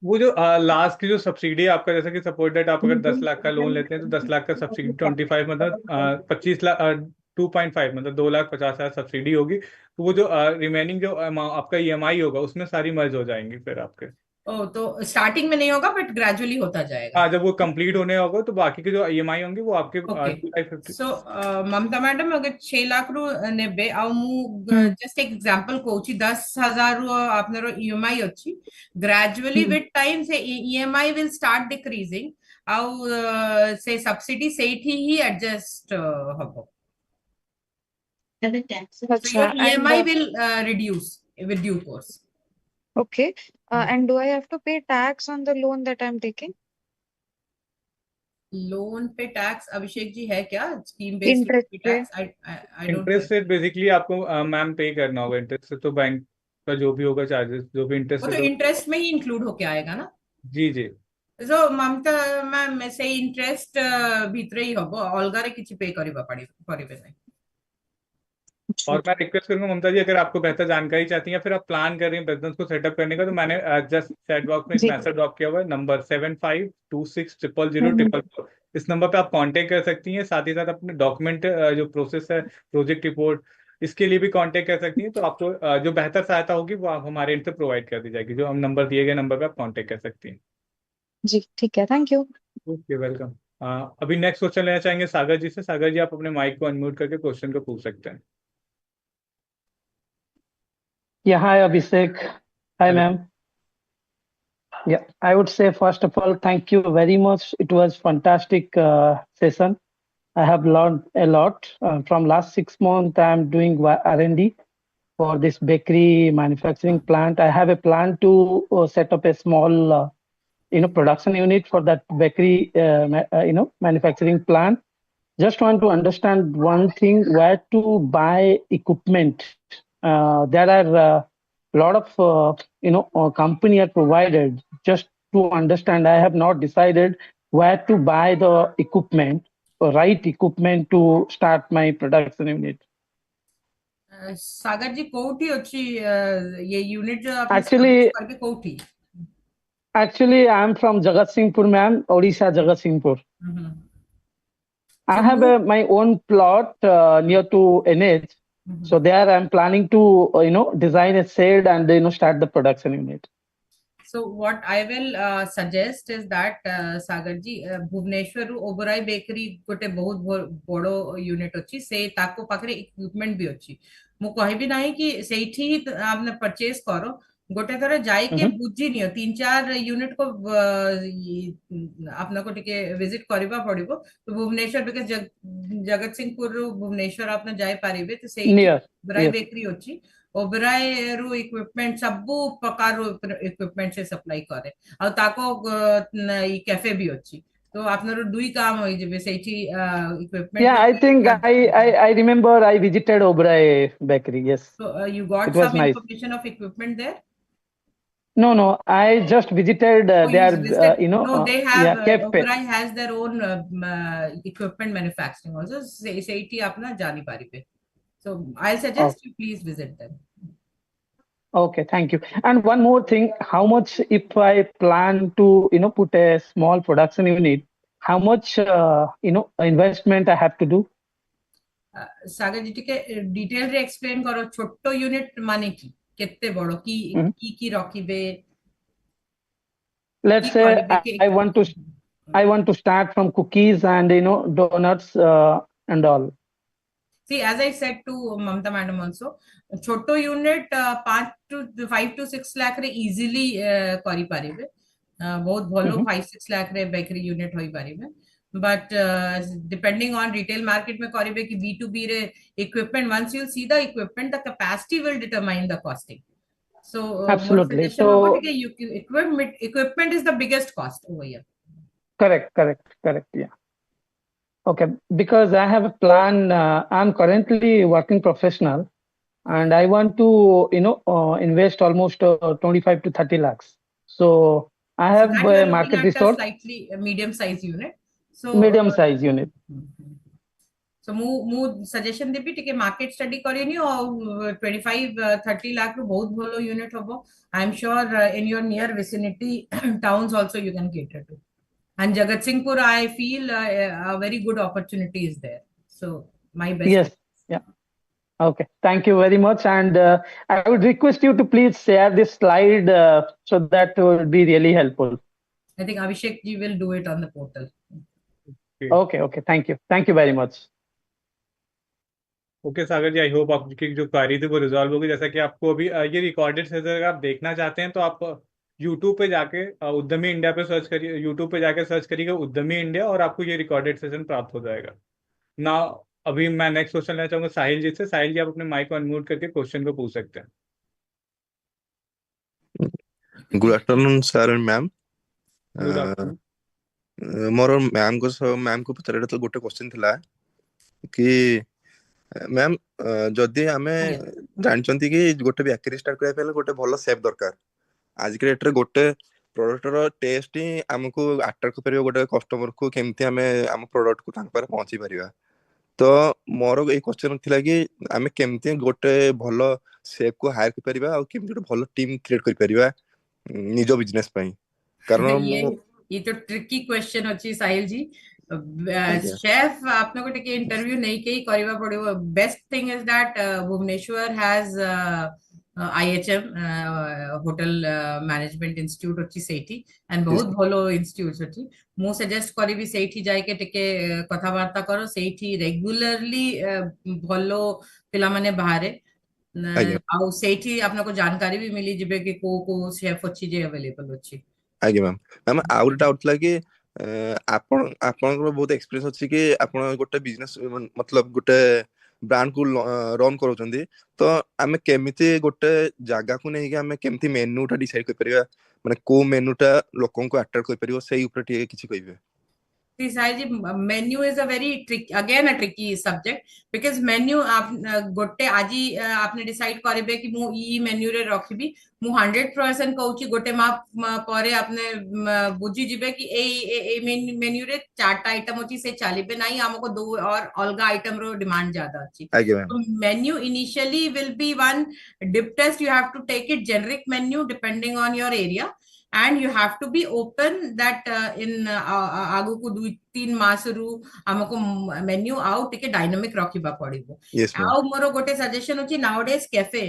वो जो last की जो सब्सिडी है आपका, जैसे कि सपोज दैट आप अगर 10 लाख का लोन लेते हैं तो 10 लाख का सब्सिडी 25 मतलब 25 लाख 2.5 मतलब 2,50,000 सब्सिडी होगी। तो वो जो रिमेनिंग जो आपका ईएमआई होगा उसमें सारी मर्ज हो जाएंगी फिर आपके। ओ तो स्टार्टिंग में नहीं होगा बट ग्रेजुअली होता जाएगा। हाँ, जब वो कंप्लीट होने होगा तो बाकी के जो ईएमआई होंगे वो आपके ओके 2,50,000। सो ममता मैडम अगर 6 लाख रु नेबे आउ मु जस्ट एग्जांपल कहूची 10,000 रु आपनरो ईएमआई अछि, ग्रेजुअली विथ टाइम से ईएमआई विल स्टार्ट डिक्रीजिंग आउ से सब्सिडी सेठी ही एडजस्ट हबो। So your अच्छा and EMI will reduce with due course. okay, and do I have to pay tax on the loan that I'm taking? Loan पे tax Abhishek ji है क्या? Scheme based Interest पे? Tax I don't interest rate basically आपको ma'am पे करना होगा। Interest से तो बैंक का जो भी होगा चार्जेस, जो भी इंटरेस्ट वो तो रेट होगा। इंटरेस्ट में ही इंक्लूड होके आएगा ना? जी जी। सो ममता मैम से इंटरेस्ट भीतर ही हबो, अलगारे किछि पे करबा परिबे नहीं। और मैं रिक्वेस्ट करूंगा ममता जी, अगर आपको बेहतर जानकारी चाहती हैं फिर आप प्लान कर रही हैं बिजनेस को सेटअप करने का, तो मैंने जस्ट चैट बॉक्स में एक जी मैसेज ड्रॉप किया हुआ है, नंबर 7526000000। इस नंबर पे आप कांटेक्ट कर सकती हैं। साथ ही साथ अपने डॉक्यूमेंट जो प्रोसेस है, प्रोजेक्ट रिपोर्ट, इसके लिए भी कांटेक्ट कर सकती हैं। तो आपको जो बेहतर सहायता होगी वो आप हमारे एंड से प्रोवाइड कर दी जाएगी। जो हम नंबर दिए गए नंबर पे आप कांटेक्ट कर सकती हैं। जी ठीक है, थैंक यू। Okay, welcome. अभी नेक्स्ट क्वेश्चन लेना चाहेंगे सागर जी से। सागर जी, आप अपने माइक को अनम्यूट करके क्वेश्चन को पूछ सकते हैं। Yeah, hi Abhishek. Hi, Hello. ma'am. Yeah, I would say first of all, thank you very much. It was fantastic session. I have learned a lot. From last 6 months, I'm doing R&D for this bakery manufacturing plant. I have a plan to set up a small, production unit for that bakery, manufacturing plant. Just want to understand one thing: where to buy equipment. There are a lot of company are provided. Just to understand, I have not decided where to buy the equipment, right equipment to start my production unit. सागर जी कोठी अच्छी ये unit जो आपने Actually, करके कोठी actually, I am from Jagat Singhpur, ma'am, Odisha, Jagat Singhpur. I So have move. my own plot near to NH. So there I'm planning to, design a shed and, start the production unit. So what I will suggest is that Sagar ji Bhubaneswar Oberoi bakery gote बहुत बड़ो unit अछि से ताको पाखरे equipment भी अछि मु कहबी नाही कि सेठी आपने परचेस करो गोटे थरे जाई के बुझी नियो 3-4 यूनिट को आपना को टिके विजिट करबा पड़िबो तो भुवनेश्वर बिकॉज़ जगत सिंहपुर भुवनेश्वर आपने जाय पारिबे तो सेठी Near, ओबराई yes. बेकरी अछि ओबराई रु इक्विपमेंट सबु प्रकार इक्विपमेंट से सप्लाई करे आ ताको ई कैफे भी अछि तो आपनर दुई काम होई जेबे सेठी equipment Yeah, I think I remember I visited Oberoi Bakery. Yes, so you it got was some nice. information of equipment there. No, I just visited Oh, you their, visited? No, they have yeah, cafe. Oberoi has their own equipment manufacturing also. सेठी अपना जानी पारी पे. So I'll Oh, suggest you please visit them. okay, thank you. And one more thing, how much if I plan to, put a small production unit, how much, investment I have to do? सागर जी टिके detail रे explain करो छोटो unit माने की केते बड़ो Mhm. की रखिबे Let's की say करिबे के I want to start from cookies and, donuts and all. See, as I said to Mamta madam also, छोटो यूनिट 5 to 6 लाख रे इजीली करि पारिबे बहुत भलो Mhm. 5-6 लाख रे बेकरी यूनिट होई पारिबे but depending on retail market में करिबे कि B2B रे equipment once you see the equipment the capacity will determine the costing so more Absolutely. suggestion hobo So, कि equipment is the biggest cost over here. correct. Yeah. Okay, because I have a plan. I'm currently working professional, and I want to, invest almost 25 to 30 lakhs. So I So have that you a are looking market at a resource, slightly medium size unit. So medium size unit. so ମୁଁ suggestion ଦେବି ଟିକେ market study କରିନି ଆଉ 25-30 ଲାଖ ରୁ ବହୁତ ଭଲ unit ହବ I am sure in your near vicinity towns also you can cater to and Jagatsinghpur I feel a very good opportunity is there so my best Yes. Yeah. Okay. Thank you very much. And I would request you to please share this slide so that will be really helpful. I think Abhishek ji will do it on the portal. Okay. Thank you very much. Okay Sagar ji I hope आपकी जो क्वारी थी वो resolve होगी जैसा कि आपको अभी ये रिकॉर्डेड सेशन अगर आप देखना चाहते हैं तो आप यूट्यूब पे जाके उद्यमी इंडिया पे सर्च करिए यूट्यूब पे जाके सर्च करिएगा उद्यमी इंडिया और आपको ये रिकॉर्डेड सेशन प्राप्त हो जाएगा ना अभी मैं नेक्स्ट क्वेश्चन लेना चाहूंगा साहिल जी से साहिल जी आप अपने माइक को अनम्यूट करके क्वेश्चन को पूछ सकते हैं good afternoon sir and ma'am good afternoon more ma'am को पचारे तो गोटे क्वेश्चन थिला कि मैम जदि आमे जानचंती कि गोटे बेकरी स्टार्ट करै पहले गोटे भलो सेफ दरकार आज के डेट रे गोटे प्रोडक्ट रो टेस्ट ही हमको अट्रैक्ट करियो गोटे कस्टमर को केमती हमें हम प्रोडक्ट को तांक पर पहुंची परिबा तो मोर ए क्वेश्चन थिला कि आमे केमती गोटे भलो सेफ को हायर कर परिबा और केमती गोटे भलो टीम क्रिएट कर परिबा निजो बिजनेस पई कारण ये तो ट्रिकी क्वेश्चन अछि साहिल जी शेफ आपने को टिके इंटरव्यू नहीं के करबा पड़िबो best thing is that Bhubaneswar has IHM hotel management institute अछि सेठी एंड बहुत भलो इंस्टीट्यूट अछि मु सजेस्ट करबी सेठी जाय के टिके कथा वार्ता करो सेठी रेगुलरली भलो पिला माने बाहरे ଆଜ୍ଞା ଆଉ ସେଇଠି ଆପଣଙ୍କୁ ଜାନକାରୀ ବି ମିଳିଯିବେ କି କୋଉ ସେଫ୍ ଅଛି ଯେ ଆଭେଲେବଲ ଅଛି। ଆଜ୍ଞା ମ୍ୟାମ୍ ମ୍ୟାମ୍ ଆଉ ଗୋଟେ ଡାଉଟ୍ ଥିଲା କି ଆପଣଙ୍କର ବହୁତ ଏକ୍ସପିରିଏନ୍ସ ଅଛି କି ଆପଣ ଗୋଟେ ବିଜନେସ୍ ମତଲବ ଗୋଟେ ବ୍ରାଣ୍ଡ କୁ ରନ୍ କରୁଛନ୍ତି ତ ଆମେ କେମିତି ଗୋଟେ ଜାଗାକୁ ନେଇକି ଆମେ କେମିତି ମେନୁ ଟା ଡିସାଇଡ୍ କରିପାରିବା ମାନେ କୋଉ ମେନୁ ଟା ଲୋକଙ୍କୁ ଆଟ୍ରାକ୍ଟ କରିପାରିବ ସେଇ ଉପରେ ଟିକେ କିଛି କହିବେ। See, Sai ji, menu is a very again a tricky subject because menu आप गोटे आजी आपने decide करेबे कि मु ई menu रे रखिबी मु 100% कहूची गोटे परे आपने बुझी जिबे कि ए menu रे चारटा आइटम अछि से चलिबे नहीं हमको दो और अलगा आइटम रो डिमांड ज्यादा अछि। आगे ma'am So menu initially will be one dip test. You have to take it generic menu depending on your area. And you have to be open that in आगु को 2-3 मास रु हमको मेन्यू आउ टिके dynamic रखिबा पड़िबो। Yes ma'am आउ मोरो गोटे suggestion होची nowadays cafe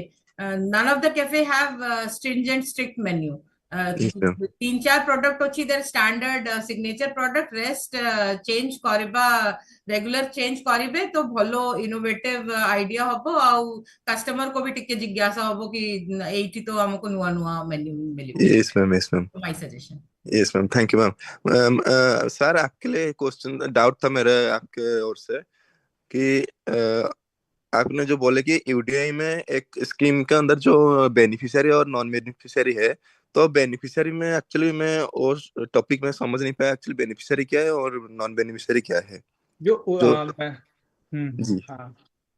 none of the cafe have stringent strict menu. Yes ma'am 3-4 product होची their standard signature product rest change करबा रेगुलर चेंज करिबे तो भलो इनोवेटिव आइडिया हबो आउ कस्टमर को भी टिके जिज्ञासा हबो कि एठी तो हमको नुवा नुवा मेन्यू मिलिबो। Yes ma'am yes ma'am my suggestion. Yes ma'am thank you ma'am sir आपके लिए क्वेश्चन डाउट था मेरे आपके ओर से कि आपने जो बोले कि यूडीआई में एक स्कीम के अंदर जो बेनिफिशियरी और नॉन बेनिफिशियरी है तो बेनिफिशियरी में एक्चुअली मैं उस टॉपिक में समझ नहीं पाया एक्चुअली बेनिफिशियरी क्या है और नॉन बेनिफिशियरी क्या है जो जी हाँ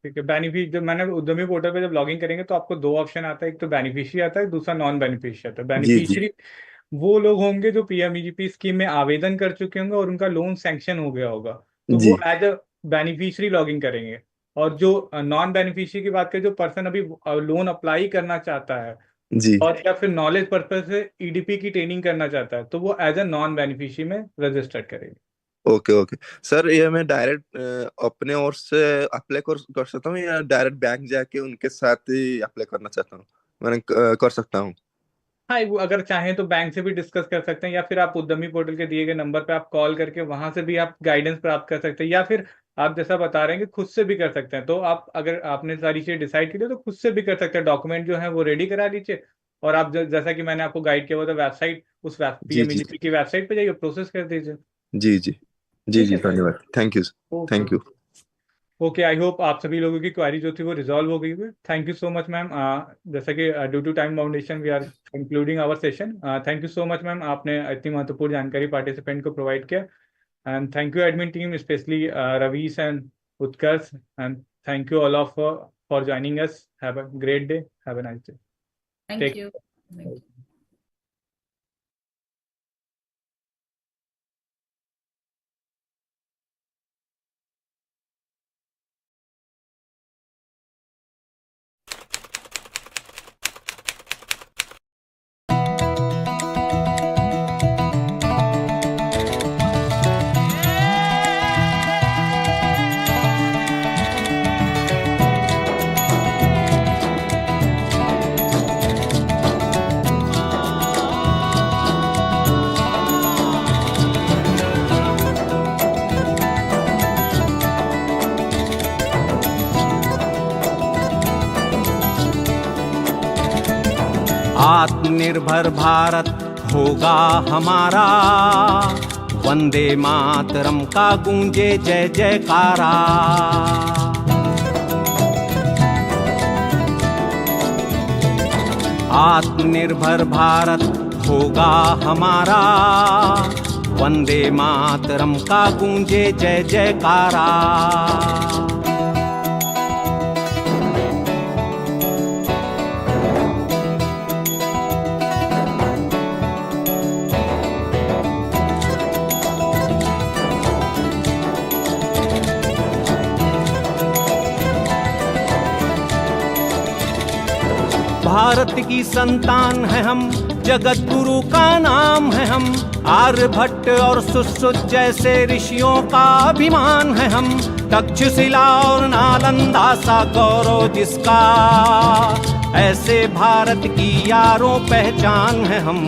ठीक है। बेनिफिट जब मैंने उद्यमी पोर्टल पे जब लॉगिन करेंगे तो आपको दो ऑप्शन आता है, एक तो बेनिफिशियरी आता है, दूसरा नॉन बेनिफिशियरी आता है। जी जी बेनिफिशियरी वो लोग होंगे जो पीएमईजीपी स्कीम में आवेदन कर चुके होंगे और उनका लोन सैंक्शन हो गया होगा तो जी वो एज अ बेनिफिशियरी लॉगिन करेंगे। और जो नॉन बेनिफिशियरी की बात करें, जो पर्सन अभी लोन अप्लाई करना चाहता है जी और या फिर नॉलेज पर्पज से ईडीपी की ट्रेनिंग करना चाहता है तो वो एज अ नॉन बेनिफिशियरी में रजिस्टर्ड करेंगे। ओके ओके सर ये मैं डायरेक्ट अपने ओर से अप्लाई कर सकता हूँ या डायरेक्ट बैंक जाके उनके साथ ही अप्लाई करना चाहता हूँ मैंने कर सकता हूँ। हाँ वो अगर चाहें तो बैंक से भी डिस्कस कर सकते हैं या फिर आप उद्यमी पोर्टल के दिए गए नंबर पे आप कॉल करके वहां से भी आप गाइडेंस प्राप्त कर सकते हैं या फिर आप जैसा बता रहे हैं कि खुद से भी कर सकते हैं। तो आप अगर आपने सारी चीजें डिसाइड की तो खुद से भी कर सकते हैं, डॉक्यूमेंट जो है वो रेडी करा लीजिए और आप जैसा कि मैंने आपको गाइड किया हुआ था वेबसाइट उस जी जी पीएमईजीपी की वेबसाइट पे जाइए प्रोसेस कर दीजिए। जी जी जी ठीक जी है सर। धन्यवाद thank you okay thank you. Okay I hope आप सभी लोगों की क्वेरी जो थी वो रिजॉल्व हो गई है। Thank you so much ma'am. जैसा कि due to time boundation we are concluding our session. Thank you so much ma'am, आपने इतनी महत्वपूर्ण जानकारी पार्टिसिपेंट को प्रोवाइड किया and thank you admin team specially Ravish and Utkarsh and thank you all of for joining us. Have a great day, have a nice day. Thank you. आत्मनिर्भर भारत होगा हमारा, वंदे मातरम का गूंजे जय जयकारा। आत्मनिर्भर भारत होगा हमारा, वंदे मातरम का गूंजे जय जयकारा। भारत की संतान है हम, जगत गुरु का नाम है हम, आर्यभट्ट और सुश्रुत जैसे ऋषियों का अभिमान है हम। तक्षशिला और नालंदा सा गौरव जिसका, ऐसे भारत की यारों पहचान है हम।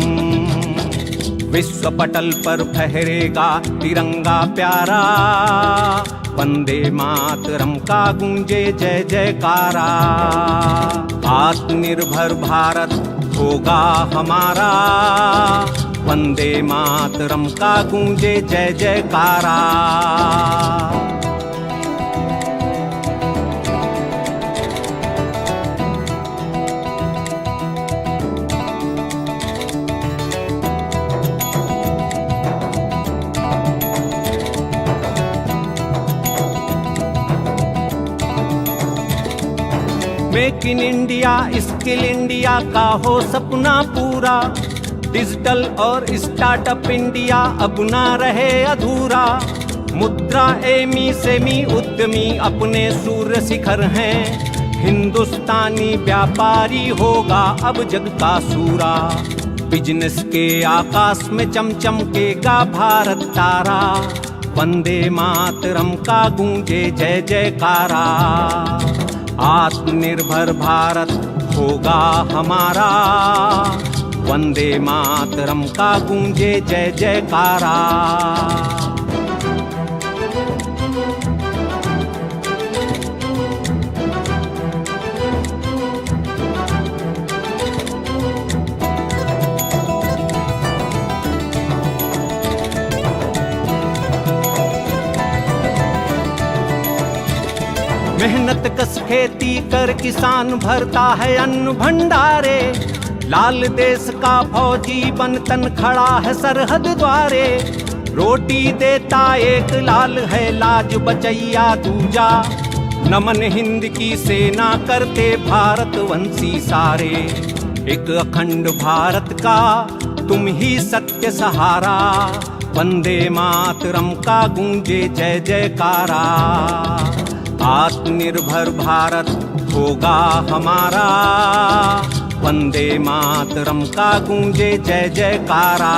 विश्व पटल पर फहरेगा तिरंगा प्यारा, वंदे मातरम का गूंजे जय जयकारा। आत्मनिर्भर भारत होगा हमारा, वंदे मातरम का गूंजे जय जयकारा। Make in India, skill India का हो सपना पूरा, डिजिटल और स्टार्टअप इंडिया अब ना रहे अधूरा। मुद्रा एमी सेमी उद्यमी अपने सूर्य शिखर हैं, हिंदुस्तानी व्यापारी होगा अब जग का सूरा। बिजनेस के आकाश में चमचमकेगा भारत तारा, वंदे मातरम का गूंजे जय जयकारा। आत्मनिर्भर भारत होगा हमारा, वंदे मातरम का गूंजे जय जयकारा। मेहनत कस खेती कर किसान भरता है अन्न भंडारे, लाल देश का फौजी बन तन खड़ा है सरहद द्वारे। रोटी देता एक लाल है लाज बचैया दूजा, नमन हिंद की सेना करते भारतवंशी सारे। एक अखंड भारत का तुम ही सत्य सहारा, वंदे मातरम का गूंजे जय जयकारा। आत्मनिर्भर भारत होगा हमारा, वंदे मातरम का गूंजे जय जयकारा।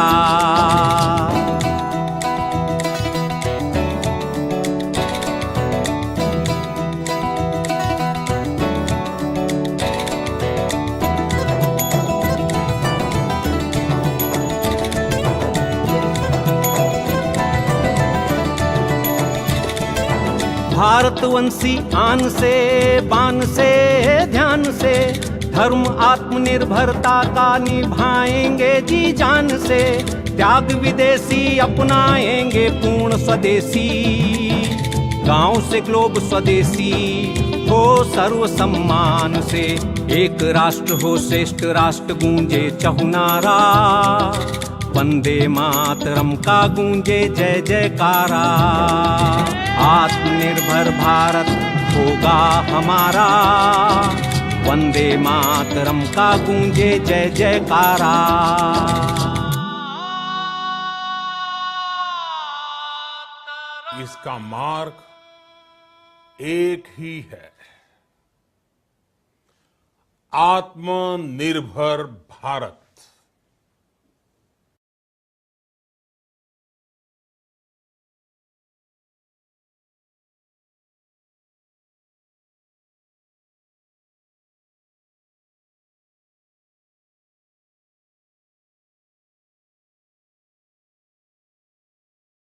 भारतवंशी आन से बान से ध्यान से, धर्म आत्मनिर्भरता का निभाएंगे जी जान से। त्याग विदेशी अपनाएंगे पूर्ण स्वदेशी, गांव से ग्लोब स्वदेशी हो सर्व सम्मान से। एक राष्ट्र हो श्रेष्ठ राष्ट्र गूंजे चहुनारा, वंदे मातरम का गूंजे जय जयकारा। आत्मनिर्भर भारत होगा हमारा, वंदे मातरम का गूंजे जय जयकारा। इसका मार्ग एक ही है, आत्मनिर्भर भारत।